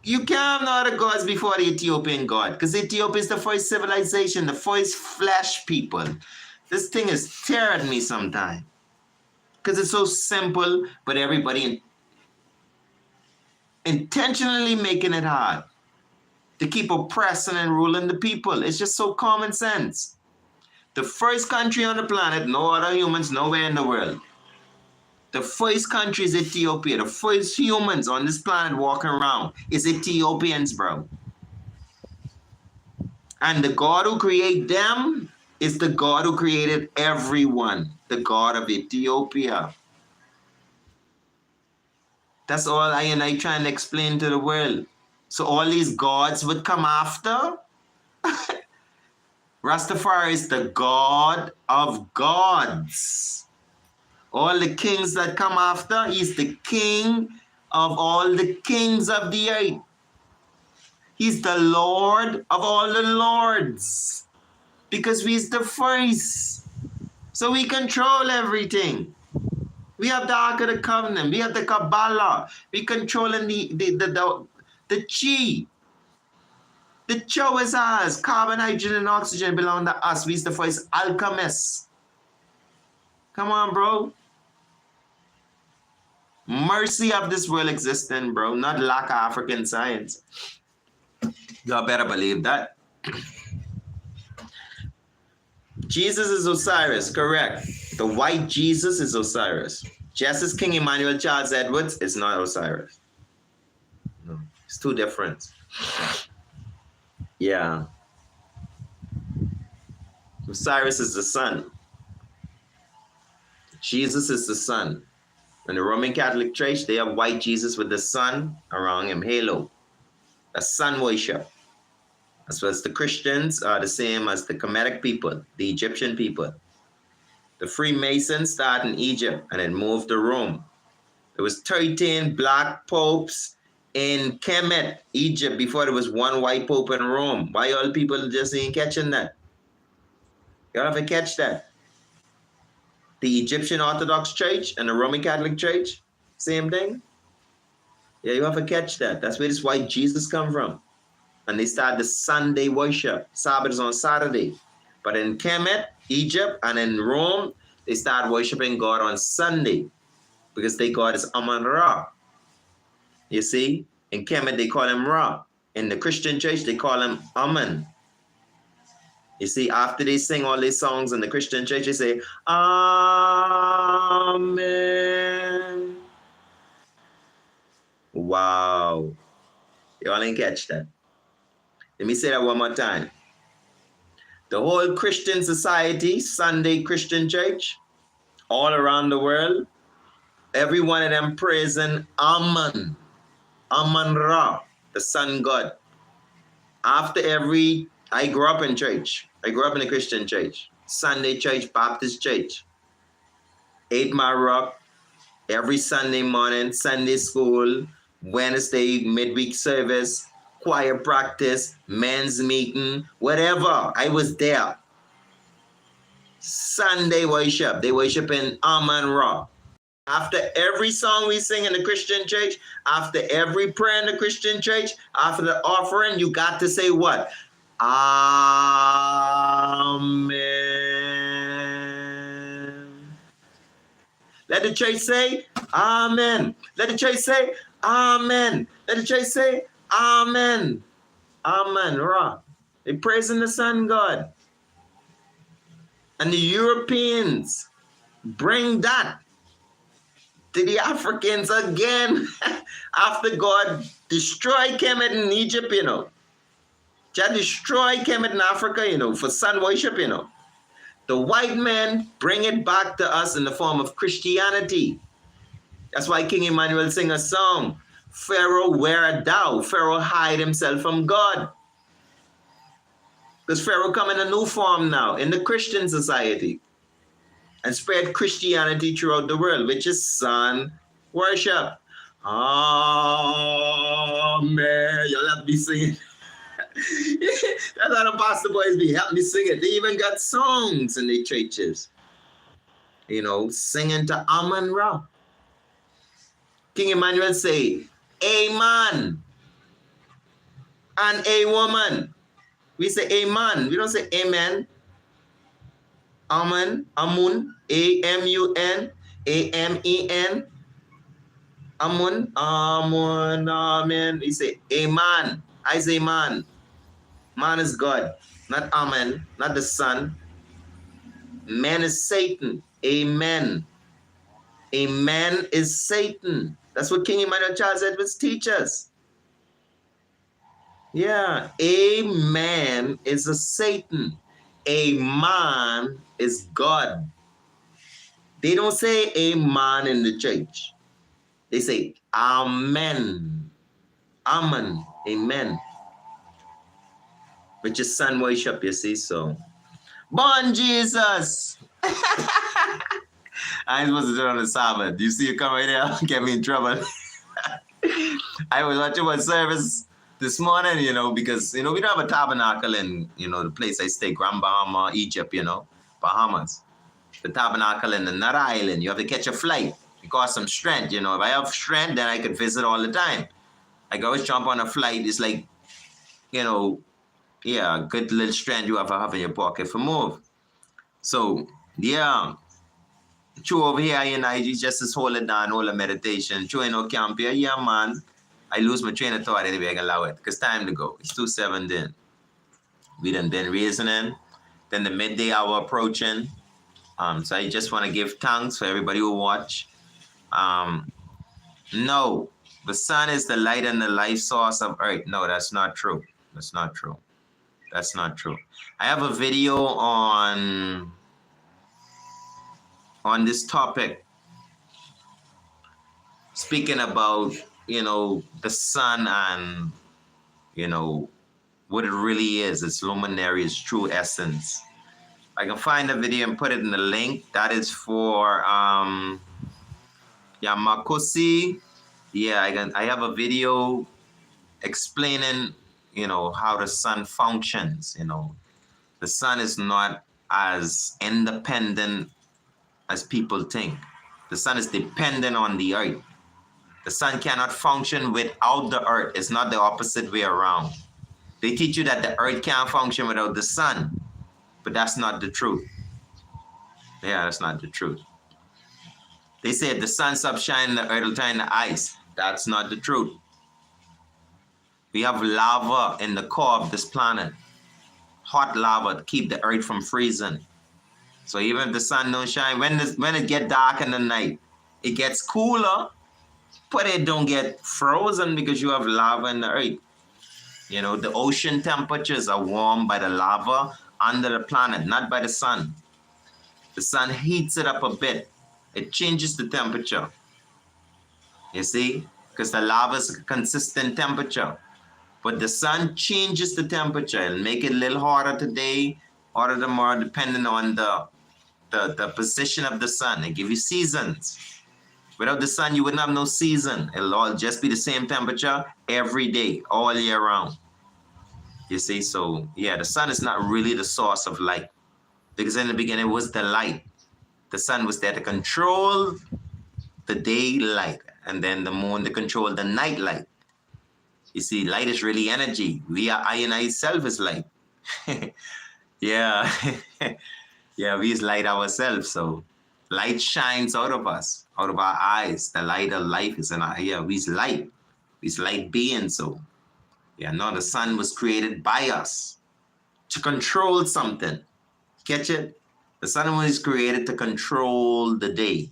A: You can't have no other gods before the Ethiopian God because Ethiopia is the first civilization, the first flesh people. This thing is tearing me sometimes because it's so simple, but everybody intentionally making it hard to keep oppressing and ruling the people. It's just so common sense. The first country on the planet, no other humans nowhere in the world. The first country is Ethiopia. The first humans on this planet walking around is Ethiopians, bro. And the God who created them is the God who created everyone, the God of Ethiopia. That's all I trying to explain to the world. So all these gods would come after? Rastafari is the God of gods. All the kings that come after, he's the king of all the kings of the earth. He's the Lord of all the lords. Because he's the first. So we control everything. We have the Ark of the Covenant. We have the Kabbalah. We controlling the chi. The Cho is ours. Carbon, hydrogen, and oxygen belong to us. We're the first alchemists. Come on, bro. Mercy of this world existing, bro. Not lack of African science. Y'all better believe that. Jesus is Osiris, correct. The white Jesus is Osiris. Just as King Emmanuel Charles Edwards is not Osiris. No, it's too different. Yeah. Osiris is the sun. Jesus is the sun. In the Roman Catholic Church, they have white Jesus with the sun around him, halo. A sun worship. As well as the Christians are the same as the Kemetic people, the Egyptian people. The Freemasons started in Egypt and then moved to Rome. There was 13 black popes in Kemet, Egypt, before there was one white pope in Rome. Why all people just ain't catching that? You don't have to catch that. The Egyptian Orthodox Church and the Roman Catholic Church, same thing. Yeah, you have to catch that. That's where this white Jesus come from. And they start the Sunday worship. Sabbath is on Saturday. But in Kemet, Egypt, and in Rome, they start worshiping God on Sunday because their God is Amun-Ra. You see? In Kemet, they call him Ra. In the Christian church, they call him Amun. You see, after they sing all these songs in the Christian church, they say, Amen. Wow. Y'all ain't catch that. Let me say that one more time. The whole Christian society, Sunday Christian church, all around the world, every one of them praising Amun, Amun-Ra, the sun god. I grew up in church. I grew up in a Christian church. Sunday Church, Baptist Church. 8 Mile Rock, every Sunday morning, Sunday school, Wednesday midweek service, choir practice, men's meeting, whatever. I was there. Sunday worship. They worship in Amen Ra. After every song we sing in the Christian church, after every prayer in the Christian church, after the offering, you got to say what? Amen. Let the church say, Amen. Let the church say, Amen. Let the church say, Amen. Amen. Ra. They praising the sun God. And the Europeans bring that to the Africans again after God destroyed Kemet in Egypt, you know. God destroyed Kemet in Africa, you know, for sun worship, you know. The white men bring it back to us in the form of Christianity. That's why King Emmanuel sing a song, Pharaoh, where art thou? Pharaoh hide himself from God. Because Pharaoh come in a new form now in the Christian society and spread Christianity throughout the world, which is sun worship. Amen. Y'all have me singing. That's how the pastor boys be. Help me sing it. They even got songs in the churches. You know, singing to Amen Ra. King Emmanuel say, a man and a woman. We say amen. We don't say amen. Amen, Amun, A-M-U-N, A-M-E-N, Amun, Amun, Amen. We say Amen. I say man. Man is God, not Amen, not the Son. Man is Satan. Amen. Amen is Satan. That's what King Emmanuel Charles Edwards teaches. Yeah, a man is a Satan. A man is God. They don't say a man in the church. They say Amen. Amen. Amen. Which is sun worship, you see, so. Born Jesus. I ain't supposed to do it on the Sabbath. You see you come right there, get me in trouble. I was watching one service this morning, you know, because, you know, we don't have a tabernacle in, you know, the place I stay, Grand Bahama, Egypt, you know, Bahamas. The tabernacle in another island. You have to catch a flight. It costs some strength, you know. If I have strength, then I could visit all the time. I can always jump on a flight. It's like, you know, yeah, good little strength you have to have in your pocket for move. So, yeah. True over here, you know, I just is hold it down, hold a meditation. True, you know, camp here, yeah, man. I lose my train of thought anyway, I can allow it. Because time to go. It's 2:07 then. We done been reasoning. Then the midday hour approaching. So I just want to give thanks for everybody who watch. No, the sun is the light and the life source of earth. No, that's not true. That's not true. That's not true. I have a video on this topic, speaking about, you know, the sun and, you know, what it really is, its luminary, its true essence. I can find the video and put it in the link. That is for Yamakosi. Yeah, I have a video explaining, you know, how the sun functions. You know, the sun is not as independent as people think. The sun is dependent on the earth. The sun cannot function without the earth. It's not the opposite way around. They teach you that the earth can't function without the sun, but that's not the truth. Yeah, that's not the truth. They say if the sun stops shining, the earth will turn to ice. That's not the truth. We have lava in the core of this planet. Hot lava to keep the earth from freezing. So even if the sun don't shine, when it get dark in the night, it gets cooler, but it don't get frozen because you have lava in the earth. You know, the ocean temperatures are warmed by the lava under the planet, not by the sun. The sun heats it up a bit. It changes the temperature. You see? Because the lava is a consistent temperature. But the sun changes the temperature. It'll make it a little hotter today, All of them are dependent on the position of the sun. They give you seasons. Without the sun, you wouldn't have no season. It'll all just be the same temperature every day, all year round. You see, so yeah, the sun is not really the source of light. Because in the beginning, it was the light. The sun was there to control the daylight, and then the moon to control the night light. You see, light is really energy. I and I self is light. Yeah. Yeah, we is light ourselves. So light shines out of us, out of our eyes. The light of life is in our, yeah, we's light. We's light beings. So yeah, no, the sun was created by us to control something. Catch it? The sun was created to control the day.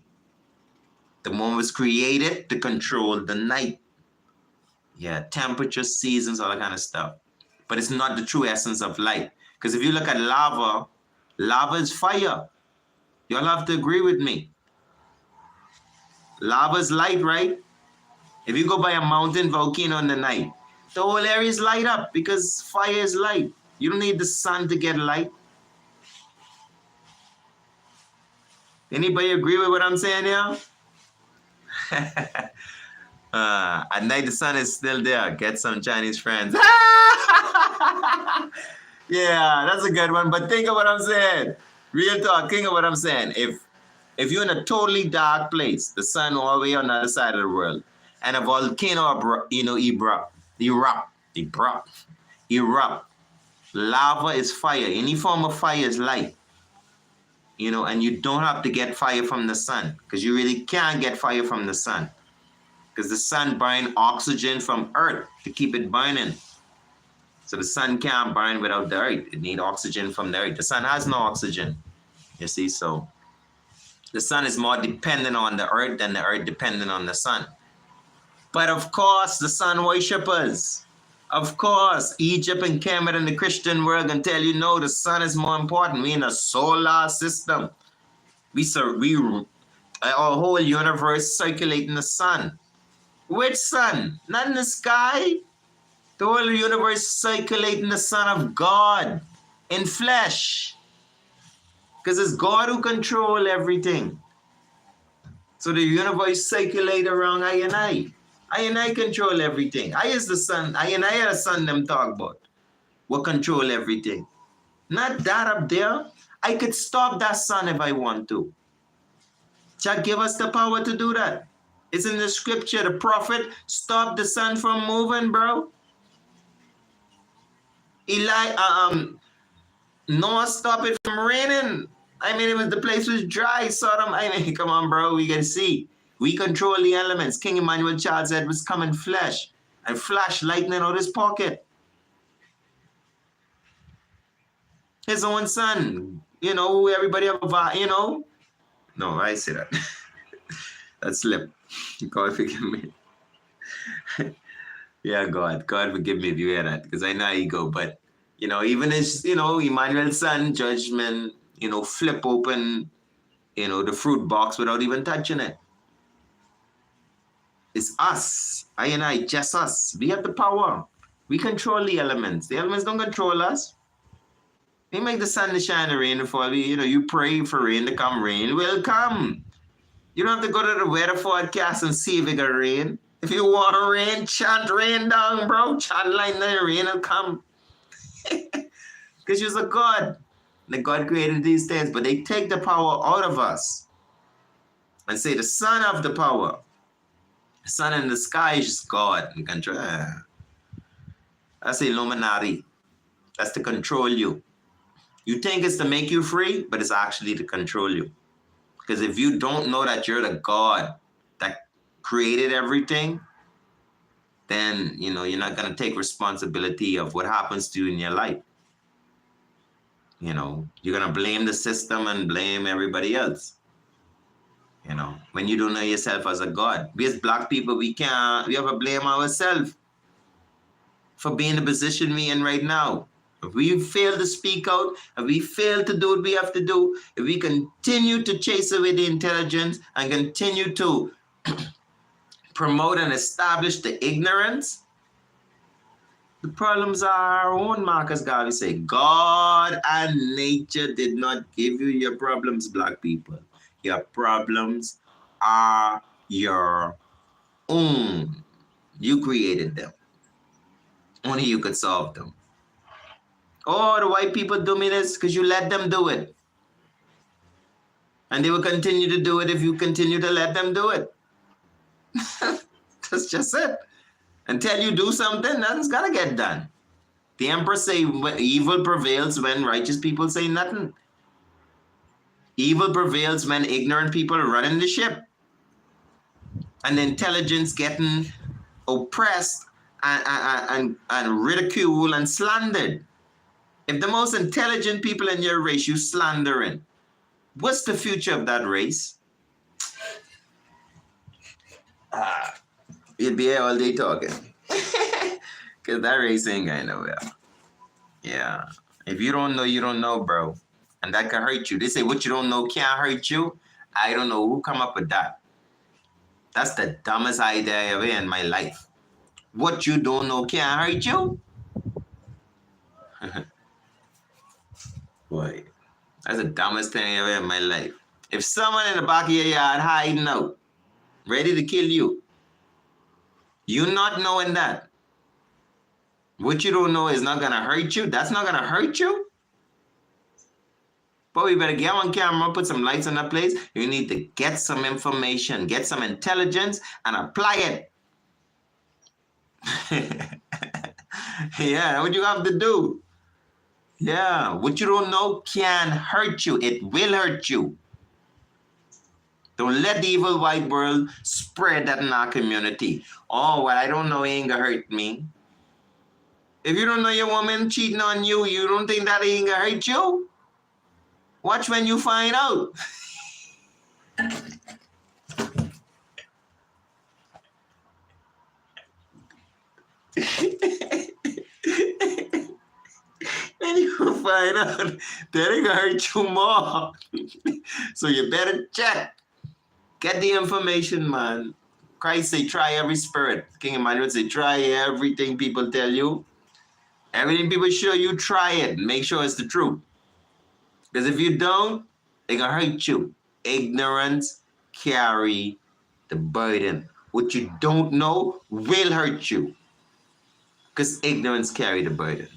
A: The moon was created to control the night. Yeah, temperature, seasons, all that kind of stuff. But it's not the true essence of light. Because if you look at lava, lava is fire. You'll have to agree with me. Lava is light, right? If you go by a mountain volcano in the night, the whole area is light up because fire is light. You don't need the sun to get light. Anybody agree with what I'm saying here? At night, the sun is still there. Get some Chinese friends. Yeah, that's a good one. But think of what I'm saying. Real talk, think of what I'm saying. If you're in a totally dark place, the sun all the way on the other side of the world, and a volcano, erupt. Lava is fire. Any form of fire is light. And you don't have to get fire from the sun, because you really can't get fire from the sun, because the sun burns oxygen from earth to keep it burning. So the sun can't burn without the earth. It needs oxygen from the earth. The sun has no oxygen. You see, so the sun is more dependent on the earth than the earth dependent on the sun. But of course, the sun worshippers, of course, Egypt and Kemet and the Christian world can tell you, no, the sun is more important. We in a solar system. Our whole universe circulating the sun. Which sun? Not in the sky. The whole universe circulating the Son of God in flesh. Because it's God who controls everything. So the universe circulate around I and I. I and I control everything. I is the sun. I and I are the sun them talk about. What control everything. Not that up there. I could stop that sun if I want to. Jah give us the power to do that. It's in the scripture. The prophet stopped the sun from moving, bro. Noah stopped it from raining. I mean, the place was dry. Sodom. I mean, come on, bro. We can see. We control the elements. King Emmanuel Charles Edwards come in flesh and flash lightning out his pocket. His own son. Everybody have a, No, I say that. That slip. God forgive me. Yeah, God forgive me if you hear that, because I know you go. But, even as, Emmanuel's son, judgment, flip open, the fruit box without even touching it. It's us. I and I, just us. We have the power. We control the elements. The elements don't control us. We make the sun to shine, the rain to fall. You pray for rain to come, rain will come. You don't have to go to the weather forecast and see if it gonna rain. If you want rain, chant rain down, bro. Chant like the rain will come. Because you're a God. The God created these things, but they take the power out of us and say the son of the power. The sun in the sky is just God. That's Illuminati. That's to control you. You think it's to make you free, but it's actually to control you. Because if you don't know that you're the God that created everything, then, you're not going to take responsibility of what happens to you in your life. You're going to blame the system and blame everybody else. When you don't know yourself as a God. We as Black people, we have to blame ourselves for being in the position we're in right now. If we fail to speak out, if we fail to do what we have to do, if we continue to chase away the intelligence and continue to promote and establish the ignorance, The problems are our own, Marcus Garvey say. God and nature did not give you your problems, black people. Your problems are your own. You created them. Only you could solve them. Oh, the white people do me this because you let them do it. And they will continue to do it if you continue to let them do it. That's just it. Until you do something, nothing's got to get done. The emperor say evil prevails when righteous people say nothing. Evil prevails when ignorant people are running the ship. And the intelligence getting oppressed and ridiculed and slandered. If the most intelligent people in your race you slandering, what's the future of that race? You'd be here all day talking. Because that race ain't going nowhere. Yeah. If you don't know, you don't know, bro. And that can hurt you. They say what you don't know can't hurt you. I don't know who come up with that. That's the dumbest idea ever in my life. What you don't know can't hurt you? Boy, that's the dumbest thing ever in my life. If someone in the back of your yard hiding out, ready to kill you, you not knowing that, what you don't know is not going to hurt you, that's not going to hurt you? But we better get on camera, put some lights on that place. You need to get some information, get some intelligence, and apply it. Yeah, what you have to do. Yeah, what you don't know can hurt you. It will hurt you. Don't let the evil white world spread that in our community. Oh, well, I don't know, it ain't gonna hurt me. If you don't know your woman cheating on you, you don't think that ain't gonna hurt you? Watch when you find out. When you find out, that ain't gonna hurt you more. So you better check. Get the information, man. Christ say, try every spirit. King Emmanuel say, try everything people tell you. Everything people show you, try it. Make sure it's the truth. Because if you don't, they're going to hurt you. Ignorance carry the burden. What you don't know will hurt you. Because ignorance carry the burden.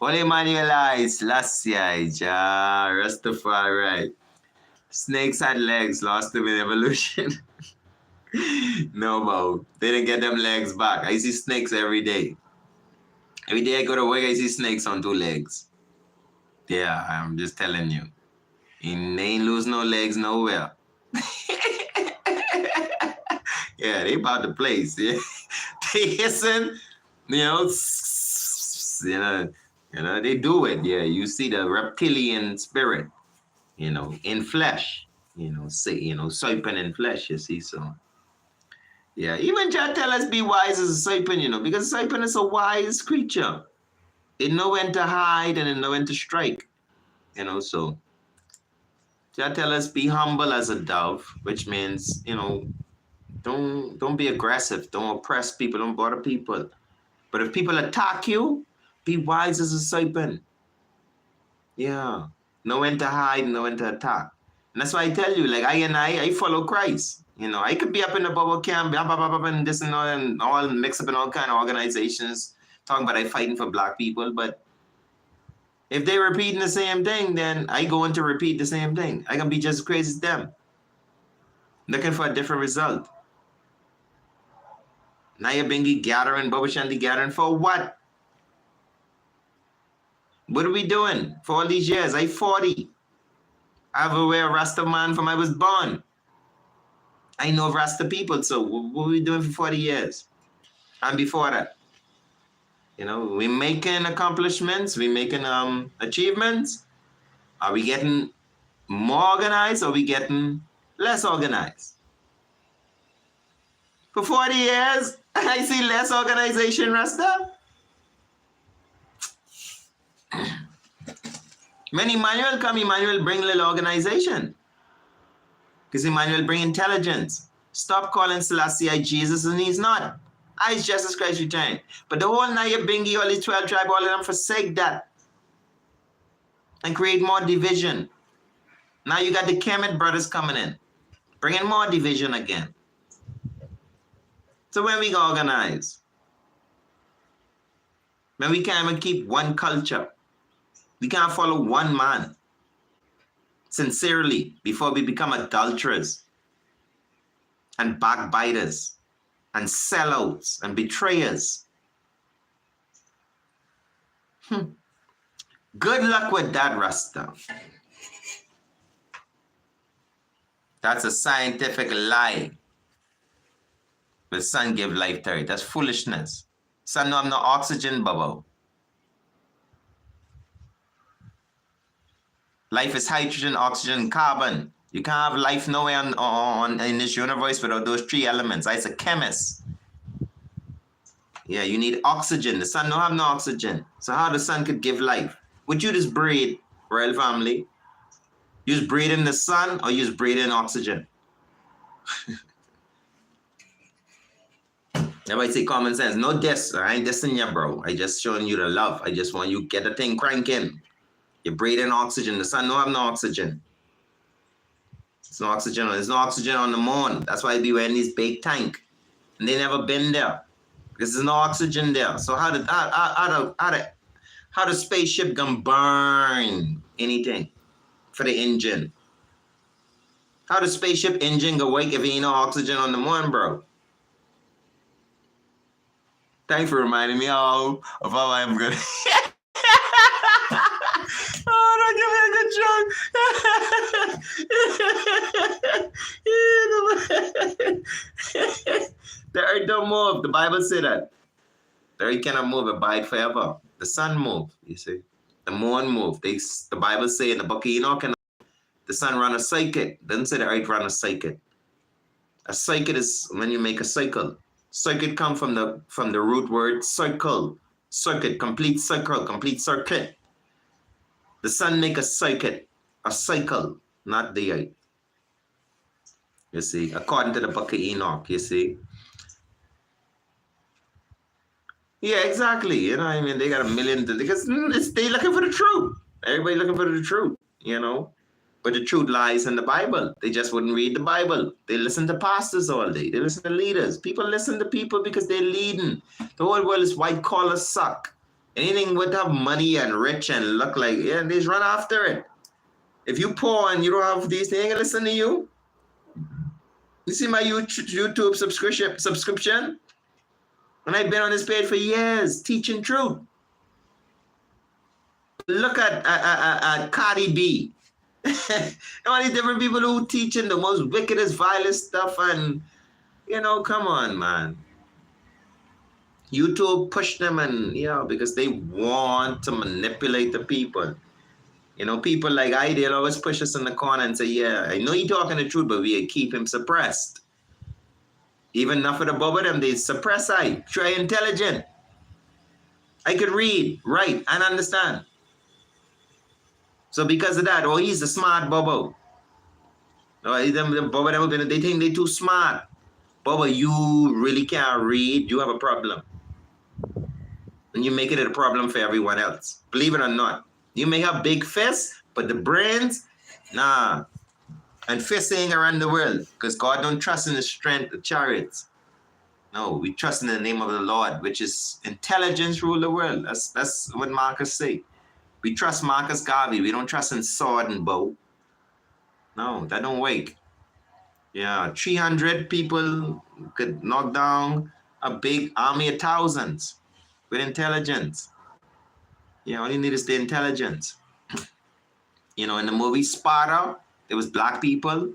A: Holy Emmanuel eyes, last year, Rastafari. Snakes had legs, lost them in evolution. No, Mo. They didn't get them legs back. I see snakes every day. Every day I go to work, I see snakes on 2 legs. Yeah, I'm just telling you. They ain't lose no legs nowhere. Yeah, they about the place. Yeah. They hissing, you know, they do it. Yeah, you see the reptilian spirit, in flesh, serpent in flesh, you see, so. Yeah, even Jah tell us be wise as a serpent, because a serpent is a wise creature. It know when to hide and it know when to strike, so. Jah tell us be humble as a dove, which means, don't be aggressive, don't oppress people, don't bother people. But if people attack you, be wise as a serpent. Yeah, know when to hide, know when to attack. And that's why I tell you, like I follow Christ. I could be up in the bubble camp, blah, blah, blah, blah, and this and all mixed up in all kind of organizations, talking about I fighting for black people. But if they're repeating the same thing, then I go in to repeat the same thing. I can be just as crazy as them, looking for a different result. Naya Bingi gathering, Baba Shanti gathering for what? What are we doing for all these years? I'm 40. I've been a Rasta man from I was born. I know Rasta people, so what are we doing for 40 years? And before that, we're making accomplishments, we're making achievements. Are we getting more organized or are we getting less organized? For 40 years, I see less organization, Rasta. When Emmanuel come, Emmanuel bring little organization. Because Emmanuel bring intelligence. Stop calling Selassie Jesus and he's not. As Jesus Christ returned. But the whole Naya Bingi, all these 12 tribes, all of them forsake that and create more division. Now you got the Kemet brothers coming in, bringing more division again. So when we organize, when we can't even keep one culture, we can't follow one man sincerely before we become adulterers and backbiters and sellouts and betrayers. Good luck with that, Rasta. That's a scientific lie. The sun give life to it. That's foolishness. Sun don't have no oxygen bubble. Life is hydrogen, oxygen, carbon. You can't have life nowhere in this universe without those three elements. I's a chemist. Yeah, you need oxygen. The sun don't have no oxygen. So how the sun could give life? Would you just breathe, royal family? You just breathe in the sun or you just breathe in oxygen? Everybody say common sense. No diss. I ain't dissing you, bro. I just showing you the love. I just want you to get the thing cranking. You breathe in oxygen. The sun don't have no oxygen. There's no oxygen. There's no oxygen on the moon. That's why they be wearing these big tank. And they never been there. Because there's no oxygen there. So how the spaceship gonna burn anything for the engine? How the spaceship engine go wake if ain't no oxygen on the moon, bro? Thanks for reminding me of how I'm good. Oh, don't give me a good joke. The earth don't move. The Bible said that. The earth cannot move, abide forever. The sun move, you see. The moon move. The Bible say in the book of Enoch, the sun run a cycle. Doesn't say the earth run a cycle. A cycle is when you make a cycle. Circuit come from the root word circle. Circuit, complete circle, complete circuit. The sun make a circuit, a cycle, not the earth. You see, according to the book of Enoch, you see. Yeah, exactly. You know what I mean? They got a million, because they looking for the truth. Everybody looking for the truth, you know. But the truth lies in the Bible. They just wouldn't read the Bible. They listen to pastors all day. They listen to leaders. People listen to people because they're leading. The whole world is white collar suck. Anything would have money and rich and look like, yeah, they just run after it. If you poor and you don't have these, they ain't gonna listen to you. You see my YouTube subscription? And I've been on this page for years, teaching truth. Look at Cardi B. All these different people who teaching the most wickedest, vilest stuff, and you know, come on, man. YouTube push them, and because they want to manipulate the people. You know, people like they'll always push us in the corner and say, yeah, I know you're talking the truth, but we keep him suppressed. Even enough of the bubble them, they suppress I. Try intelligent. I could read, write, and understand. So because of that, he's a smart bubble. The bubble, they think they're too smart. Bubble, you really can't read, you have a problem. And you make it a problem for everyone else. Believe it or not. You may have big fists, but the brains, nah. And fists ain't around the world, because God don't trust in the strength of chariots. No, we trust in the name of the Lord, which is intelligence rule the world. That's what Marcus say. We trust Marcus Garvey. We don't trust in sword and bow. No, that don't work. Yeah, 300 people could knock down a big army of thousands with intelligence. All you need is the intelligence. In the movie Sparta, there was black people.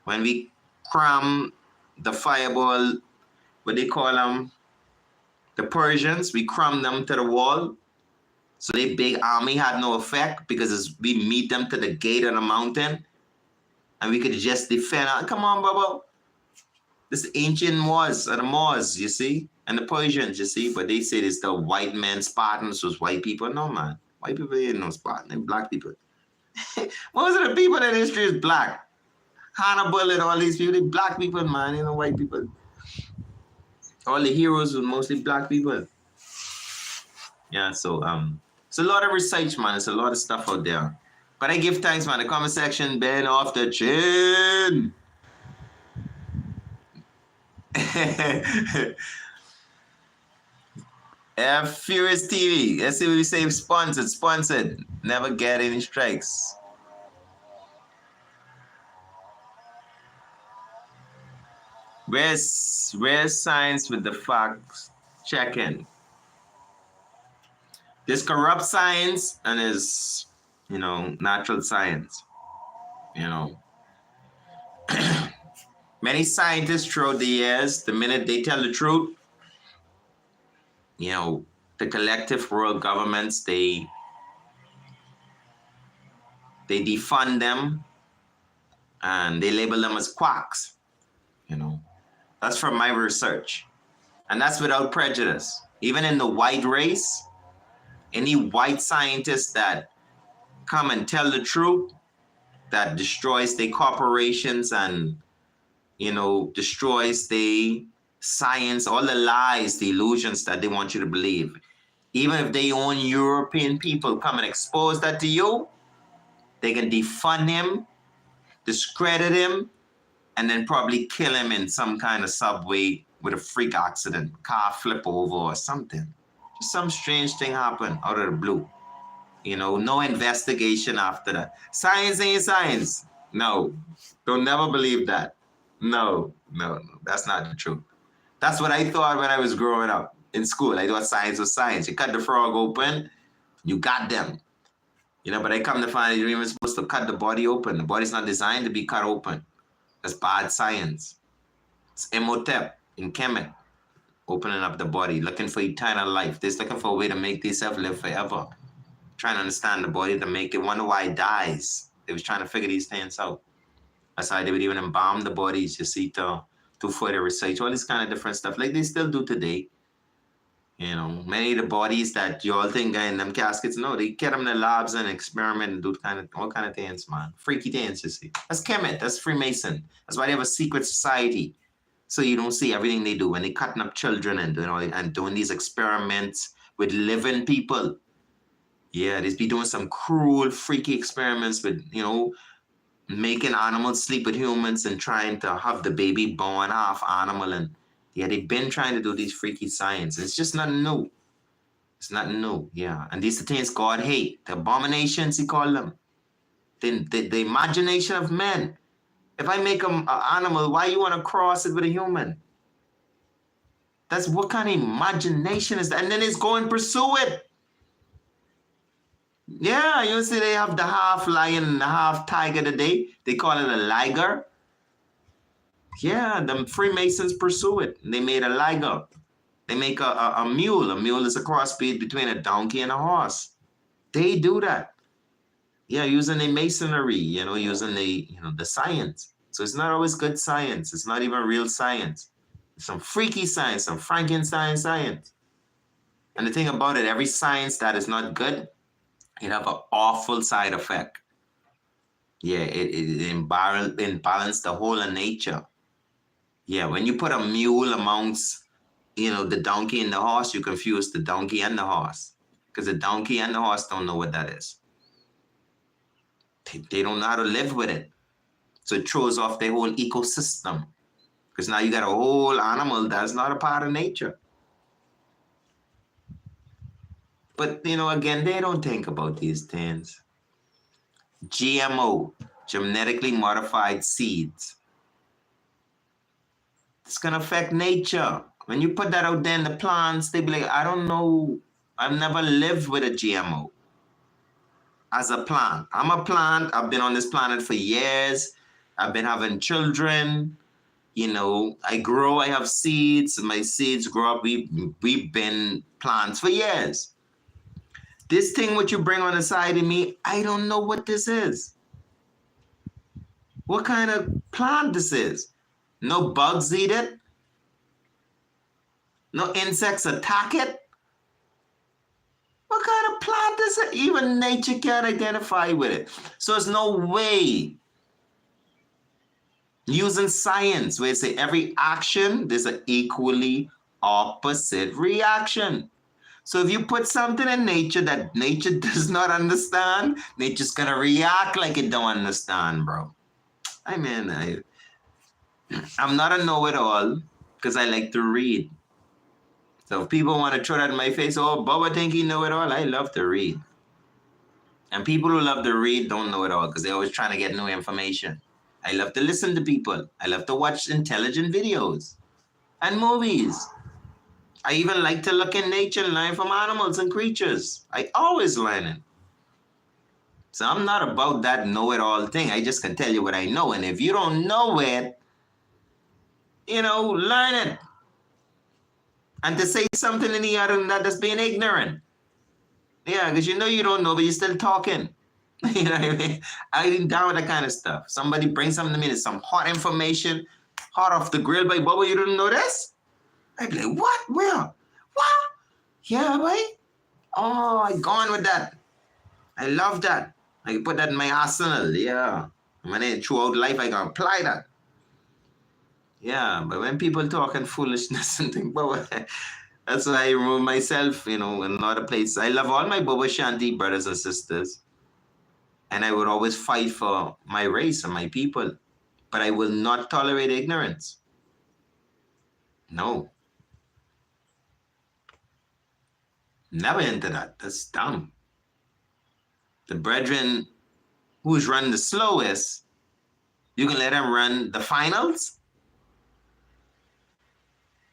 A: When we cram the fireball, what they call them, the Persians, we cram them to the wall. So their big army had no effect because we meet them to the gate of the mountain and we could just defend. Come on, Bubba. This ancient wars and the Moors, you see, and the Persians, you see, but they say it's the white men, Spartans was white people. No, man. White people ain't no Spartans, they're black people. Most of the people in history is black. Hannibal and all these people, they black people, man, white people. All the heroes were mostly black people. Yeah, so it's a lot of research, man. It's a lot of stuff out there. But I give thanks, man. The comment section been off the chin. Furious TV. Let's see what we say. Sponsored. Never get any strikes. Where's science with the facts checking? There's corrupt science and there's, natural science. Many scientists throughout the years, the minute they tell the truth, the collective world governments, they defund them and they label them as quacks. That's from my research. And that's without prejudice. Even in the white race, any white scientist that come and tell the truth, that destroys their corporations and, destroys the science, all the lies, the illusions that they want you to believe. Even if they own European people come and expose that to you, they can defund him, discredit him, and then probably kill him in some kind of subway with a freak accident, car flip over or something. Just some strange thing happen out of the blue. No investigation after that. Science ain't science. No, don't never believe that. No, that's not the truth. That's what I thought when I was growing up in school. I thought science was science. You cut the frog open, you got them. But I come to find you're even supposed to cut the body open. The body's not designed to be cut open. That's bad science. It's Imhotep in Kemet, opening up the body, looking for eternal life. They're looking for a way to make themselves live forever. Trying to understand the body to make it, wonder why it dies. They was trying to figure these things out. That's why they would even embalm the bodies, you see, to further research, all this kind of different stuff, like they still do today. Many of the bodies that you all think are in them caskets, no, they get them in the labs and experiment and do all kind of things, man. Freaky things, you see. That's Kemet, that's Freemason. That's why they have a secret society. So you don't see everything they do when they cutting up children and doing these experiments with living people. Yeah, they be doing some cruel, freaky experiments with, making animals sleep with humans and trying to have the baby born half animal. And yeah, they've been trying to do these freaky science. It's just nothing new. It's nothing new, yeah. And these are things God hate. The abominations, he call them. The imagination of men. If I make an animal, why you want to cross it with a human? That's what kind of imagination is that? And then it's go and pursue it. Yeah, you see they have the half lion and the half tiger today. They call it a liger. Yeah, the Freemasons pursue it. They made a liger. They make a mule. A mule is a crossbreed between a donkey and a horse. They do that. Yeah, using the masonry, using the science. So it's not always good science. It's not even real science. It's some freaky science, some Frankenstein science. And the thing about it, every science that is not good, it have an awful side effect. Yeah, it imbalance the whole of nature. Yeah, when you put a mule amongst, the donkey and the horse, you confuse the donkey and the horse. Because the donkey and the horse don't know what that is. They don't know how to live with it. So it throws off their whole ecosystem. Because now you got a whole animal that's not a part of nature. But, again, they don't think about these things. GMO, genetically modified seeds. It's going to affect nature. When you put that out there in the plants, they be like, I don't know. I've never lived with a GMO as a plant. I'm a plant. I've been on this planet for years. I've been having children. I grow, I have seeds. My seeds grow up. We've been plants for years. This thing what you bring on the side of me, I don't know what this is. What kind of plant this is? No bugs eat it? No insects attack it? What kind of plant is it? Even nature can't identify with it. So there's no way. Using science, where they say every action, there's an equally opposite reaction. So if you put something in nature that nature does not understand, nature's gonna react like it don't understand, bro. I mean, I'm not a know-it-all because I like to read. So if people want to throw that in my face, oh, Bubba think he know it all, I love to read. And people who love to read don't know it all because they're always trying to get new information. I love to listen to people. I love to watch intelligent videos and movies. I even like to look in nature and learn from animals and creatures. I always learning. So I'm not about that know-it-all thing. I just can tell you what I know. And if you don't know it, learn it. And to say something any other than that, that's being ignorant. Yeah, because you don't know, but you're still talking. You know what I mean? I ain't down with that kind of stuff. Somebody brings something to me, that's some hot information, hot off the grill by Bubba, you didn't know this? I'd be like, what? Where? What? Yeah, boy. Oh, I gone with that. I love that. I can put that in my arsenal. Yeah. When I throughout life, I can apply that. Yeah, but when people talking foolishness and think, Bubba, that's why I remove myself, in another place. I love all my Bubba Shanti brothers and sisters. And I would always fight for my race and my people. But I will not tolerate ignorance. No. Never into that. That's dumb. The brethren who's run the slowest, you can let them run the finals?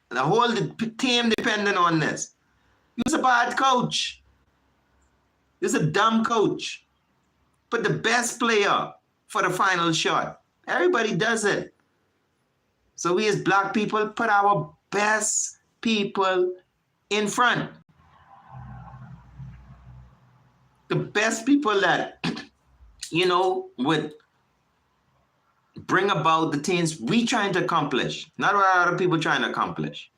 A: The whole team depending on this. You're a bad coach. You're a dumb coach. Put the best player for the final shot. Everybody does it. So we as black people put our best people in front. The best people that, would bring about the things we trying to accomplish, not what other people trying to accomplish.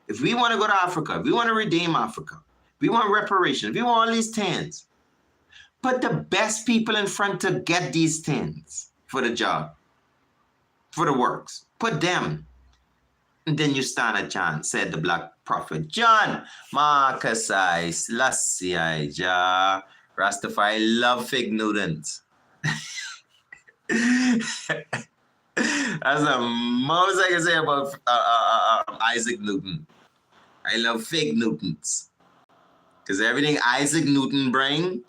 A: If we want to go to Africa, if we want to redeem Africa, if we want reparations, if we want all these things, put the best people in front to get these things for the job, for the works. Put them. And then you stand a chance, said the black prophet John. Marcus I, Selassie I, Jah, Rastafari love fig Newtons. That's the most I can say about Isaac Newton. I love fig Newtons. Because everything Isaac Newton bring,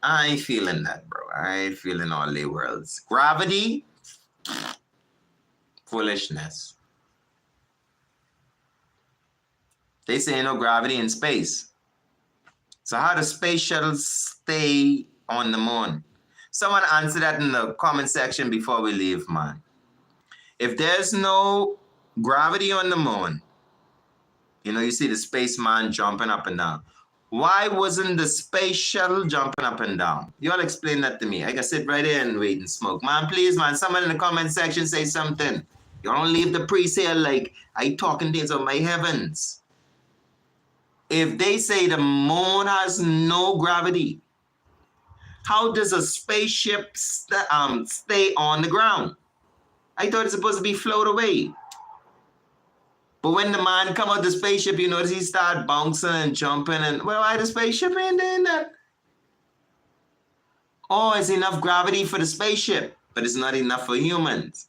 A: I ain't feeling that, bro. I ain't feeling all the worlds. Gravity, foolishness. They say no gravity in space. So how does space shuttles stay on the moon? Someone answer that in the comment section before we leave, man. If there's no gravity on the moon, you see the spaceman jumping up and down. Why wasn't the space shuttle jumping up and down? You all explain that to me. I can sit right here and wait and smoke. Man, please, man, someone in the comment section say something. You don't leave the pre-sale like I talking things of my heavens. If they say the moon has no gravity, how does a spaceship stay on the ground? I thought it's supposed to be float away. But when the man come out the spaceship, you notice he start bouncing and jumping and, well, why the spaceship ain't doing that? Oh, it's enough gravity for the spaceship, but it's not enough for humans.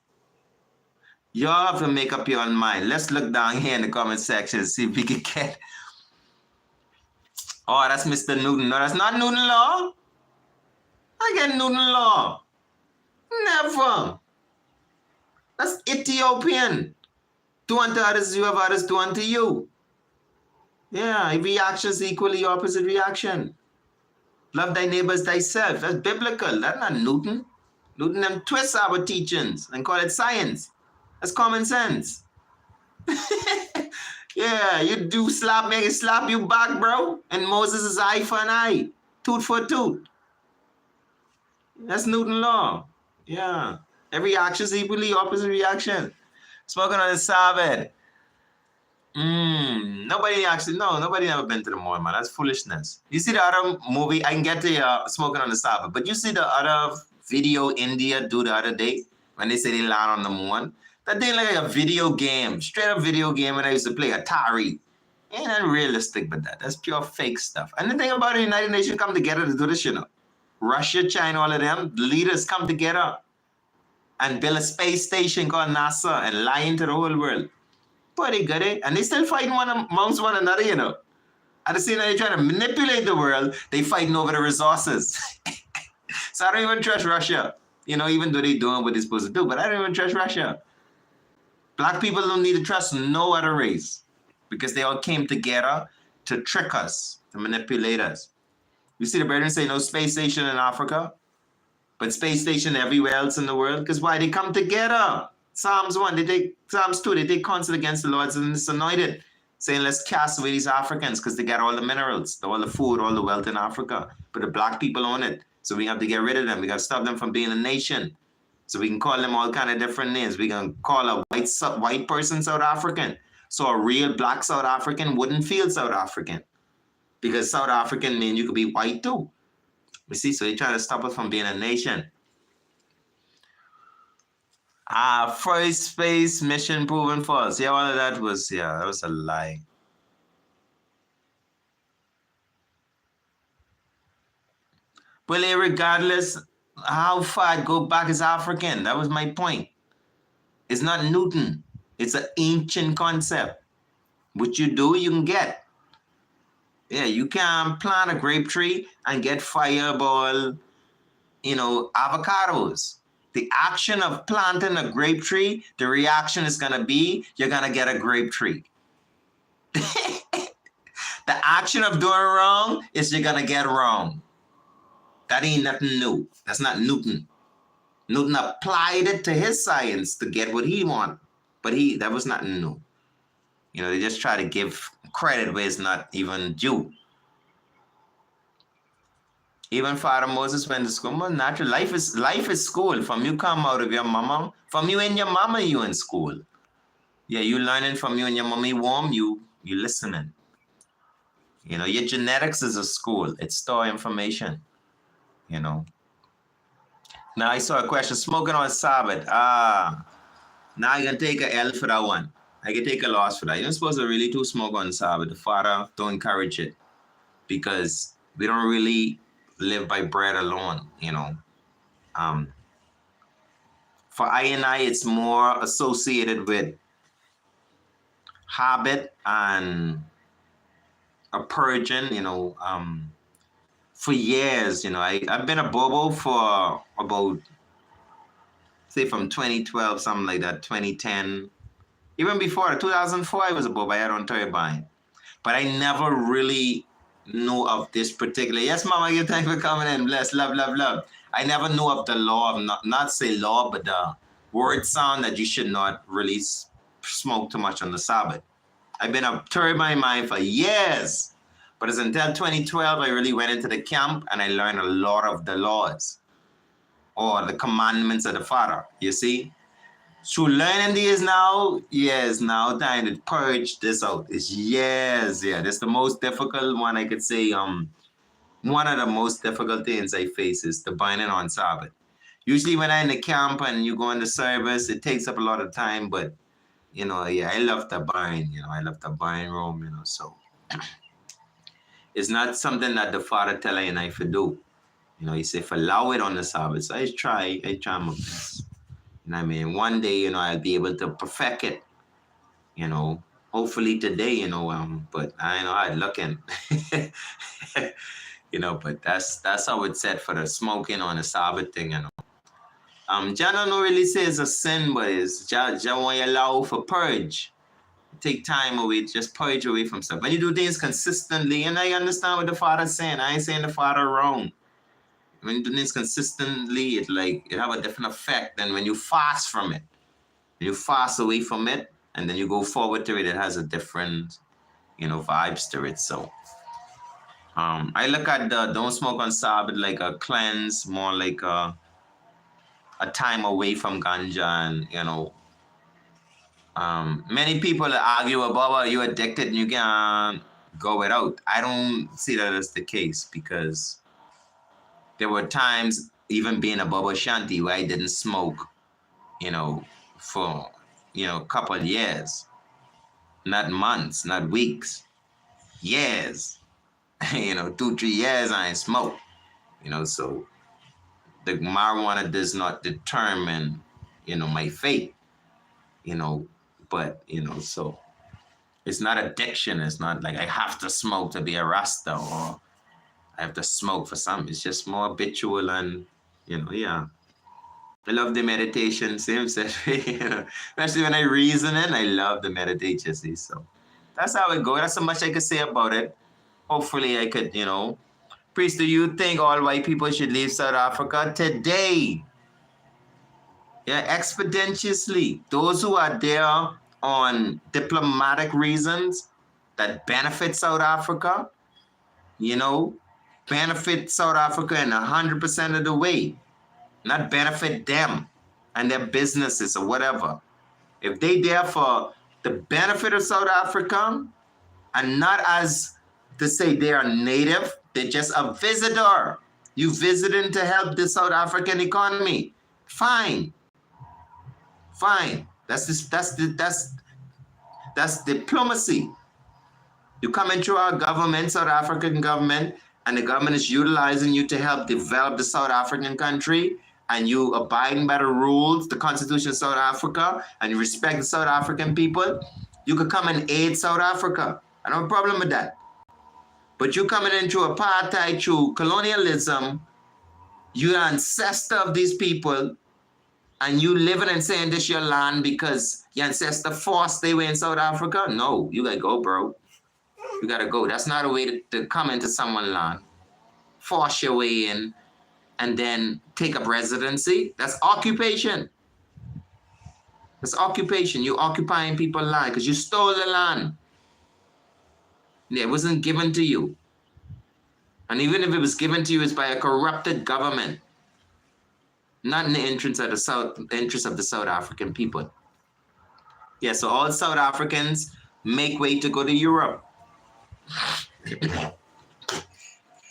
A: Y'all have to make up your own mind. Let's look down here in the comment section and see if we can get... Oh, that's Mr. Newton. No, that's not Newton law. I get Newton law. Never. That's Ethiopian. Do unto others as you have others do unto you. Yeah, reactions equally opposite reaction. Love thy neighbors thyself. That's biblical. That's not Newton. Newton them twist our teachings and call it science. That's common sense. Yeah, you do slap me, I can slap you back, bro. And Moses is eye for an eye, tooth for a tooth. That's Newton law. Yeah. Every action is equally opposite reaction. Smoking on the Sabbath. Nobody never been to the moon, man. That's foolishness. You see the other movie, I can get to smoking on the Sabbath, but you see the other video India do the other day when they say they land on the moon? That thing like a video game, straight up video game when I used to play Atari. Ain't unrealistic, but that's pure fake stuff. And the thing about it, the United Nations come together to do this, Russia, China, all of them, the leaders come together and build a space station called NASA and lie into the whole world. Boy, they got it. And they still fighting amongst one another. At the same time, they're trying to manipulate the world, they fighting over the resources. So I don't even trust Russia, even though they're doing what they're supposed to do, but I don't even trust Russia. Black people don't need to trust no other race because they all came together to trick us, to manipulate us. You see the brethren say no space station in Africa, but space station everywhere else in the world. Because why? They come together. Psalms 1, Psalms 2, they take counsel against the Lord and it's anointed, saying let's cast away these Africans because they got all the minerals, all the food, all the wealth in Africa. But the black people own it. So we have to get rid of them. We got to stop them from being a nation. So we can call them all kind of different names. We can call a white person South African. So a real black South African wouldn't feel South African. Because South African means you could be white too. You see, so they try to stop us from being a nation. First space mission proven false. Yeah, all of that was a lie. Well, regardless how far it go back as African, that was my point. It's not Newton. It's an ancient concept. What you do, you can get. Yeah, you can plant a grape tree and get fireball, avocados. The action of planting a grape tree, the reaction is going to be, you're going to get a grape tree. The action of doing wrong is you're going to get wrong. That ain't nothing new. That's not Newton. Newton applied it to his science to get what he wanted. But that was nothing new. They just try to give credit where it's not even due. Even Father Moses went to school. Well, natural life is school. From you come out of your mama, from you and your mama, you in school. Yeah, you learning from you and your mommy warm, you listening. Your genetics is a school. It store information. Now I saw a question, smoking on Sabbath. Now I can take a L for that one. I can take a loss for that. You're not supposed to really to smoke on Sabbath. The Father don't encourage it because we don't really live by bread alone, For I, it's more associated with habit and a purging, for years, I've been a bobo for about, say from 2012, something like that, 2010. Even before 2004, I was a bobo. I had on turbine. But I never really knew of this particular. Yes, Mama, you thank for coming in. Bless, love, love, love. I never knew of the law of not say law, but the word sound that you should not really smoke too much on the Sabbath. I've been a turbine mind for years. But it's until 2012, I really went into the camp and I learned a lot of the laws or the commandments of the Father, you see? Through learning these now, yes, now time to purge this out. It's that's the most difficult one I could say. One of the most difficult things I face is the binding on Sabbath. Usually when I'm in the camp and you go in the service, it takes up a lot of time, but I love the bind, I love the bind room, so it's not something that the Father tell I and I for do. He say, for allow it on the Sabbath. So I try my best. One day, I'll be able to perfect it, hopefully today, but I know how it's looking, but that's how it's set for the smoking on the Sabbath thing, John don't really say it's a sin, but it's just want you allow for purge. Take time away, just purge away from stuff. When you do things consistently, and I understand what the Father's saying. I ain't saying the Father wrong. When you do things consistently, it have a different effect than when you fast from it. When you fast away from it, and then you go forward to it, it has a different, vibes to it. So I look at the don't smoke on Sabbath like a cleanse, more like a time away from ganja, and many people argue about, well, you're addicted and you can't go without. I don't see that as the case because there were times, even being a Baba Shanti, where I didn't smoke, for a couple of years, not months, not weeks, years. 2, 3 years I ain't smoke. So the marijuana does not determine, my fate. But so it's not addiction. It's not like I have to smoke to be a Rasta or I have to smoke for something. It's just more habitual and, yeah. I love the meditation, same said, especially when I reason it, I love the meditation, see. So that's how it goes. That's so much I could say about it. Hopefully I could, Priest, do you think all white people should leave South Africa today? Yeah, expeditiously. Those who are there on diplomatic reasons that benefit South Africa, benefit South Africa in 100% of the way, not benefit them and their businesses or whatever. If they there for the benefit of South Africa and not as to say they are native, they're just a visitor. You visiting to help the South African economy. Fine. That's diplomacy. You come into our government, South African government, and the government is utilizing you to help develop the South African country, and you abiding by the rules, the Constitution of South Africa, and you respect the South African people, you could come and aid South Africa. I don't have a problem with that. But you coming into apartheid through colonialism, you're an ancestor of these people, and you living and saying this your land because your ancestor forced they were in South Africa? No, you gotta go, bro. You gotta go. That's not a way to come into someone's land. Force your way in and then take up residency. That's occupation. That's occupation. You're occupying people's land because you stole the land. It wasn't given to you. And even if it was given to you, it's by a corrupted government. Not in the interest of the South African people. Yeah, so all South Africans make way to go to Europe.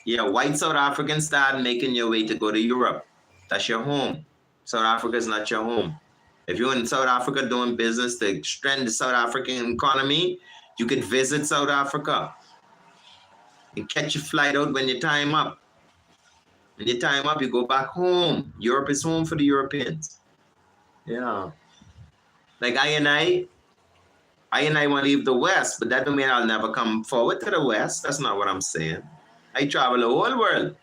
A: Yeah, white South Africans start making your way to go to Europe. That's your home. South Africa is not your home. If you're in South Africa doing business to strengthen the South African economy, you could visit South Africa and catch your flight out when your time up. When your time up, you go back home. Europe is home for the Europeans. Yeah. Like I and I want to leave the West, but that don't mean I'll never come forward to the West. That's not what I'm saying. I travel the whole world,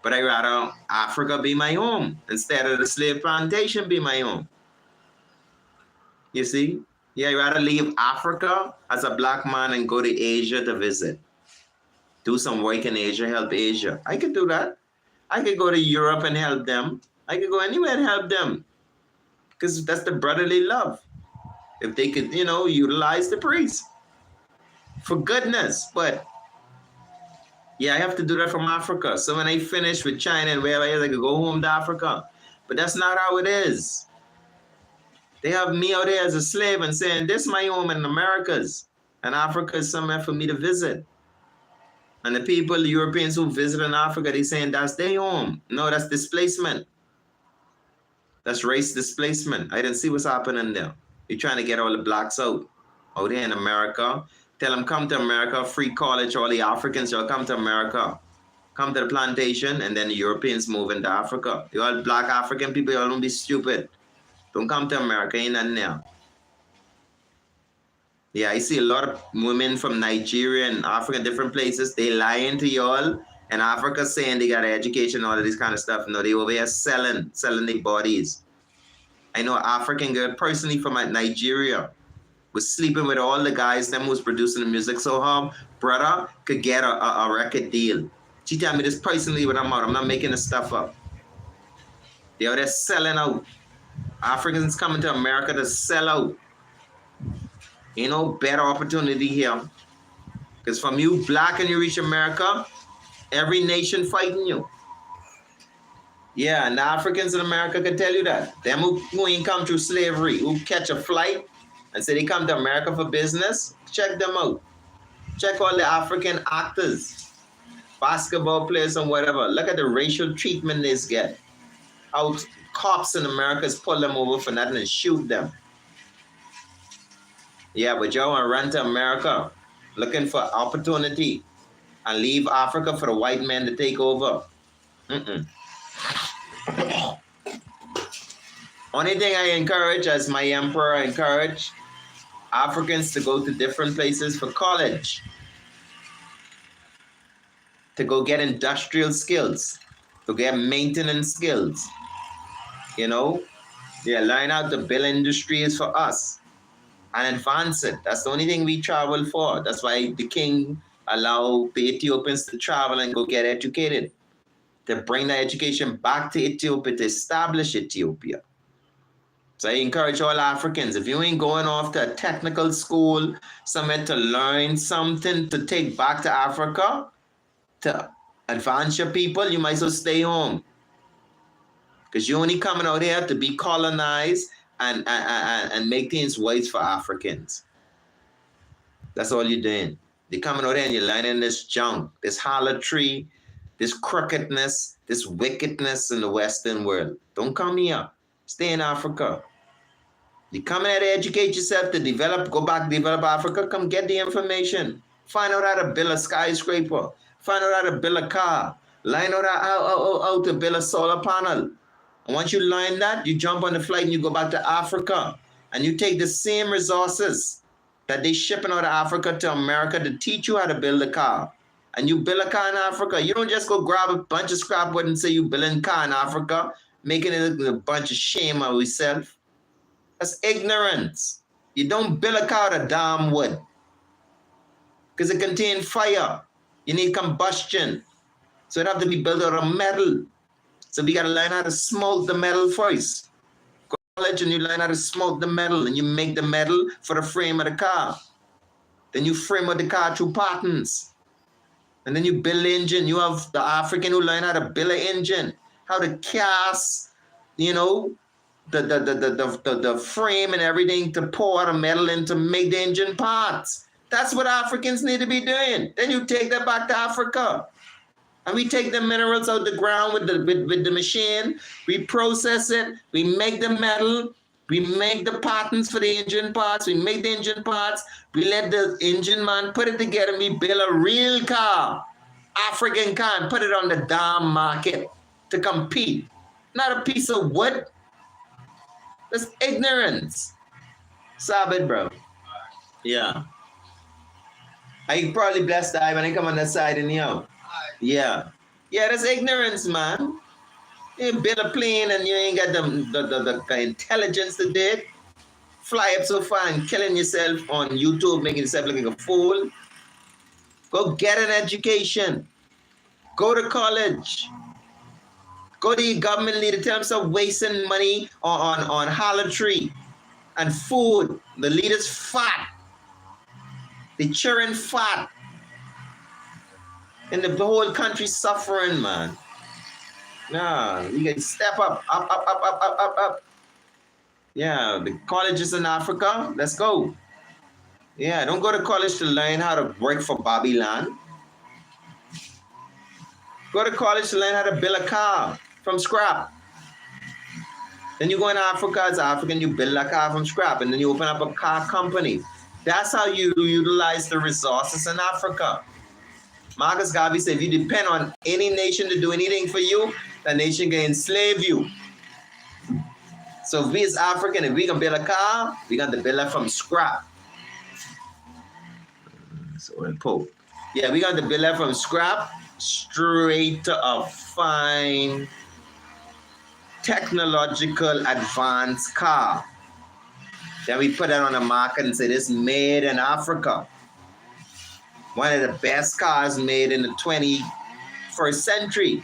A: but I'd rather Africa be my home instead of the slave plantation be my home. You see? Yeah, I'd rather leave Africa as a black man and go to Asia to visit. Do some work in Asia, help Asia. I could do that. I could go to Europe and help them. I could go anywhere and help them. Because that's the brotherly love. If they could, utilize the priest. For goodness. But, yeah, I have to do that from Africa. So when I finish with China and wherever else, I could go home to Africa. But that's not how it is. They have me out there as a slave and saying, this is my home in Americas. And Africa is somewhere for me to visit. And the people, the Europeans who visit in Africa, they saying that's their home. No, that's displacement. That's race displacement. I didn't see what's happening there. You're trying to get all the blacks out here in America. Tell them come to America, free college, all the Africans, y'all come to America. Come to the plantation, and then the Europeans move into Africa. You all black African people, y'all don't be stupid. Don't come to America, ain't nothing there. Yeah, I see a lot of women from Nigeria and Africa, different places. They lying to y'all, and Africa saying they got an education, all of this kind of stuff. No, they over here selling their bodies. I know an African girl personally from Nigeria was sleeping with all the guys, them who's producing the music. So her brother could get a record deal. She told me this personally when I'm out. I'm not making this stuff up. They're selling out. Africans coming to America to sell out. Ain't no better opportunity here. Because from you black and you reach America, every nation fighting you. Yeah, and the Africans in America can tell you that. Them who ain't come through slavery, who catch a flight and say they come to America for business, check them out. Check all the African actors, basketball players and whatever. Look at the racial treatment they get. How cops in America pull them over for nothing and shoot them. Yeah, but y'all want to run to America looking for opportunity and leave Africa for the white man to take over. Mm-mm. Only thing I encourage, as my emperor encouraged, Africans to go to different places for college, to go get industrial skills, to get maintenance skills. You know, yeah, learn how to build industries for us and advance it. That's the only thing we travel for. That's why the king allowed the Ethiopians to travel and go get educated, to bring that education back to Ethiopia, to establish Ethiopia. So I encourage all Africans, if you ain't going off to a technical school, somewhere to learn something to take back to Africa, to advance your people, you might as well stay home. Because you're only coming out here to be colonized and make things worse for Africans. That's all you're doing. You're coming out here and you're learning this junk, this harlotry, this crookedness, this wickedness in the Western world. Don't come here. Stay in Africa. You come here to educate yourself, to develop, go back, develop Africa, come get the information. Find out how to build a skyscraper. Find out how to build a car. Learn out how to build a solar panel. And once you learn that, you jump on the flight and you go back to Africa. And you take the same resources that they shipping out of Africa to America to teach you how to build a car. And you build a car in Africa. You don't just go grab a bunch of scrap wood and say you building a car in Africa, making it a bunch of shame of yourself. That's ignorance. You don't build a car out of damn wood because it contains fire. You need combustion. So it have to be built out of metal. So we got to learn how to smoke the metal first. Go to college and you learn how to smoke the metal and you make the metal for the frame of the car. Then you frame out the car through patterns. And then you build the engine. You have the African who learn how to build an engine, how to cast, you know, the frame and everything to pour the metal in to make the engine parts. That's what Africans need to be doing. Then you take that back to Africa. And we take the minerals out the ground with the machine. We process it. We make the metal. We make the patterns for the engine parts. We make the engine parts. We let the engine man put it together. And we build a real car, African car, and put it on the damn market to compete. Not a piece of wood. That's ignorance. Stop it, bro. Yeah. I probably blessed the eye when I come on that side and yo. Yeah. Yeah, that's ignorance, man. You build a plane and you ain't got the intelligence to do it. Fly up so far and killing yourself on YouTube, making yourself look like a fool. Go get an education. Go to college. Go to your government leader. Tell them stop wasting money on harlotry and food. The leaders fat. The children fat. And the whole country suffering, man. Nah, you can step up. Yeah, the colleges in Africa, let's go. Yeah, don't go to college to learn how to work for Babylon. Go to college to learn how to build a car from scrap. Then you go in Africa as African, you build a car from scrap, and then you open up a car company. That's how you utilize the resources in Africa. Marcus Garvey said, if you depend on any nation to do anything for you, that nation can enslave you. So if we as African, if we can build a car, we got to build it from scrap. So in Pope. Yeah, we got to build it from scrap straight to a fine technological advanced car. Then we put it on the market and say this is made in Africa. One of the best cars made in the 21st century.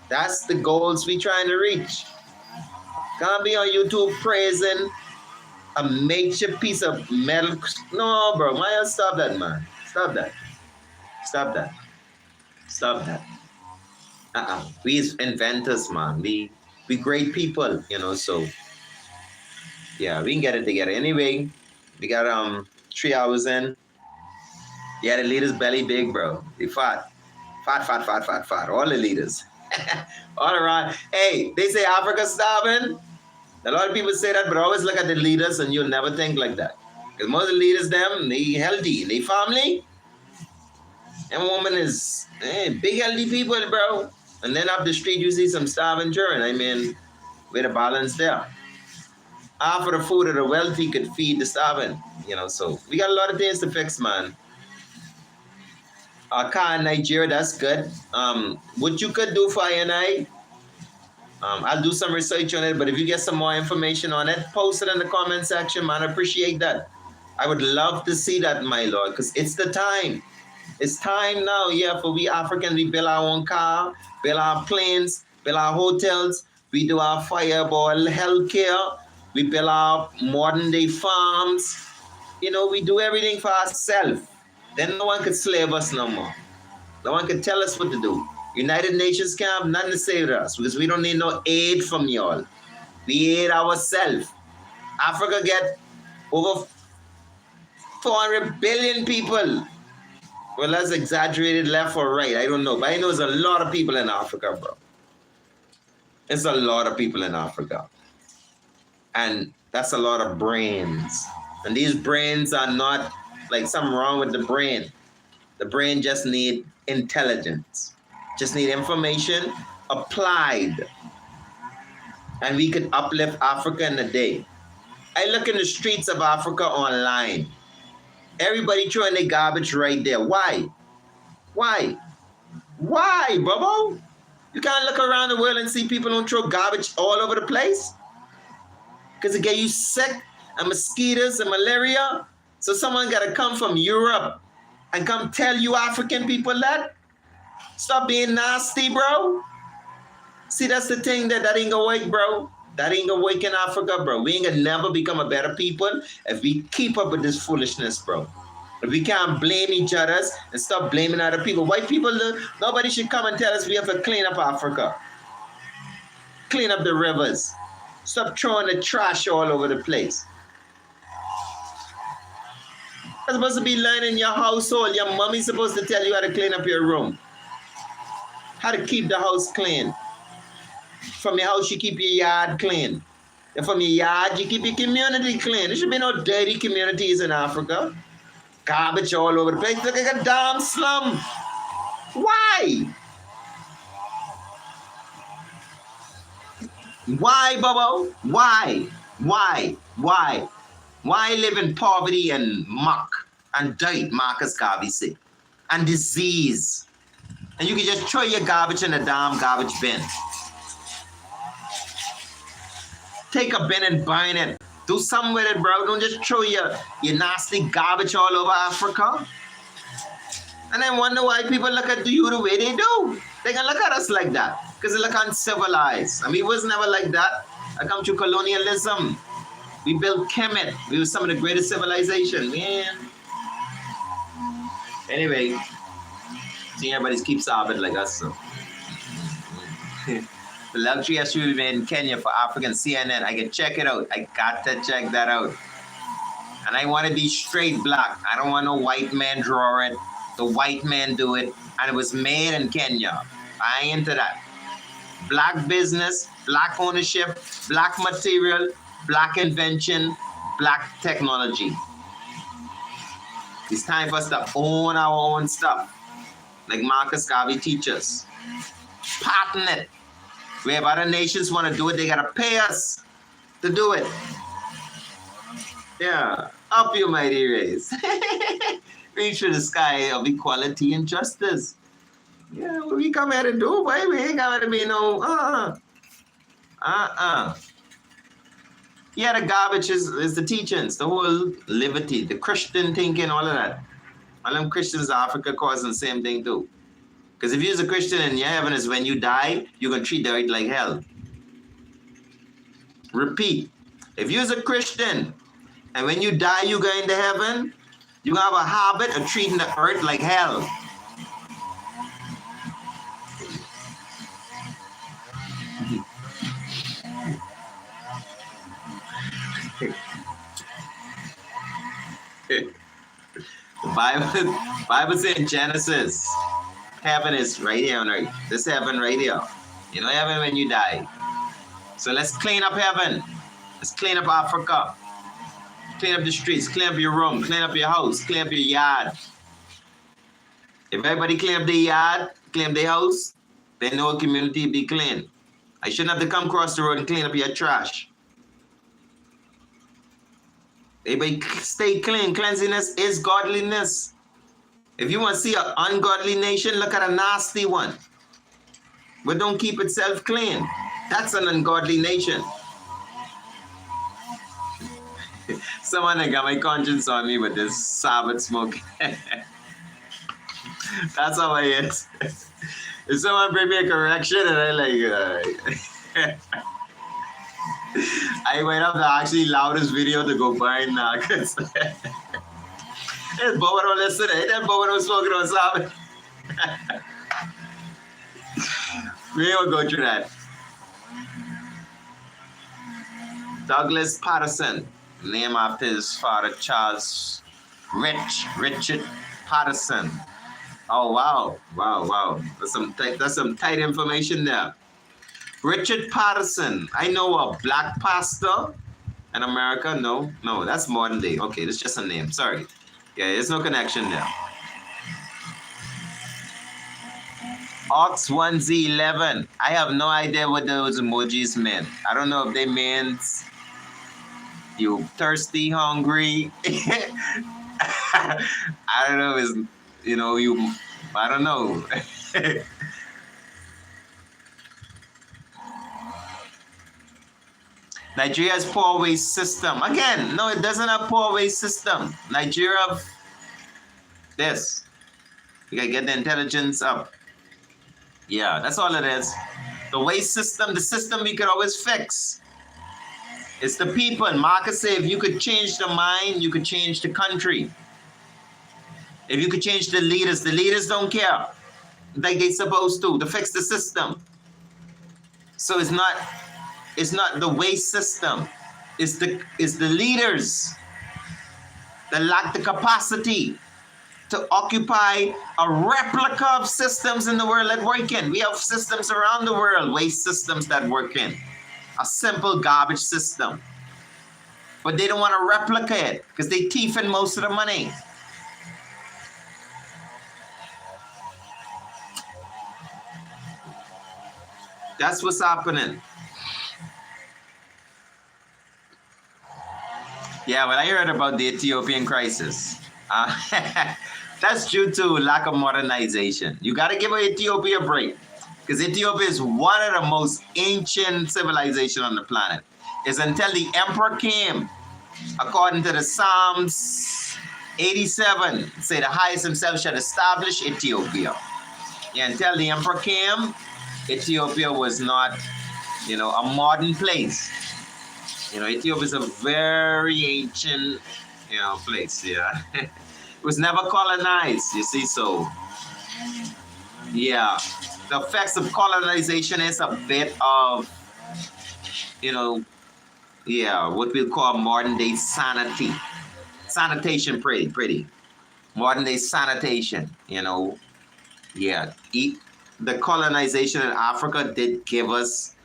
A: That's the goals we trying to reach. Can't be on YouTube praising a makeshift piece of metal. No, bro, why you stop that, man? Stop that. Stop that. Stop that. We as inventors, man. We great people, you know, so yeah, we can get it together. Anyway, we got 3 hours in. Yeah, the leaders belly big, bro. They fat. Fat. All the leaders. All around. Hey, they say Africa's starving. A lot of people say that, but always look at the leaders and you'll never think like that. Because most of the leaders, them, they healthy. They family. And woman is big healthy people, bro. And then up the street, you see some starving children. I mean, with a balance there. Half of the food of the wealthy could feed the starving. So we got a lot of things to fix, man. Our car in Nigeria, that's good. What you could do for I and I, I'll do some research on it, but if you get some more information on it, post it in the comment section, man. I appreciate that. I would love to see that, my lord, because it's the time. It's time now, for we Africans, we build our own car, build our planes, build our hotels, we do our fireball healthcare, we build our modern day farms. We do everything for ourselves. Then no one could slave us no more. No one could tell us what to do. United Nations can't have nothing to say with us because we don't need no aid from y'all. We aid ourselves. Africa get over 400 billion people. Well, that's exaggerated left or right. I don't know. But I know there's a lot of people in Africa, bro. It's a lot of people in Africa. And that's a lot of brains. And these brains are not like something wrong with the brain. The brain just need intelligence. Just need information applied. And we could uplift Africa in a day. I look in the streets of Africa online. Everybody throwing their garbage right there. Why? Why, Bobo? You can't look around the world and see people don't throw garbage all over the place? Because it get you sick and mosquitoes and malaria. So someone got to come from Europe and come tell you African people that? Stop being nasty, bro. See, that's the thing that ain't gonna work, bro. That ain't gonna work in Africa, bro. We ain't gonna never become a better people if we keep up with this foolishness, bro. If we can't blame each other and stop blaming other people. White people, nobody should come and tell us we have to clean up Africa. Clean up the rivers. Stop throwing the trash all over the place. You're supposed to be learning in your household. Your mommy's supposed to tell you how to clean up your room. How to keep the house clean. From your house, you keep your yard clean. And from your yard, you keep your community clean. There should be no dirty communities in Africa. Garbage all over the place. Look like a damn slum. Why? Why, Bobo? Why? Why live in poverty and muck and dirt, Marcus Garvey said, and disease? And you can just throw your garbage in a damn garbage bin. Take a bin and burn it. Do something with it, bro. Don't just throw your nasty garbage all over Africa. And I wonder why people look at you the way they do. They can look at us like that because they look uncivilized. I mean, it was never like that. I come through colonialism. We built Kemet. We were some of the greatest civilization, man. Anyway, see, everybody keeps starving like us, so. The luxury SUV in Kenya for African CNN. I can check it out. I got to check that out. And I want to be straight black. I don't want no white man draw it. The white man do it. And it was made in Kenya. I ain't into that. Black business, black ownership, black material, black invention, black technology. It's time for us to own our own stuff. Like Marcus Garvey teaches. Patent it. Where if other nations want to do it, they got to pay us to do it. Yeah. Up you mighty race. Reach for the sky of equality and justice. Yeah, what we come here to do, boy? We ain't got to be no, Yeah, the garbage is the teachings, the whole liberty, the Christian thinking, all of that. All them Christians in Africa causing the same thing too. Because if you're a Christian and your heaven is when you die, you're going to treat the earth like hell. Repeat. If you're a Christian and when you die, you go into heaven, you have a habit of treating the earth like hell. The Bible says in Genesis, heaven is right here on earth. This heaven right here. You know heaven when you die. So let's clean up heaven. Let's clean up Africa. Clean up the streets, clean up your room, clean up your house, clean up your yard. If everybody clean up their yard, clean up their house, then the whole community be clean. I shouldn't have to come across the road and clean up your trash. Everybody stay clean. Cleanliness is godliness. If you want to see an ungodly nation, look at a nasty one. But don't keep itself clean. That's an ungodly nation. Someone that got my conscience on me with this Sabbath smoke. That's how I is. If someone bring me a correction and I like, I went up to actually allow this video to go by now because this Bobo don't listen. That Bobo don't smoke on Sabbath. We will go through that. Douglas Patterson, named after his father Charles Richard Patterson. Oh wow! That's some tight information there. Richard Patterson. I know a black pastor in America. No, that's modern day. Okay, that's just a name. Sorry. Yeah, there's no connection there. Ox 1Z11. I have no idea what those emojis meant. I don't know if they meant you thirsty, hungry. I don't know. It's, I don't know. Nigeria's poor waste system. Again, no, it doesn't have poor waste system. Nigeria, this. You gotta get the intelligence up. Yeah, that's all it is. The waste system, the system we could always fix. It's the people. Marcus said if you could change the mind, you could change the country. If you could change the leaders don't care like they supposed to fix the system. So it's not the waste system. It's the leaders that lack the capacity to occupy a replica of systems in the world that work in. We have systems around the world, waste systems that work in. A simple garbage system. But they don't want to replicate it because they thieving most of the money. That's what's happening. Yeah, well, I heard about the Ethiopian crisis. That's due to lack of modernization. You got to give Ethiopia a break because Ethiopia is one of the most ancient civilizations on the planet. It's until the emperor came, according to the Psalms 87, say the highest himself shall establish Ethiopia. Yeah, until the emperor came, Ethiopia was not, a modern place. Ethiopia is a very ancient, place. Yeah, it was never colonized. You see, so yeah, the effects of colonization is a bit of, what we'll call modern day sanitation. Pretty modern day sanitation. Yeah, the colonization in Africa did give us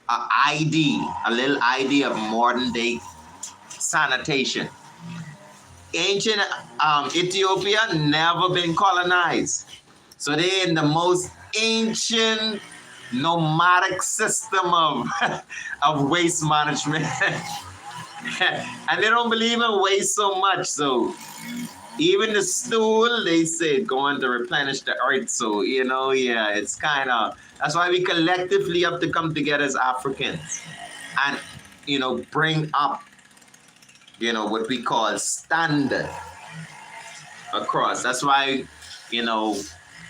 A: a little idea of modern day sanitation. Ancient Ethiopia never been colonized. So they're in the most ancient nomadic system of waste management. And they don't believe in waste so much. So even the stool, they say, going to replenish the earth. So, it's kind of, that's why we collectively have to come together as Africans and, bring up, what we call standard across. That's why,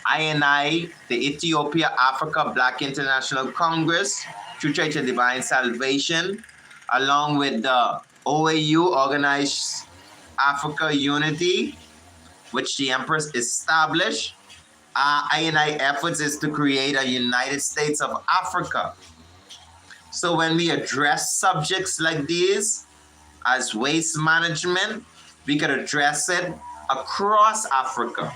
A: I, the Ethiopia Africa Black International Congress, True Church of Divine Salvation, along with the OAU, Organized Africa Unity, which the Empress established. I efforts is to create a United States of Africa. So when we address subjects like these as waste management, we could address it across Africa.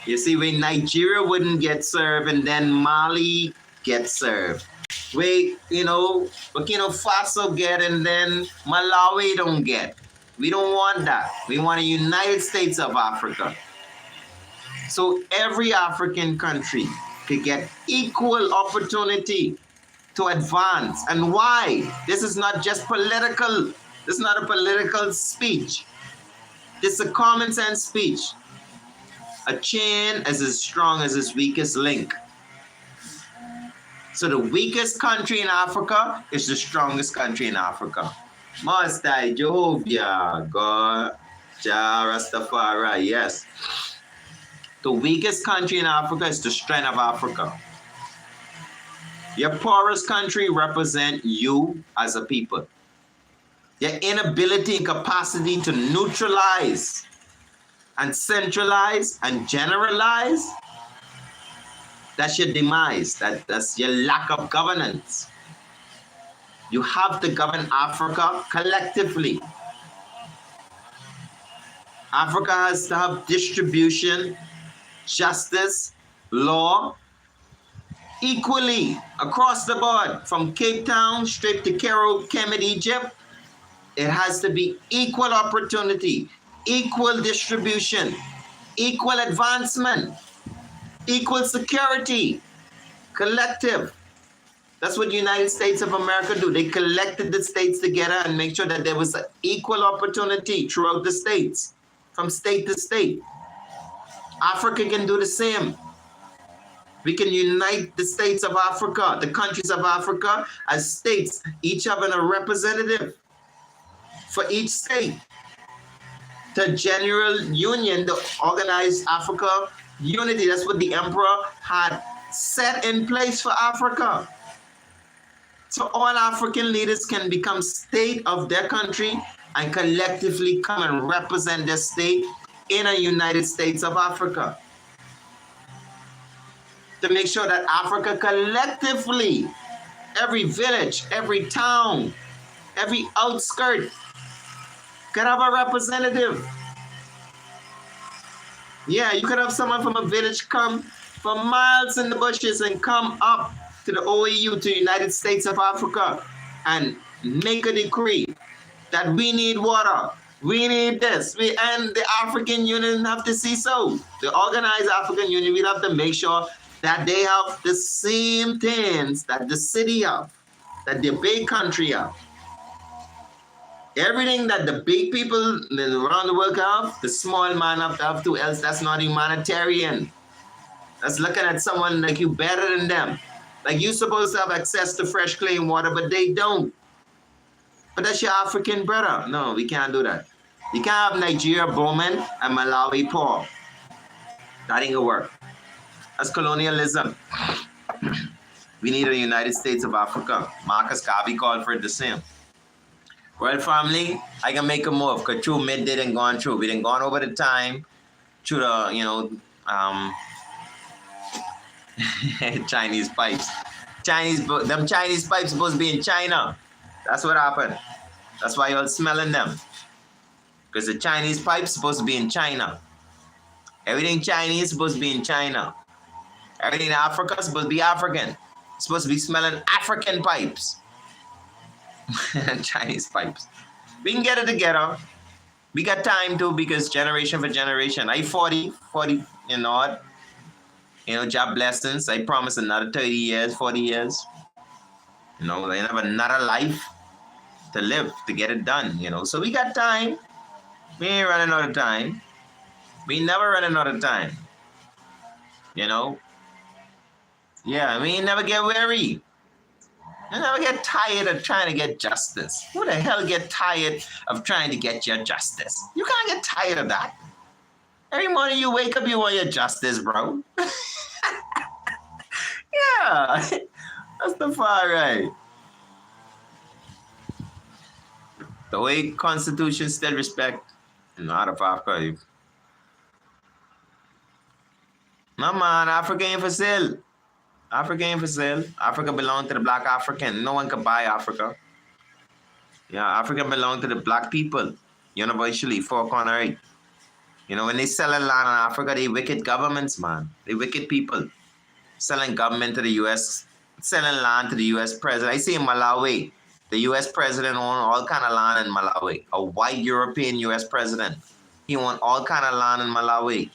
A: You see, when Nigeria wouldn't get served and then Mali gets served. We, Burkina Faso get and then Malawi don't get. We don't want that. We want a United States of Africa. So every African country could get equal opportunity to advance. And why? This is not just political. This is not a political speech. This is a common sense speech. A chain is as strong as its weakest link. So the weakest country in Africa is the strongest country in Africa. Most I, Jehovah, God, Jah, Rastafari, yes. The weakest country in Africa is the strength of Africa. Your poorest country represents you as a people. Your inability and capacity to neutralize and centralize and generalize, that's your demise. That's your lack of governance. You have to govern Africa collectively. Africa has to have distribution, justice, law, equally across the board, from Cape Town straight to Cairo, Kemet, Egypt. It has to be equal opportunity, equal distribution, equal advancement, equal security, collective. That's what the United States of America do. They collected the states together and make sure that there was an equal opportunity throughout the states, from state to state. Africa can do the same. We can unite the states of Africa, the countries of Africa, as states, each having a representative for each state. The general union, the organized Africa unity, that's what the emperor had set in place for Africa. So all African leaders can become state of their country and collectively come and represent their state in a United States of Africa. To make sure that Africa collectively, every village, every town, every outskirt, could have a representative. Yeah, you could have someone from a village come for miles in the bushes and come up to the OAU, to the United States of Africa, and make a decree that we need water, we need this, and the African Union have to see so. The organized African Union, we'd have to make sure that they have the same things that the city have, that the big country have. Everything that the big people around the world have, the small man have to have too, else that's not humanitarian. That's looking at someone like you better than them. Like you're supposed to have access to fresh, clean water, but they don't. But that's your African brother. No, we can't do that. You can't have Nigeria booming and Malawi poor. That ain't gonna work. That's colonialism. We need a United States of Africa. Marcus Garvey called for it the same. Well, family, I can make a move because through mid didn't gone through. We didn't gone over the time through the, Chinese pipes. Them Chinese pipes supposed to be in China. That's what happened. That's why you're smelling them. Because the Chinese pipes supposed to be in China. Everything Chinese supposed to be in China. Everything in Africa is supposed to be African. It's supposed to be smelling African pipes. Chinese pipes. We can get it together. We got time to, because generation for generation. I 40, job blessings. I promise another 30 years, 40 years. I have another life to live to get it done, So we got time. We ain't running out of time. We never running out of time. Yeah, we never get weary. You never get tired of trying to get justice. Who the hell get tired of trying to get your justice? You can't get tired of that. Every morning you wake up, you want your justice, bro. Yeah, that's the far right. The way Constitution still respect out of Africa. No man, Africa ain't for sale. Africa ain't for sale. Africa belongs to the black African. No one can buy Africa. Yeah, Africa belongs to the black people. Universally, 4 corner 8. When they sell a land in Africa, they wicked governments, man. They wicked people. Selling government to the US selling land to the U.S. president. I see in Malawi, the U.S. president own all kind of land in Malawi. A white European U.S. president, he own all kind of land in Malawi.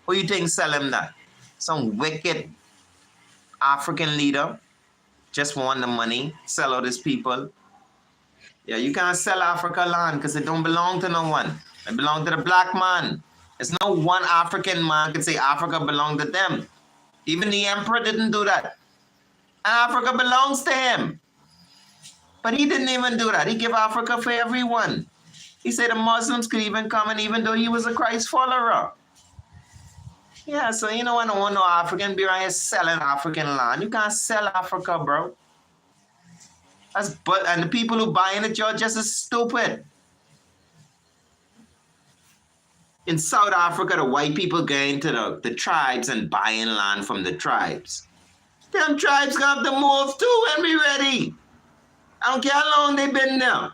A: Who you think sell him that? Some wicked African leader just want the money, sell all these people. Yeah, you can't sell Africa land because it don't belong to no one. It belong to the black man. There's no one African man can say Africa belong to them. Even the emperor didn't do that. And Africa belongs to him. But he didn't even do that. He gave Africa for everyone. He said the Muslims could even come in even though he was a Christ follower. Yeah, so you know, I don't want no African be around here selling African land. You can't sell Africa, bro. And the people who buy in it, you're just as stupid. In South Africa, the white people going to the tribes and buying land from the tribes. Them tribes gonna have to move too when we ready. I don't care how long they been there.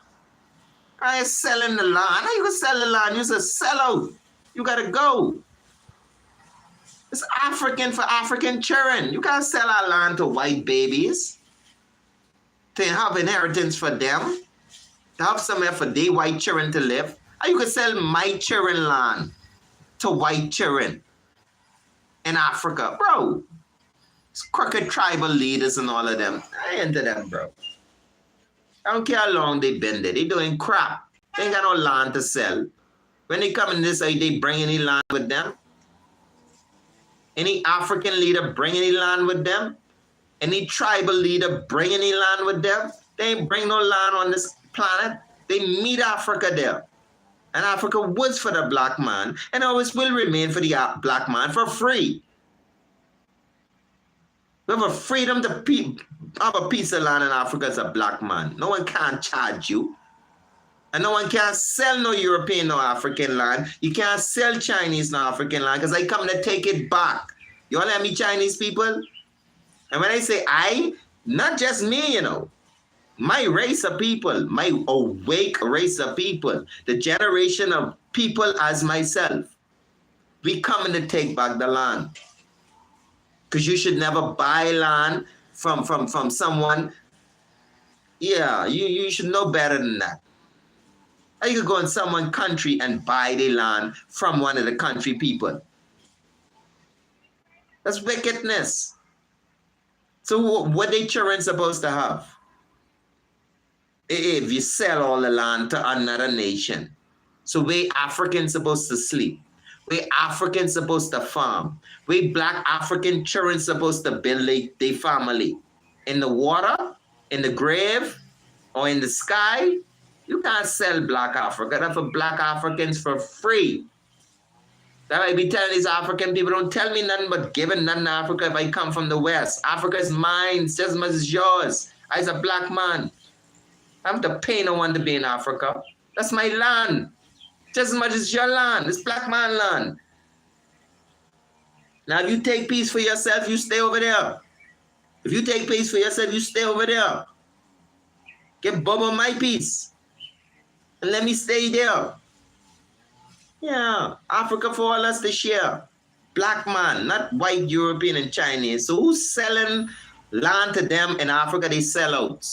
A: I ain't selling the land. How you gonna sell the land? You're a sellout. You gotta go. It's African for African children. You can't sell our land to white babies. To have inheritance for them. To have somewhere for their white children to live. How you can sell my children land to white children in Africa? Bro, it's crooked tribal leaders and all of them. I ain't into them, bro. I don't care how long they been there. They doing crap. They ain't got no land to sell. When they come in this way, they bring any land with them? Any African leader bring any land with them? Any tribal leader bring any land with them? They ain't bring no land on this planet. They meet Africa there. And Africa was for the black man and always will remain for the black man for free. We have a freedom to have a piece of land in Africa as a black man. No one can charge you. And no one can sell no European no African land. You can't sell Chinese no African land because I come to take it back. You all let me Chinese people? And when I say I, not just me, you know. My race of people, my awake race of people, the generation of people as myself, we coming to take back the land. Because you should never buy land from someone. Yeah, you should know better than that. How you could go in someone's country and buy the land from one of the country people? That's wickedness. So what they children supposed to have? If you sell all the land to another nation. So we Africans supposed to sleep. We Africans supposed to farm. We black African children supposed to build their family. In the water, in the grave, or in the sky. You can't sell black Africa. That's for black Africans for free. That I be telling these African people, don't tell me nothing but giving nothing to Africa if I come from the West. Africa is mine just as much as yours. I's a black man. I have to pay no one to be in Africa. That's my land. Just as much as your land. It's black man land. Now, if you take peace for yourself, you stay over there. If you take peace for yourself, you stay over there. Give Bubba my peace. And let me stay there. Yeah, Africa for all us to share. Black man, not white, European, and Chinese. So who's selling land to them in Africa? They sell out.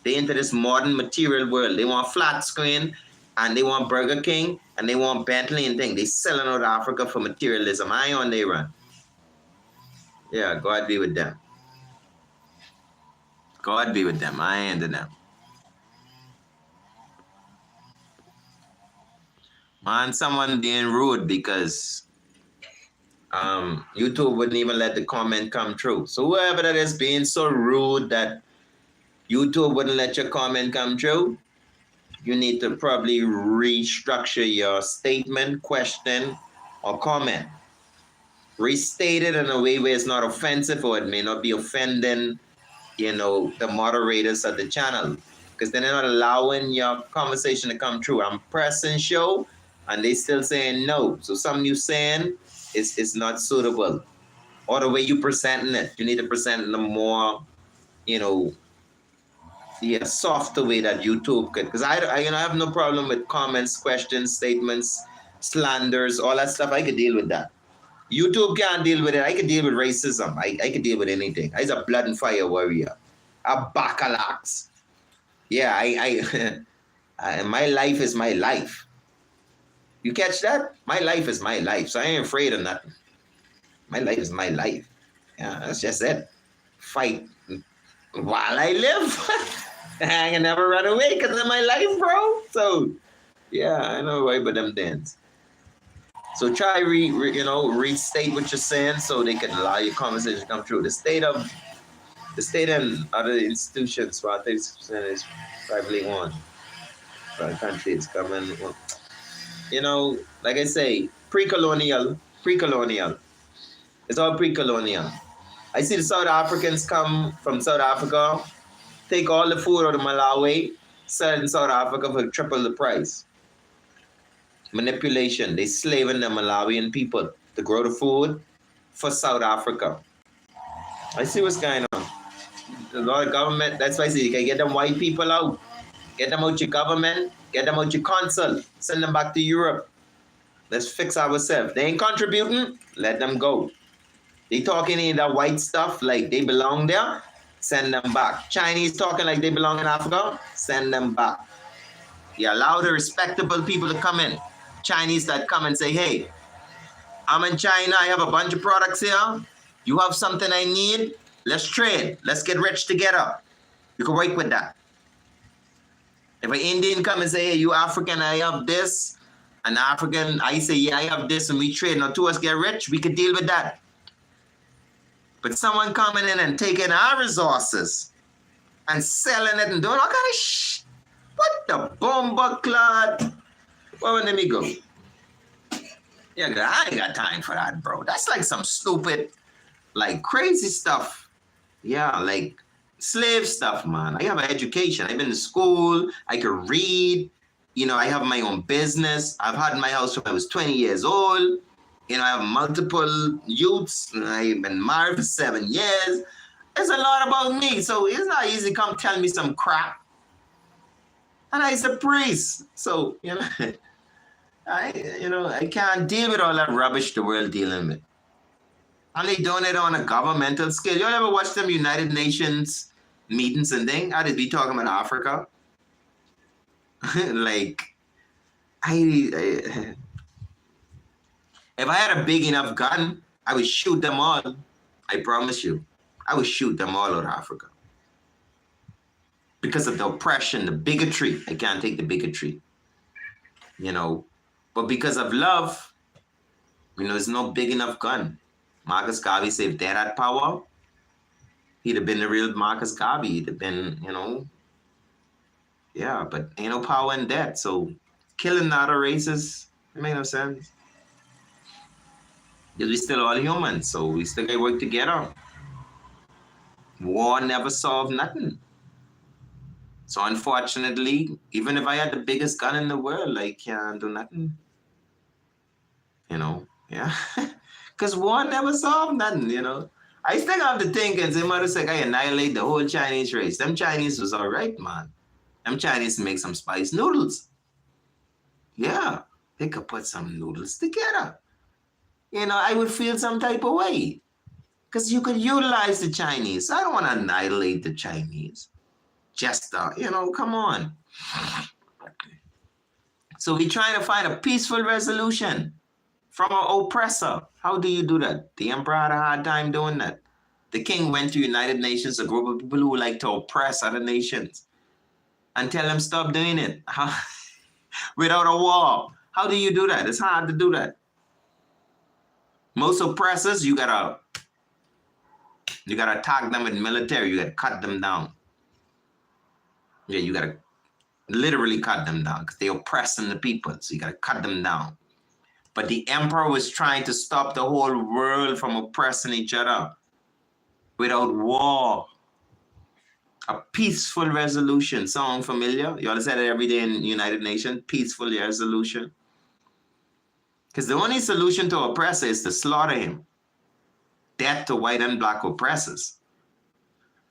A: They into this modern material world. They want flat screen and they want Burger King and they want Bentley and things. They selling out Africa for materialism. I on they run. Yeah, God be with them. God be with them. I ain't in them. Man, someone being rude because YouTube wouldn't even let the comment come through. So whoever that is being so rude that YouTube wouldn't let your comment come true, you need to probably restructure your statement, question, or comment. Restate it in a way where it's not offensive or it may not be offending, you know, the moderators of the channel. Because they're not allowing your conversation to come true. I'm pressing show and they still saying no. So something you saying is not suitable. Or the way you presenting it. You need to present it in a more, you know, softer way that YouTube could. Because I have no problem with comments, questions, statements, slanders, all that stuff. I could deal with that. YouTube can't deal with it. I can deal with racism. I can deal with anything. I'm a blood and fire warrior. A bacalax. Yeah, my life is my life. You catch that? My life is my life. So I ain't afraid of nothing. My life is my life. Yeah, that's just it. Fight while I live. I can never run away because of my life, bro. So, yeah, I know why, but them dance. So try restate what you're saying so they can allow your conversation to come through. The state and other institutions, about 36% is privately owned. But the country is coming. Like I say, pre-colonial. It's all pre-colonial. I see the South Africans come from South Africa, take all the food out of Malawi, sell it in South Africa for triple the price. Manipulation. They slaving the Malawian people to grow the food for South Africa. I see what's going on. The Lord government, that's why I say you can get them white people out. Get them out your government, get them out your consul, send them back to Europe. Let's fix ourselves. They ain't contributing, let them go. They talking in that white stuff like they belong there, send them back. Chinese talking like they belong in Africa, send them back. You allow the respectable people to come in. Chinese that come and say, hey, I'm in China, I have a bunch of products here. You have something I need, let's trade. Let's get rich together. You can work with that. If an Indian come and say, hey, you African, I have this. An African, I say, yeah, I have this, and we trade. Now, two of us get rich, we could deal with that. But someone coming in and taking our resources and selling it and doing all kind of shit. What the bomber clot? Well, let me go. Yeah, I ain't got time for that, bro. That's like some stupid, like crazy stuff. Yeah, like slave stuff, man. I have an education. I've been to school. I can read. I have my own business. I've had my house when I was 20 years old. I have multiple youths. I've been married for 7 years. It's a lot about me. So it's not easy to come tell me some crap. And I'm a priest. So, I can't deal with all that rubbish the world dealing with. And they doing it on a governmental scale. You ever watch them United Nations meetings and things? How they be talking about Africa? Like, if I had a big enough gun, I would shoot them all. I promise you. I would shoot them all out of Africa. Because of the oppression, the bigotry. I can't take the bigotry. But because of love, there's no big enough gun. Marcus Garvey said if they had power, he'd have been the real Marcus Garvey. He'd have been, yeah, but ain't no power in that. So killing the other races, it makes no sense. Because we still all humans, so we still gotta work together. War never solved nothing. So unfortunately, even if I had the biggest gun in the world, I can't do nothing. Yeah. Because war never solved nothing, I still have to think and say, mother said, I annihilate the whole Chinese race. Them Chinese was all right, man. Them Chinese make some spice noodles. Yeah, they could put some noodles together. I would feel some type of way. Because you could utilize the Chinese. I don't want to annihilate the Chinese. Just, come on. So we're trying to find a peaceful resolution from an oppressor. How do you do that? The emperor had a hard time doing that. The king went to United Nations, a group of people who like to oppress other nations, and tell them stop doing it. Without a war. How do you do that? It's hard to do that. Most oppressors, you gotta attack them with military. You gotta cut them down. Yeah, you gotta literally cut them down because they're oppressing the people. So you gotta cut them down. But the emperor was trying to stop the whole world from oppressing each other without war. A peaceful resolution. Sound familiar? You all said it every day in United Nations. Peaceful resolution. Because the only solution to oppressor is to slaughter him. Death to white and black oppressors.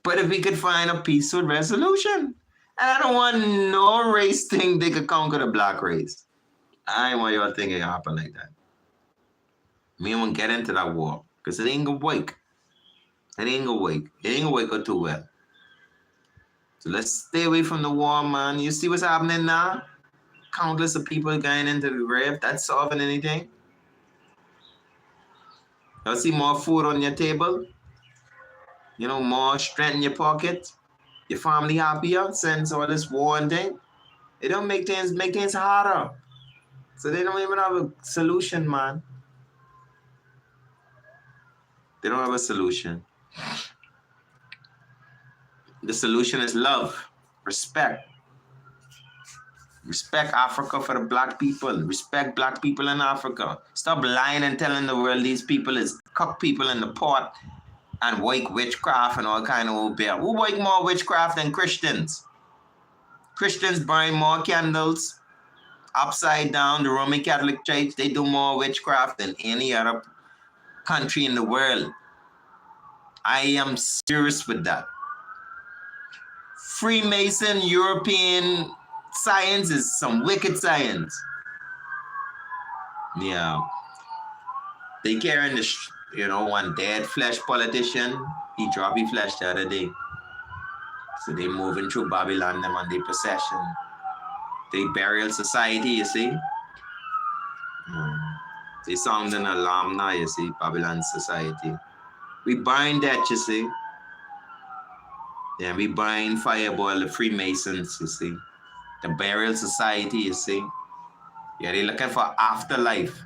A: But if we could find a peaceful resolution, and I don't want no race thing they could conquer the black race. I want y'all thinking it happen like that. Me won't get into that war because it ain't gonna work. It ain't gonna work. It ain't gonna work out too well. So let's stay away from the war, man. You see what's happening now? Countless of people going into the grave. That's solving anything. You see more food on your table. You know, more strength in your pocket. Your family happier since all this war and thing. It don't make things harder. So they don't even have a solution, man. They don't have a solution. The solution is love, respect. Respect Africa for the black people. Respect black people in Africa. Stop lying and telling the world these people is cook people in the pot and work witchcraft and all kind of old beer. Who work more witchcraft than Christians? Christians burn more candles upside down. The Roman Catholic Church, they do more witchcraft than any other country in the world. I am serious with that. Freemason European science is some wicked science. Yeah. They carrying the, one dead flesh politician. He dropped his flesh the other day. So they moving through Babylon them on their procession. They burial society, you see. They sound an alarm now, you see, Babylon society. We bind that, you see. Yeah, we bind Fireball, the Freemasons, you see. The burial society, you see. Yeah, they're looking for afterlife,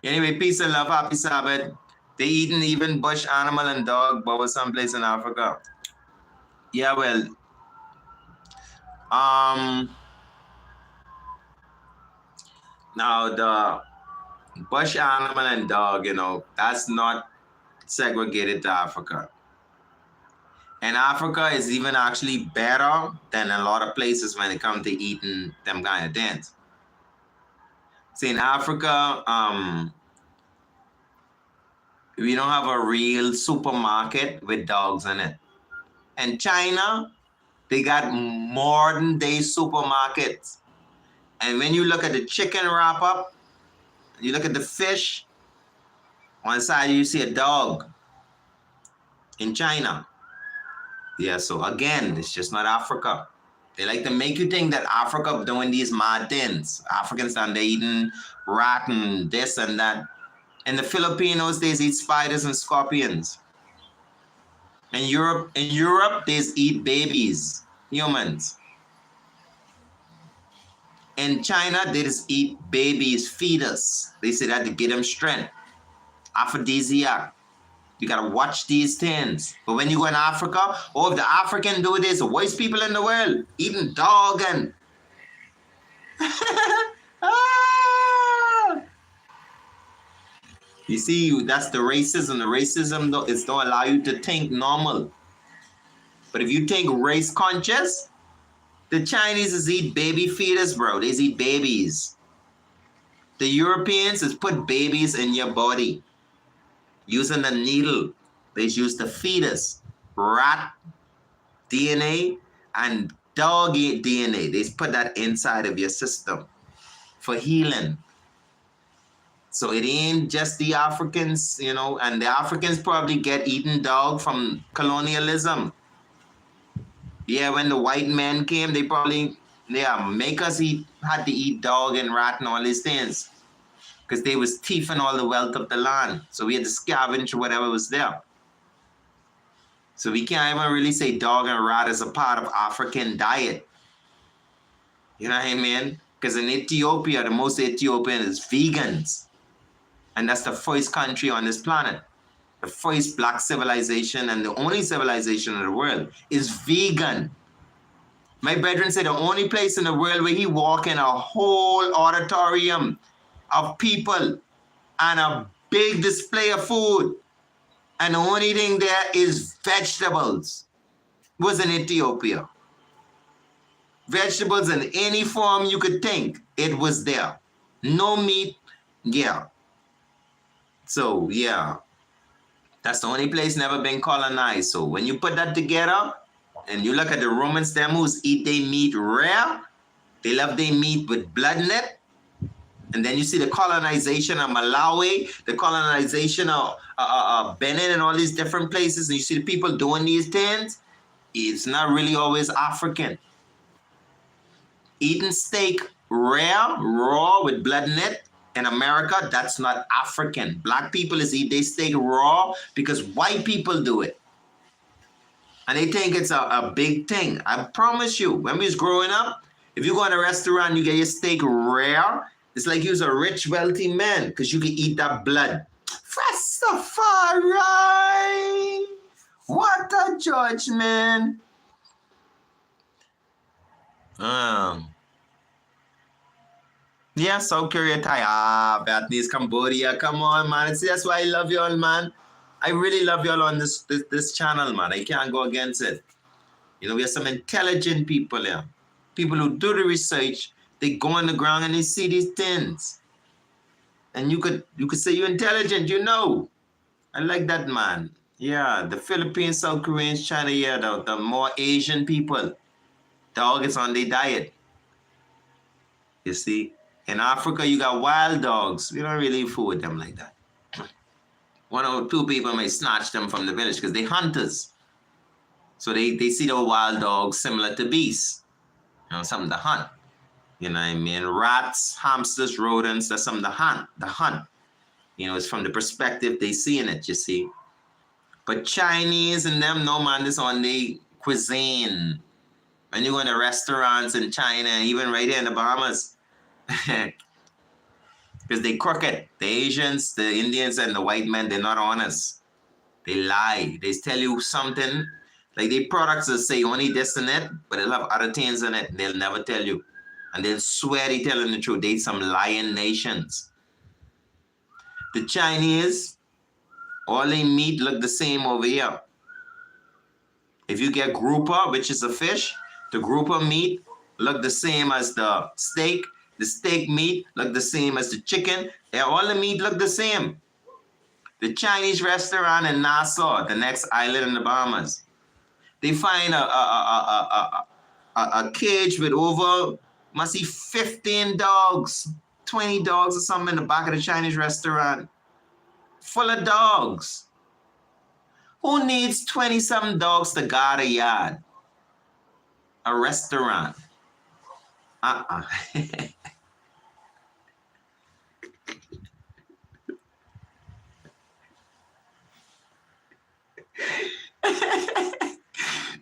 A: Anyway, peace and love, happy Sabbath. They eating even bush animal and dog, but was someplace in Africa. Yeah, well, now the bush animal and dog, that's not segregated to Africa. And Africa is even actually better than a lot of places when it comes to eating them kind of things. See, in Africa, we don't have a real supermarket with dogs in it. In China, they got modern day supermarkets. And when you look at the chicken wrap up, you look at the fish, one side you see a dog in China. Yeah, so again, it's just not Africa. They like to make you think that Africa doing these mad things. Africans and they eating rat and this and that. And the Filipinos, they eat spiders and scorpions. In Europe, they eat babies, humans. In China, they just eat babies, fetus. They say that to get them strength. Aphrodisiac. You gotta watch these things. But when you go in Africa, if the African do this, the worst people in the world, eating dog and You see, that's the racism. The racism don't allow you to think normal. But if you think race conscious, the Chinese is eat baby fetus, bro. They eat babies. The Europeans is put babies in your body. Using the needle. They use the fetus, rat DNA, and dog DNA. They put that inside of your system for healing. So it ain't just the Africans, and the Africans probably get eaten dog from colonialism. Yeah, when the white men came, they probably, make us had to eat dog and rat and all these things. Because they was thieving all the wealth of the land. So we had to scavenge whatever was there. So we can't even really say dog and rat is a part of African diet. You know what I mean? Because in Ethiopia, the most Ethiopian is vegans. And that's the first country on this planet. The first black civilization and the only civilization in the world is vegan. My brethren said the only place in the world where he walk in a whole auditorium of people and a big display of food, and the only thing there is vegetables, was in Ethiopia. Vegetables in any form you could think, it was there. No meat, yeah. So, yeah, that's the only place never been colonized. So when you put that together, and you look at the Romans, them who's eat their meat rare, They love their meat with blood in it. And then you see the colonization of Malawi, the colonization of Benin and all these different places. And you see the people doing these things. It's not really always African. Eating steak rare, raw with blood in it in America, that's not African. Black people eat their steak raw because white people do it. And they think it's a big thing. I promise you, when we was growing up, if you go in a restaurant, you get your steak rare, it's like you're a rich, wealthy man because you can eat that blood. Rastafari! What a judgment! Yeah, South Korea, Thai, Vietnamese, Cambodia. Come on, man. See, that's why I love y'all, man. I really love y'all on this channel, man. I can't go against it. You know, we have some intelligent people here. People who do the research. They go on the ground and they see these things. And you could say you're intelligent, you know. I like that, man. Yeah, the Philippines, South Koreans, China, yeah, the more Asian people. Dog is on their diet. You see? In Africa, you got wild dogs. We don't really fool with them like that. One or two people may snatch them from the village because they're hunters. So they see the wild dogs similar to beasts. You know, something to hunt. You know what I mean? Rats, hamsters, rodents, that's something to hunt. The hunt. You know, it's from the perspective they see in it, you see. But Chinese and them, no man, this on the cuisine. When you go in the restaurants in China, even right here in the Bahamas, because they crooked. The Asians, the Indians, and the white men, they're not honest. They lie. They tell you something. Like their products will say only this and that, but they'll have other things in it. They'll never tell you. And they'll swear they're telling the truth. They're some lying nations. The Chinese, all they meat look the same over here. If you get grouper, which is a fish, the grouper meat look the same as the steak. The steak meat look the same as the chicken. All the meat look the same. The Chinese restaurant in Nassau, the next island in the Bahamas, they find a cage with over, must be 15 dogs, 20 dogs or something in the back of the Chinese restaurant, full of dogs. Who needs 20-something dogs to guard a yard? A restaurant.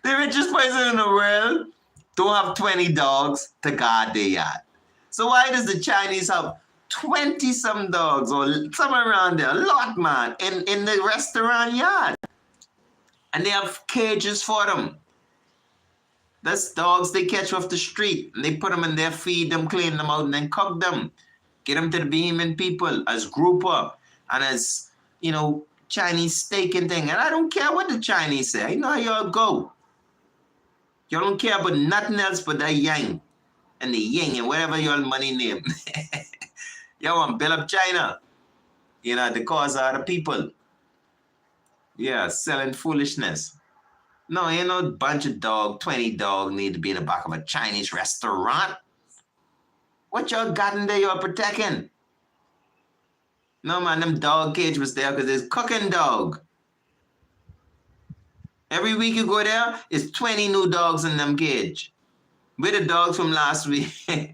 A: The richest person in the world don't have 20 dogs to guard their yard. So why does the Chinese have 20-some dogs or somewhere around there, a lot, man, in the restaurant yard? And they have cages for them. That's dogs they catch off the street. And they put them in there, feed them, clean them out, and then cook them. Get them to the Bahamian people as grouper and as, you know, Chinese steak and thing. And I don't care what the Chinese say. I know how y'all go. Y'all don't care about nothing else but that yang and the yin and whatever y'all money name. Y'all want to build up China. You know, the cause of other people. Yeah, selling foolishness. No, ain't no bunch of 20 dog need to be in the back of a Chinese restaurant. What y'all got in there y'all protecting? No, man, them dog cage was there because there's cooking dog. Every week you go there, it's 20 new dogs in them cage. With the dogs from last week. They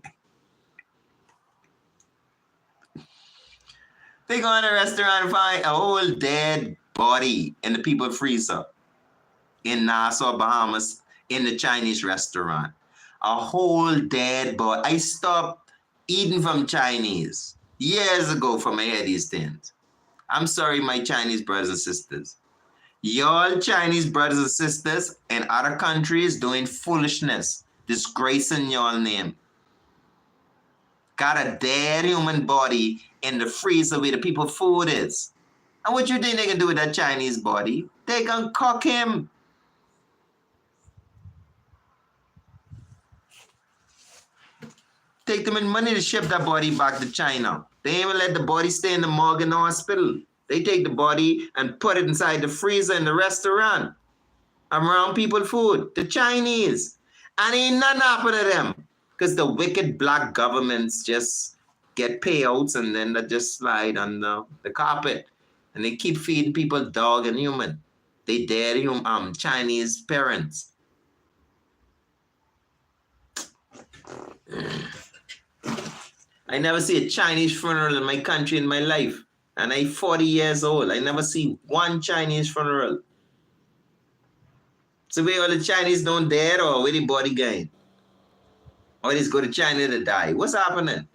A: go in a restaurant and find a whole dead body in the people freezer in Nassau, Bahamas, in the Chinese restaurant. A whole dead body. I stopped eating from Chinese years ago from I hear these things. I'm sorry, my Chinese brothers and sisters. Y'all Chinese brothers and sisters in other countries doing foolishness, disgracing y'all name. Got a dead human body in the freezer where the people food is. And what you think they can do with that Chinese body? They can cook him. Take them in money to ship that body back to China. They ain't even let the body stay in the morgue in the hospital. They take the body and put it inside the freezer in the restaurant. Around people food. The Chinese. And ain't nothing happen to them. Because the wicked black governments just get payouts and then they just slide on the carpet. And they keep feeding people dog and human. They dare Chinese parents. I never see a Chinese funeral in my country in my life. And I'm 40 years old. I never see one Chinese funeral. So where all the Chinese don't dare or where the body going? Or they just go to China to die. What's happening?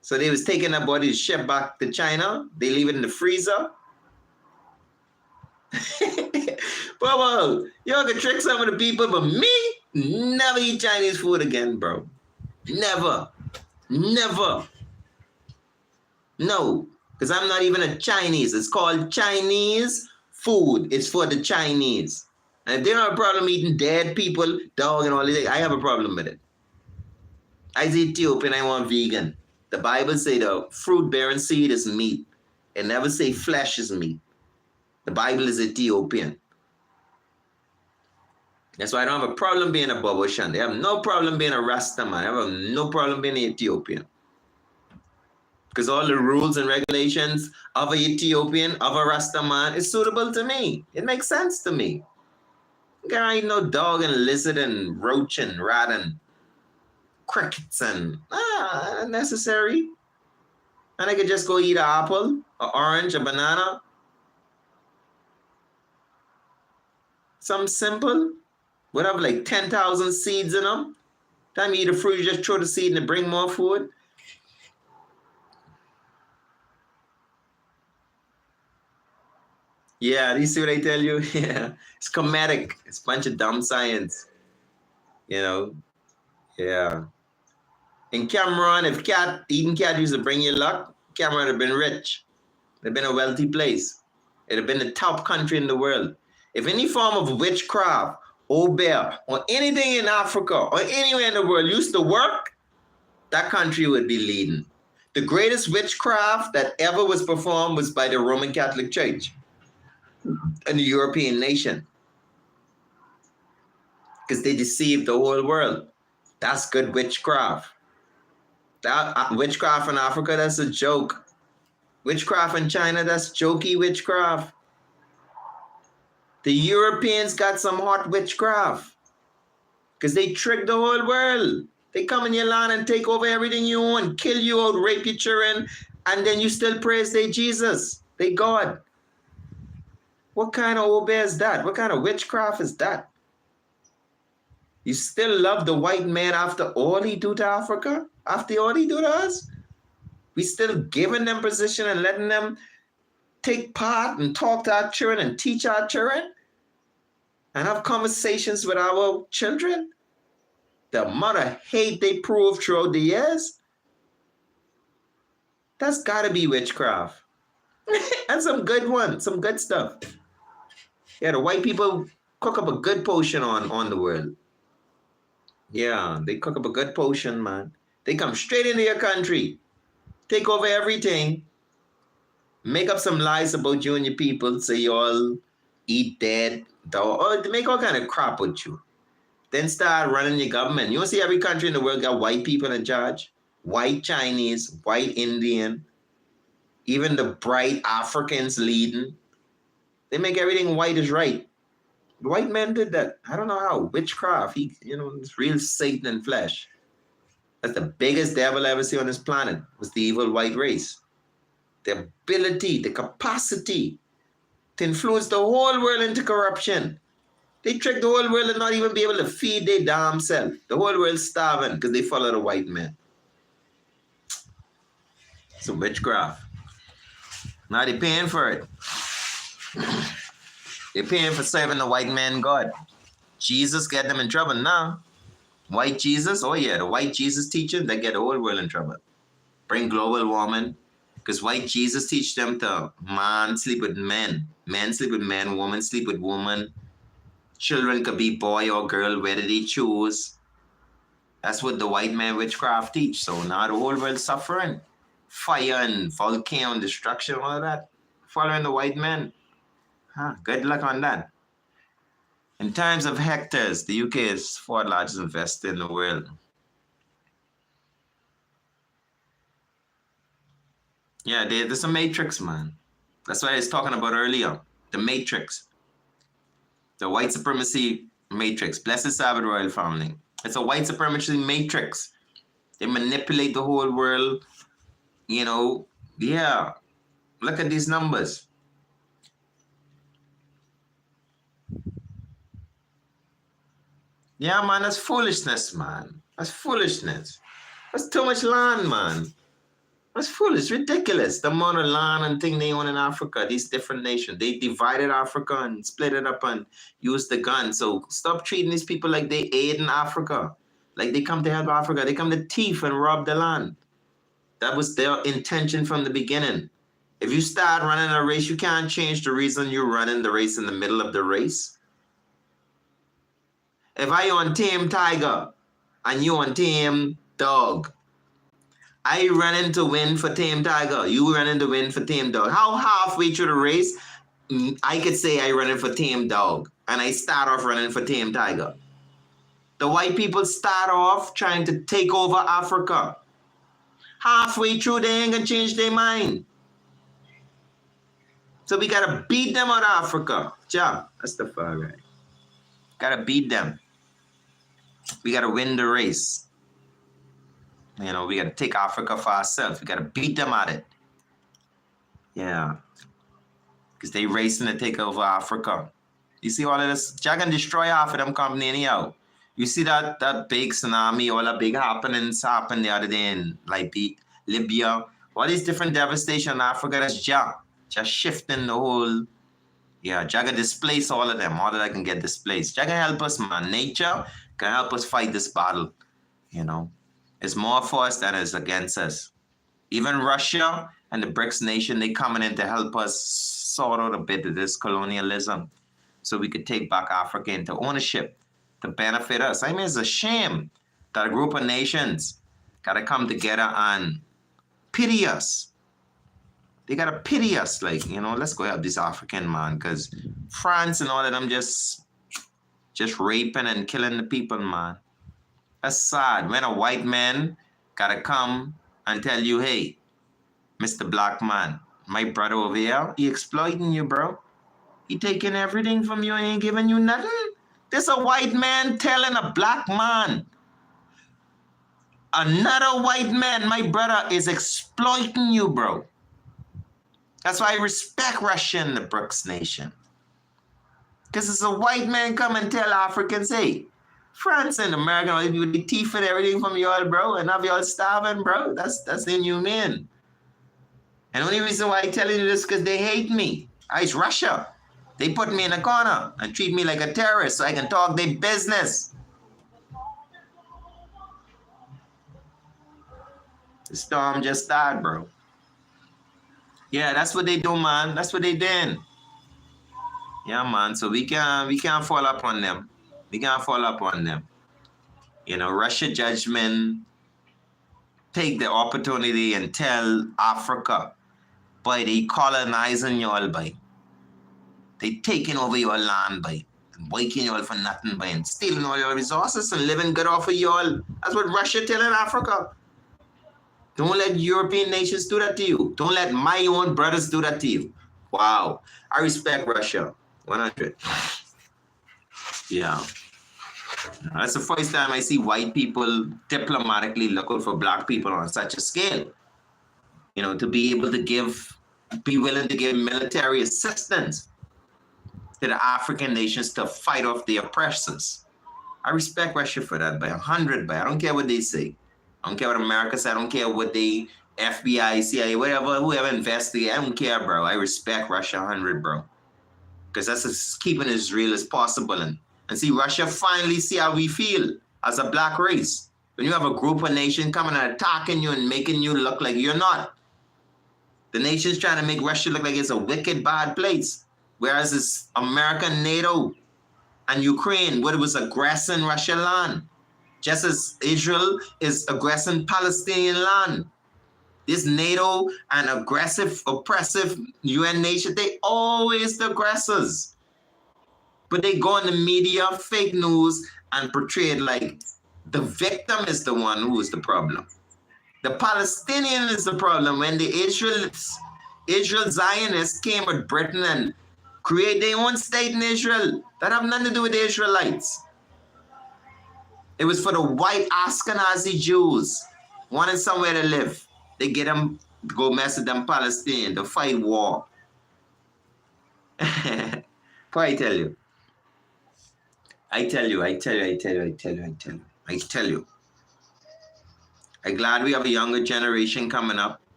A: So they was taking that body shipped back to China. They leave it in the freezer. Bobo, y'all can trick some of the people, but me, never eat Chinese food again, bro. Never. Never. No, because I'm not even a Chinese. It's called Chinese food. It's for the Chinese. And if they don't have a problem eating dead people, dog and all this, I have a problem with it. As Ethiopian, I want vegan. The Bible say the fruit-bearing seed is meat. It never say flesh is meat. The Bible is Ethiopian. That's why I don't have a problem being a Bobo Shande. I have no problem being a Rasta man. I have no problem being an Ethiopian. Because all the rules and regulations of an Ethiopian, of a Rasta man, is suitable to me. It makes sense to me. I ain't no dog and lizard and roach and rat and crickets and unnecessary. And I could just go eat an apple, an orange, a banana. Something simple. Would have like 10,000 seeds in them. Time you eat a fruit, you just throw the seed and bring more food. Yeah, do you see what I tell you? Yeah, it's comedic. It's a bunch of dumb science. You know? Yeah. In Cameroon, if eating cat used to bring you luck, Cameroon would have been rich. It would have been a wealthy place. It would have been the top country in the world. If any form of witchcraft, obeah, or anything in Africa or anywhere in the world used to work, that country would be leading. The greatest witchcraft that ever was performed was by the Roman Catholic Church and the European nation. Because they deceived the whole world. That's good witchcraft. That witchcraft in Africa, that's a joke. Witchcraft in China, that's jokey witchcraft. The Europeans got some hot witchcraft. Because they tricked the whole world. They come in your land and take over everything you own, kill you out, rape your children, and then you still praise their Jesus, their God. What kind of obeah is that? What kind of witchcraft is that? You still love the white man after all he do to Africa? After all he do to us? We still giving them position and letting them take part and talk to our children and teach our children? And have conversations with our children? The amount of hate they prove throughout the years? That's gotta be witchcraft. And some good ones, some good stuff. Yeah, the white people cook up a good potion on the world. Yeah, they cook up a good potion, man. They come straight into your country, take over everything, make up some lies about you and your people, say you all eat dead, or they make all kind of crap with you. Then start running your government. You want to see every country in the world got white people in charge? White Chinese, white Indian, even the bright Africans leading. They make everything white is right. The white men did that. I don't know how. Witchcraft. It's real Satan in flesh. That's the biggest devil I ever see on this planet, was the evil white race. The ability, the capacity to influence the whole world into corruption. They trick the whole world and not even be able to feed their damn self. The whole world's starving because they follow the white man. It's a witchcraft. Now they're paying for it. They're paying for serving the white man God. Jesus get them in trouble now. White Jesus, oh yeah, the white Jesus teaching, they get the whole world in trouble. Bring global warming. Because white Jesus teach them to man sleep with men. Men sleep with men, women sleep with women. Children could be boy or girl, whether they choose. That's what the white man witchcraft teach. So now the whole world suffering. Fire and volcano and destruction, all of that. Following the white man. Good luck on that. In terms of hectares, the UK is fourth largest investor in the world. Yeah, there's a matrix, man. That's what I was talking about earlier. The matrix. The white supremacy matrix. Blessed Sabbath royal family. It's a white supremacy matrix. They manipulate the whole world. You know, yeah. Look at these numbers. Yeah, man, that's foolishness, man. That's foolishness. That's too much land, man. That's foolish, ridiculous. The amount of land and thing they own in Africa, these different nations. They divided Africa and split it up and used the gun. So stop treating these people like they aid in Africa. Like they come to help Africa. They come to thief and rob the land. That was their intention from the beginning. If you start running a race, you can't change the reason you're running the race in the middle of the race. If I on team tiger and you on team dog, I running to win for team tiger, you running to win for team dog. How halfway through the race, I could say I running for team dog and I start off running for team tiger. The white people start off trying to take over Africa. Halfway through, they ain't gonna change their mind. So we gotta beat them out of Africa. Ja, that's the far right. Gotta beat them. We gotta win the race. You know, we gotta take Africa for ourselves. We gotta beat them at it. Yeah. Because they racing to take over Africa. You see all of this? Jah can destroy half of them company anyhow. You see that big tsunami, all the big happenings happened the other day in like Libya. All these different devastation in Africa, that's Jah. Just shifting the whole, yeah, Jah can displace all of them. All of that can get displaced. Jah can help us, man. Nature can help us fight this battle. You know, it's more for us than it's against us. Even Russia and the BRICS nation, they coming in to help us sort out a bit of this colonialism so we could take back Africa into ownership to benefit us. I mean, it's a shame that a group of nations got to come together and pity us. They got to pity us, like, you know, let's go help this African man, because France and all of them just raping and killing the people, man. That's sad. When a white man got to come and tell you, hey, Mr. Black man, my brother over here, he exploiting you, bro. He taking everything from you and ain't giving you nothing. There's a white man telling a black man, another white man, my brother, is exploiting you, bro. That's why I respect Russia and the BRICS nation. Because it's a white man come and tell Africans, hey, France and America, all these people, they thieving everything from you all, bro, and have you all starving, bro. That's inhumane. And the only reason why I'm telling you this is because they hate me. It's Russia. They put me in a corner and treat me like a terrorist so I can talk their business. The storm just started, bro. Yeah, that's what they do, man. That's what they did. Yeah, man. So we can't fall up on them. We can't fall up on them. You know, Russia judgment take the opportunity and tell Africa, by they colonizing you all, by they taking over your land, by waking you all for nothing, by and stealing all your resources and living good off of you all. That's what Russia telling Africa. Don't let European nations do that to you. Don't let my own brothers do that to you. Wow. I respect Russia. 100. Yeah. That's the first time I see white people diplomatically looking for black people on such a scale. You know, to be able to be willing to give military assistance to the African nations to fight off the oppressors. I respect Russia for that by 100, but I don't care what they say. I don't care what America said. I don't care what they, FBI, CIA, whatever, whoever investigate. I don't care, bro. I respect Russia 100, bro. Because that's as keeping as real as possible. And see, Russia finally see how we feel as a black race. When you have a group of nations coming and attacking you and making you look like you're not. The nation's trying to make Russia look like it's a wicked, bad place. Whereas it's America, NATO, and Ukraine, where it was aggressing Russian land. Just as Israel is aggressing Palestinian land. This NATO and aggressive, oppressive UN nation, they always the aggressors. But they go on the media, fake news, and portray it like the victim is the one who is the problem. The Palestinian is the problem when the Israel Zionists came with Britain and create their own state in Israel. That have nothing to do with the Israelites. It was for the white Ashkenazi Jews wanting somewhere to live. They get them to go mess with them Palestinians to fight war. What I tell you? I tell you. I'm glad we have a younger generation coming up.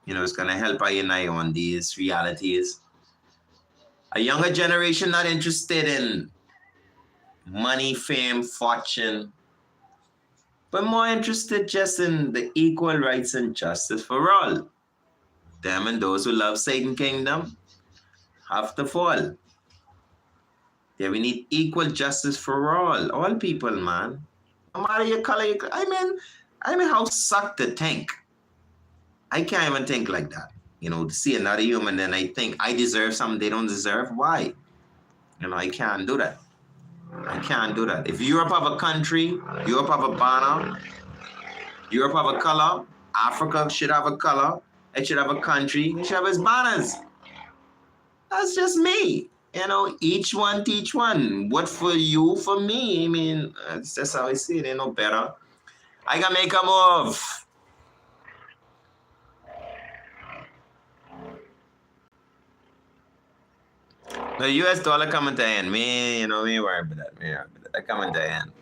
A: You know, it's going to help I and I on these realities. A younger generation not interested in money, fame, fortune, but more interested just in the equal rights and justice for all. Them and those who love Satan kingdom have to fall. Yeah, we need equal justice for all people, man. No matter your color, I mean, how sucked to think. I can't even think like that. You know, to see another human, then I think I deserve something they don't deserve. Why? You know, I can't do that. I can't do that. If Europe have a country, Europe have a banner, Europe have a color, Africa should have a color, it should have a country, it should have its banners. That's just me. You know, each one teach one. What for you, for me. I mean, that's how I see it. Ain't no better. I gotta make a move. The US dollar coming to end. Me worry about that. That coming to end.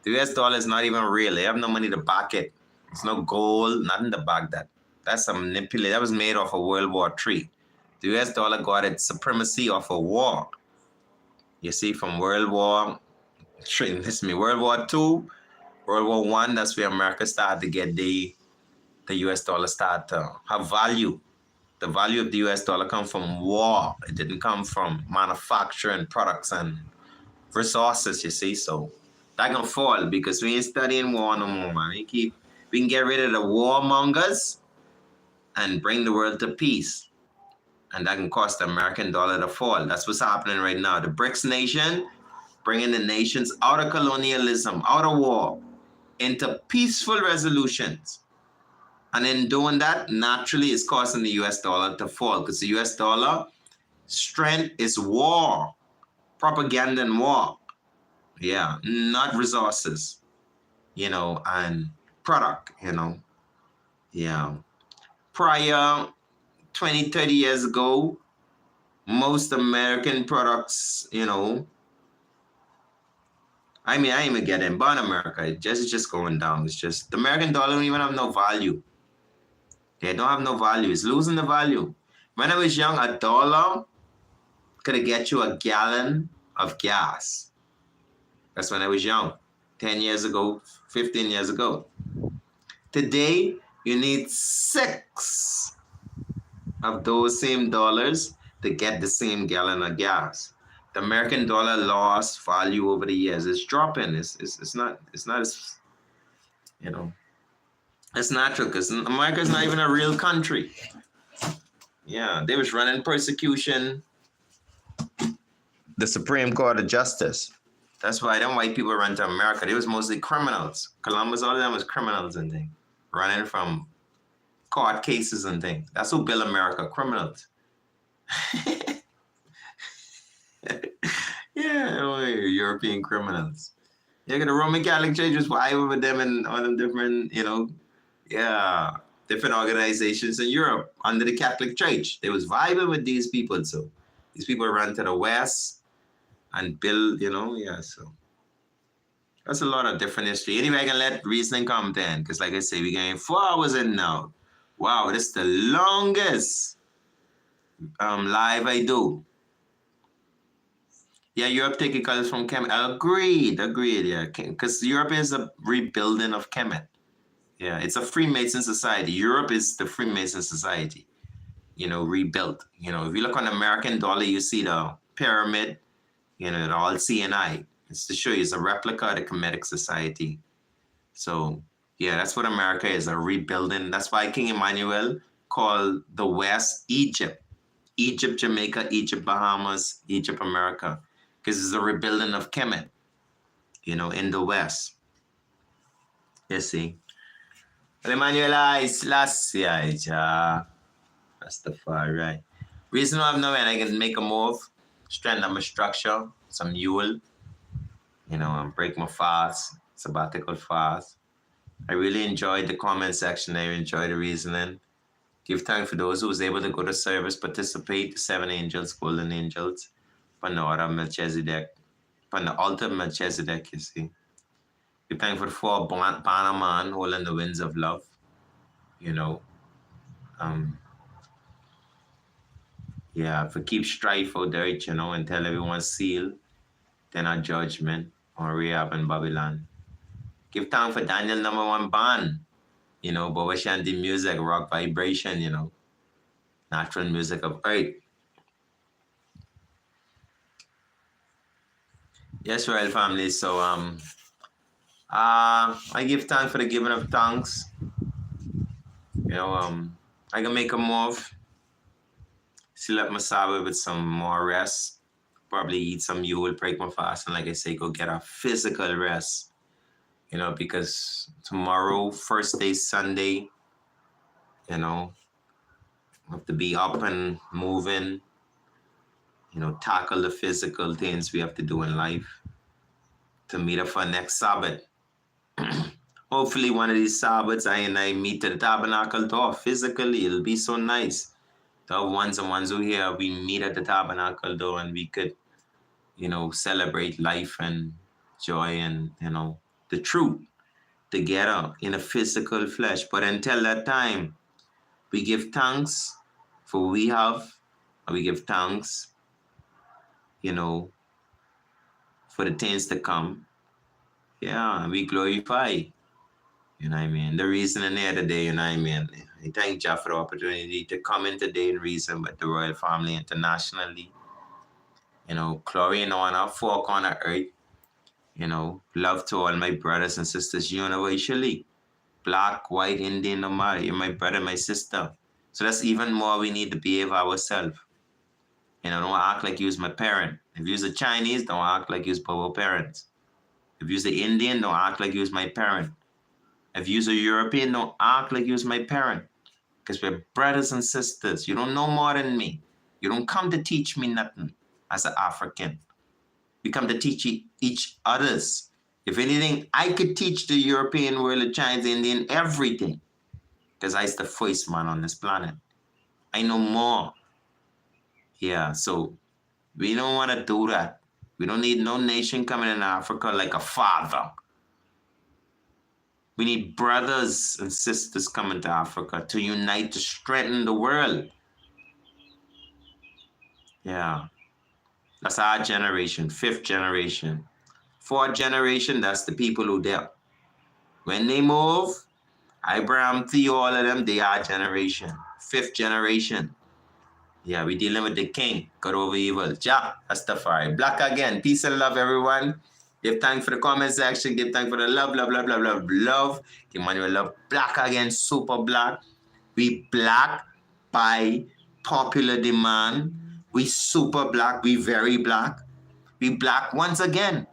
A: The US dollar is not even real. They have no money to back it. There's no gold, nothing to back that. That's a manipulation. That was made off of World War III. The US dollar got its supremacy off a war. You see, from World War II, World War I, that's where America started to get the US dollar start to have value. The value of the US dollar come from war. It didn't come from manufacturing products and resources, you see. So that can fall because we ain't studying war no more, man. We can get rid of the warmongers and bring the world to peace. And that can cause the American dollar to fall. That's what's happening right now. The BRICS nation, bringing the nations out of colonialism, out of war, into peaceful resolutions. And in doing that, naturally, it's causing the US dollar to fall because the US dollar strength is war, propaganda and war. Yeah, not resources, you know, and product, you know. Yeah. Prior 20, 30 years ago, most American products, you know, I mean, I ain't even getting bought in America. It's just going down. It's just the American dollar don't even have no value. They don't have no value. It's losing the value. When I was young, $1 could get you a gallon of gas. That's when I was young, 10 years ago, 15 years ago. Today, you need 6 of those same dollars to get the same gallon of gas. The American dollar lost value over the years. It's dropping. It's not as, you know, it's natural because America's not even a real country. Yeah, they was running persecution. The Supreme Court of Justice. That's why them white people run to America. They was mostly criminals. Columbus, all of them was criminals and things. Running from court cases and things. That's who built America, criminals. Yeah, European criminals. Yeah, the Roman Catholic Church was fighting with them and all them different, you know, different organizations in Europe under the Catholic Church. They was vibing with these people. So these people ran to the West and build, you know, so that's a lot of different history. Anyway, I can let reasoning come then, because like I say, we're getting 4 hours in now. Wow, this is the longest live I do. Yeah, Europe take it colors from Kemet. Agreed, yeah. Because Europe is a rebuilding of Kemet. Yeah, it's a Freemason society. Europe is the Freemason society, you know, rebuilt. You know, if you look on the American dollar, you see the pyramid, you know, all CNI. It's to show you it's a replica of the Kemetic society. So, yeah, that's what America is, a rebuilding. That's why King Emmanuel called the West Egypt. Egypt, Jamaica, Egypt, Bahamas, Egypt, America. Because it's a rebuilding of Kemet, in the West. You see. But Emmanuel last year, that's the far right. Reason why I'm knowing I can make a move, strengthen my structure, some mule, and break my fast, sabbatical fast. I really enjoyed the comment section. I enjoyed the reasoning. Give thanks for those who was able to go to service, participate, the 7 angels, golden angels, upon the order of Melchizedek, upon the altar of Melchizedek, you see. Give thanks for the 4 banner man holding the winds of love, for keep strife out there, and tell everyone seal, then our judgment on Rahab and Babylon. Give thanks for Daniel #1 band, but we shanty music, rock vibration, natural music of earth. Yes, royal family. So I give thanks for the giving of thanks. I can make a move. Seal up my Sabbath with some more rest. Probably eat some mule, break my fast, and like I say, go get a physical rest. Because tomorrow, first day Sunday, have to be up and moving, tackle the physical things we have to do in life to meet up for next Sabbath. Hopefully one of these Sabbaths I meet to the tabernacle door physically. It'll be so nice. The ones who here, we meet at the tabernacle door and we could, celebrate life and joy and, the truth together in a physical flesh. But until that time, we give thanks for what we have, and we give thanks, for the things to come. Yeah, and we glorify. You know what I mean? The reason in here today, you know what I mean? I thank Jah for the opportunity to come in today and reason with the royal family internationally. Glory and honor, 4 corner earth. Love to all my brothers and sisters universally. Black, white, Indian, no matter. You're my brother, my sister. So that's even more we need to behave ourselves. Don't act like you's my parent. If you's a Chinese, don't act like you's both parents. If you's an Indian, don't act like you's my parent. If you's a European, don't act like you's my parent. Because we're brothers and sisters. You don't know more than me. You don't come to teach me nothing as an African. We come to teach each others. If anything, I could teach the European world, the Chinese, Indian, everything. Because I's the first man on this planet. I know more. Yeah, so we don't want to do that. We don't need no nation coming in Africa like a father. We need brothers and sisters coming to Africa to unite, to strengthen the world. Yeah. That's our generation, 5th generation. 4th generation, that's the people who there. When they move, Abraham, Theo, all of them, they are generation. 5th generation. Yeah, we dealing with the king, good over evil. Jah, Rastafari. Black again. Peace and love, everyone. Give thanks for the comment section. Give thanks for the love, love, love, love, love, love. Give Manuel love. Black again, super black. We black by popular demand. We super black. We very black. We black once again.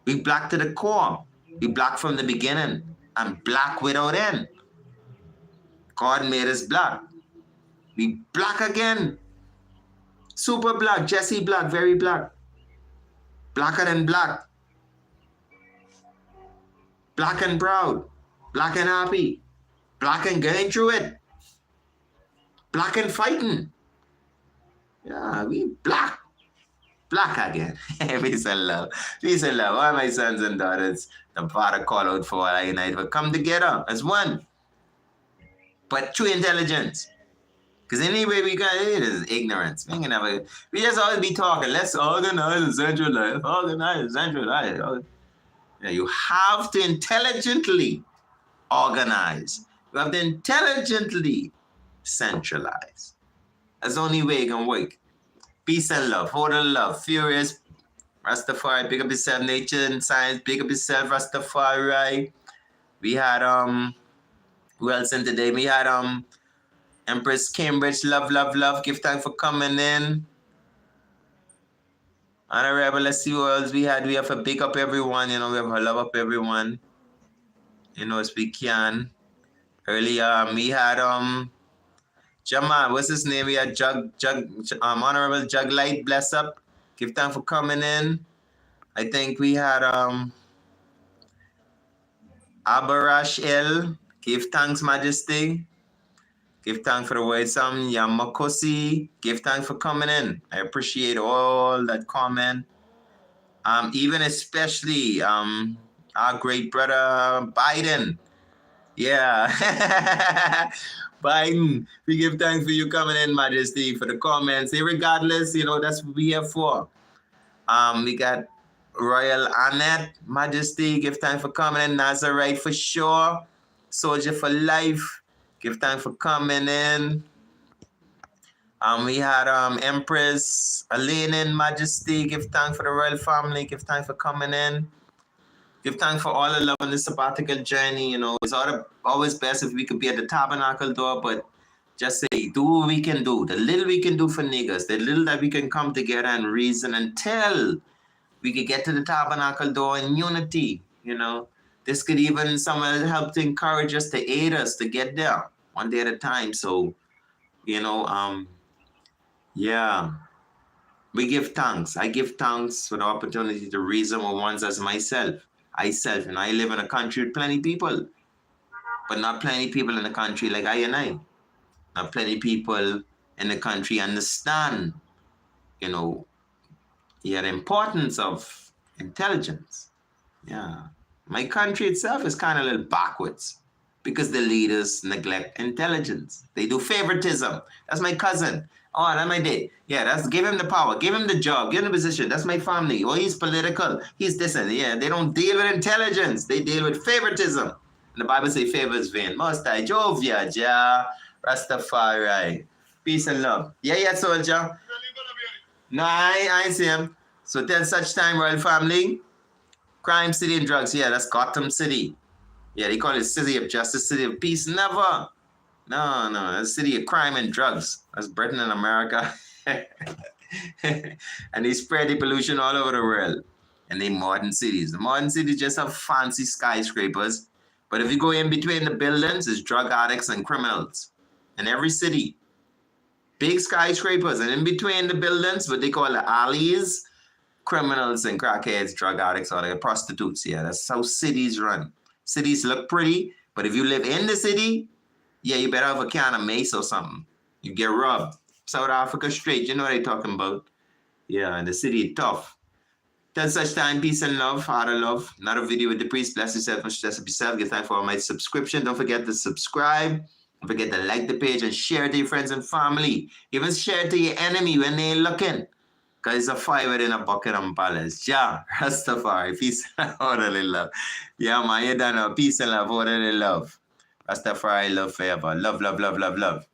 A: We black to the core. We black from the beginning. And black without end. God made us black. We black again. Super black. Jesse black. Very black. Blacker than black. Black and proud. Black and happy. Black and going through it. Black and fighting. Yeah, we black. Black again. Peace and love. Peace and love. All my sons and daughters, the Father call out for all I unite. But come together as one. But true intelligence. Because anyway we got it is ignorance. We just always be talking. Let's organize and centralize. Organize and centralize. Yeah, you have to intelligently organize. You have to intelligently centralize. That's the only way it can work. Peace and love. Hold on love. Furious. Rastafari. Pick up yourself. Nature and science. Pick up yourself. Rastafari. We had who else in today? We had Empress Cambridge, love, love, love. Give thanks for coming in. Honorable, let's see what else we had. We have to big up everyone, we have to love up everyone, as we can. Earlier, we had Jamal, what's his name? We had Honorable Juglight, bless up. Give thanks for coming in. I think we had Abarash El, give thanks, Majesty. Give thanks for the word, some Yamakosi. Give thanks for coming in. I appreciate all that comment. Even especially our great brother Biden. Yeah. Biden, we give thanks for you coming in, Majesty, for the comments. Regardless, that's what we here for. We got Royal Annette, Majesty, give thanks for coming in. Nazarite for sure. Soldier for life, give thanks for coming in. We had Empress Elaine, Majesty, give thanks for the royal family, give thanks for coming in. Give thanks for all the love on this sabbatical journey. It's always best if we could be at the tabernacle door, but just say, do what we can do. The little we can do for niggas, the little that we can come together and reason until we could get to the tabernacle door in unity. This could even somehow help to encourage us, to aid us to get there one day at a time. So, yeah. We give thanks. I give thanks for the opportunity to reason with ones as myself. I live in a country with plenty people, but not plenty people in the country like I and I. Not plenty people in the country understand, the importance of intelligence. Yeah. My country itself is kind of a little backwards because the leaders neglect intelligence. They do favoritism. That's my cousin. Oh, that's my dad. Yeah, give him the power, give him the job, give him the position. That's my family. Oh, he's political. He's this and yeah. They don't deal with intelligence. They deal with favoritism. And the Bible says favor is vain. Most I Jovia, Jah, Rastafari. Peace and love. Yeah, soldier. No, I see him. So till such time, royal family, crime, city, and drugs. Yeah, that's Gotham City. Yeah, they call it city of justice, city of peace. Never. No, that's city of crime and drugs. That's Britain and America. And they spread the pollution all over the world. And they modern cities. The modern cities just have fancy skyscrapers. But if you go in between the buildings, it's drug addicts and criminals. In every city. Big skyscrapers. And in between the buildings, what they call the alleys, criminals and crackheads, drug addicts, or the prostitutes. Yeah, that's how cities run. Cities look pretty, but if you live in the city, yeah, you better have a can of mace or something. You get robbed. South Africa straight, you know what I'm talking about. Yeah, and the city is tough. Till such time, peace and love, heart of love. Another video with the priest. Bless yourself and stress up yourself. Give thanks for all my subscription. Don't forget to subscribe. Don't forget to like the page and share it to your friends and family. Even share it to your enemy when they ain't looking. Because it's a fire within a bucket and palace. Yeah, Rastafari. Peace and orderly love. Yeah, man, you done know. Peace and love, orderly love. Rastafari, love forever. Love, love, love, love, love.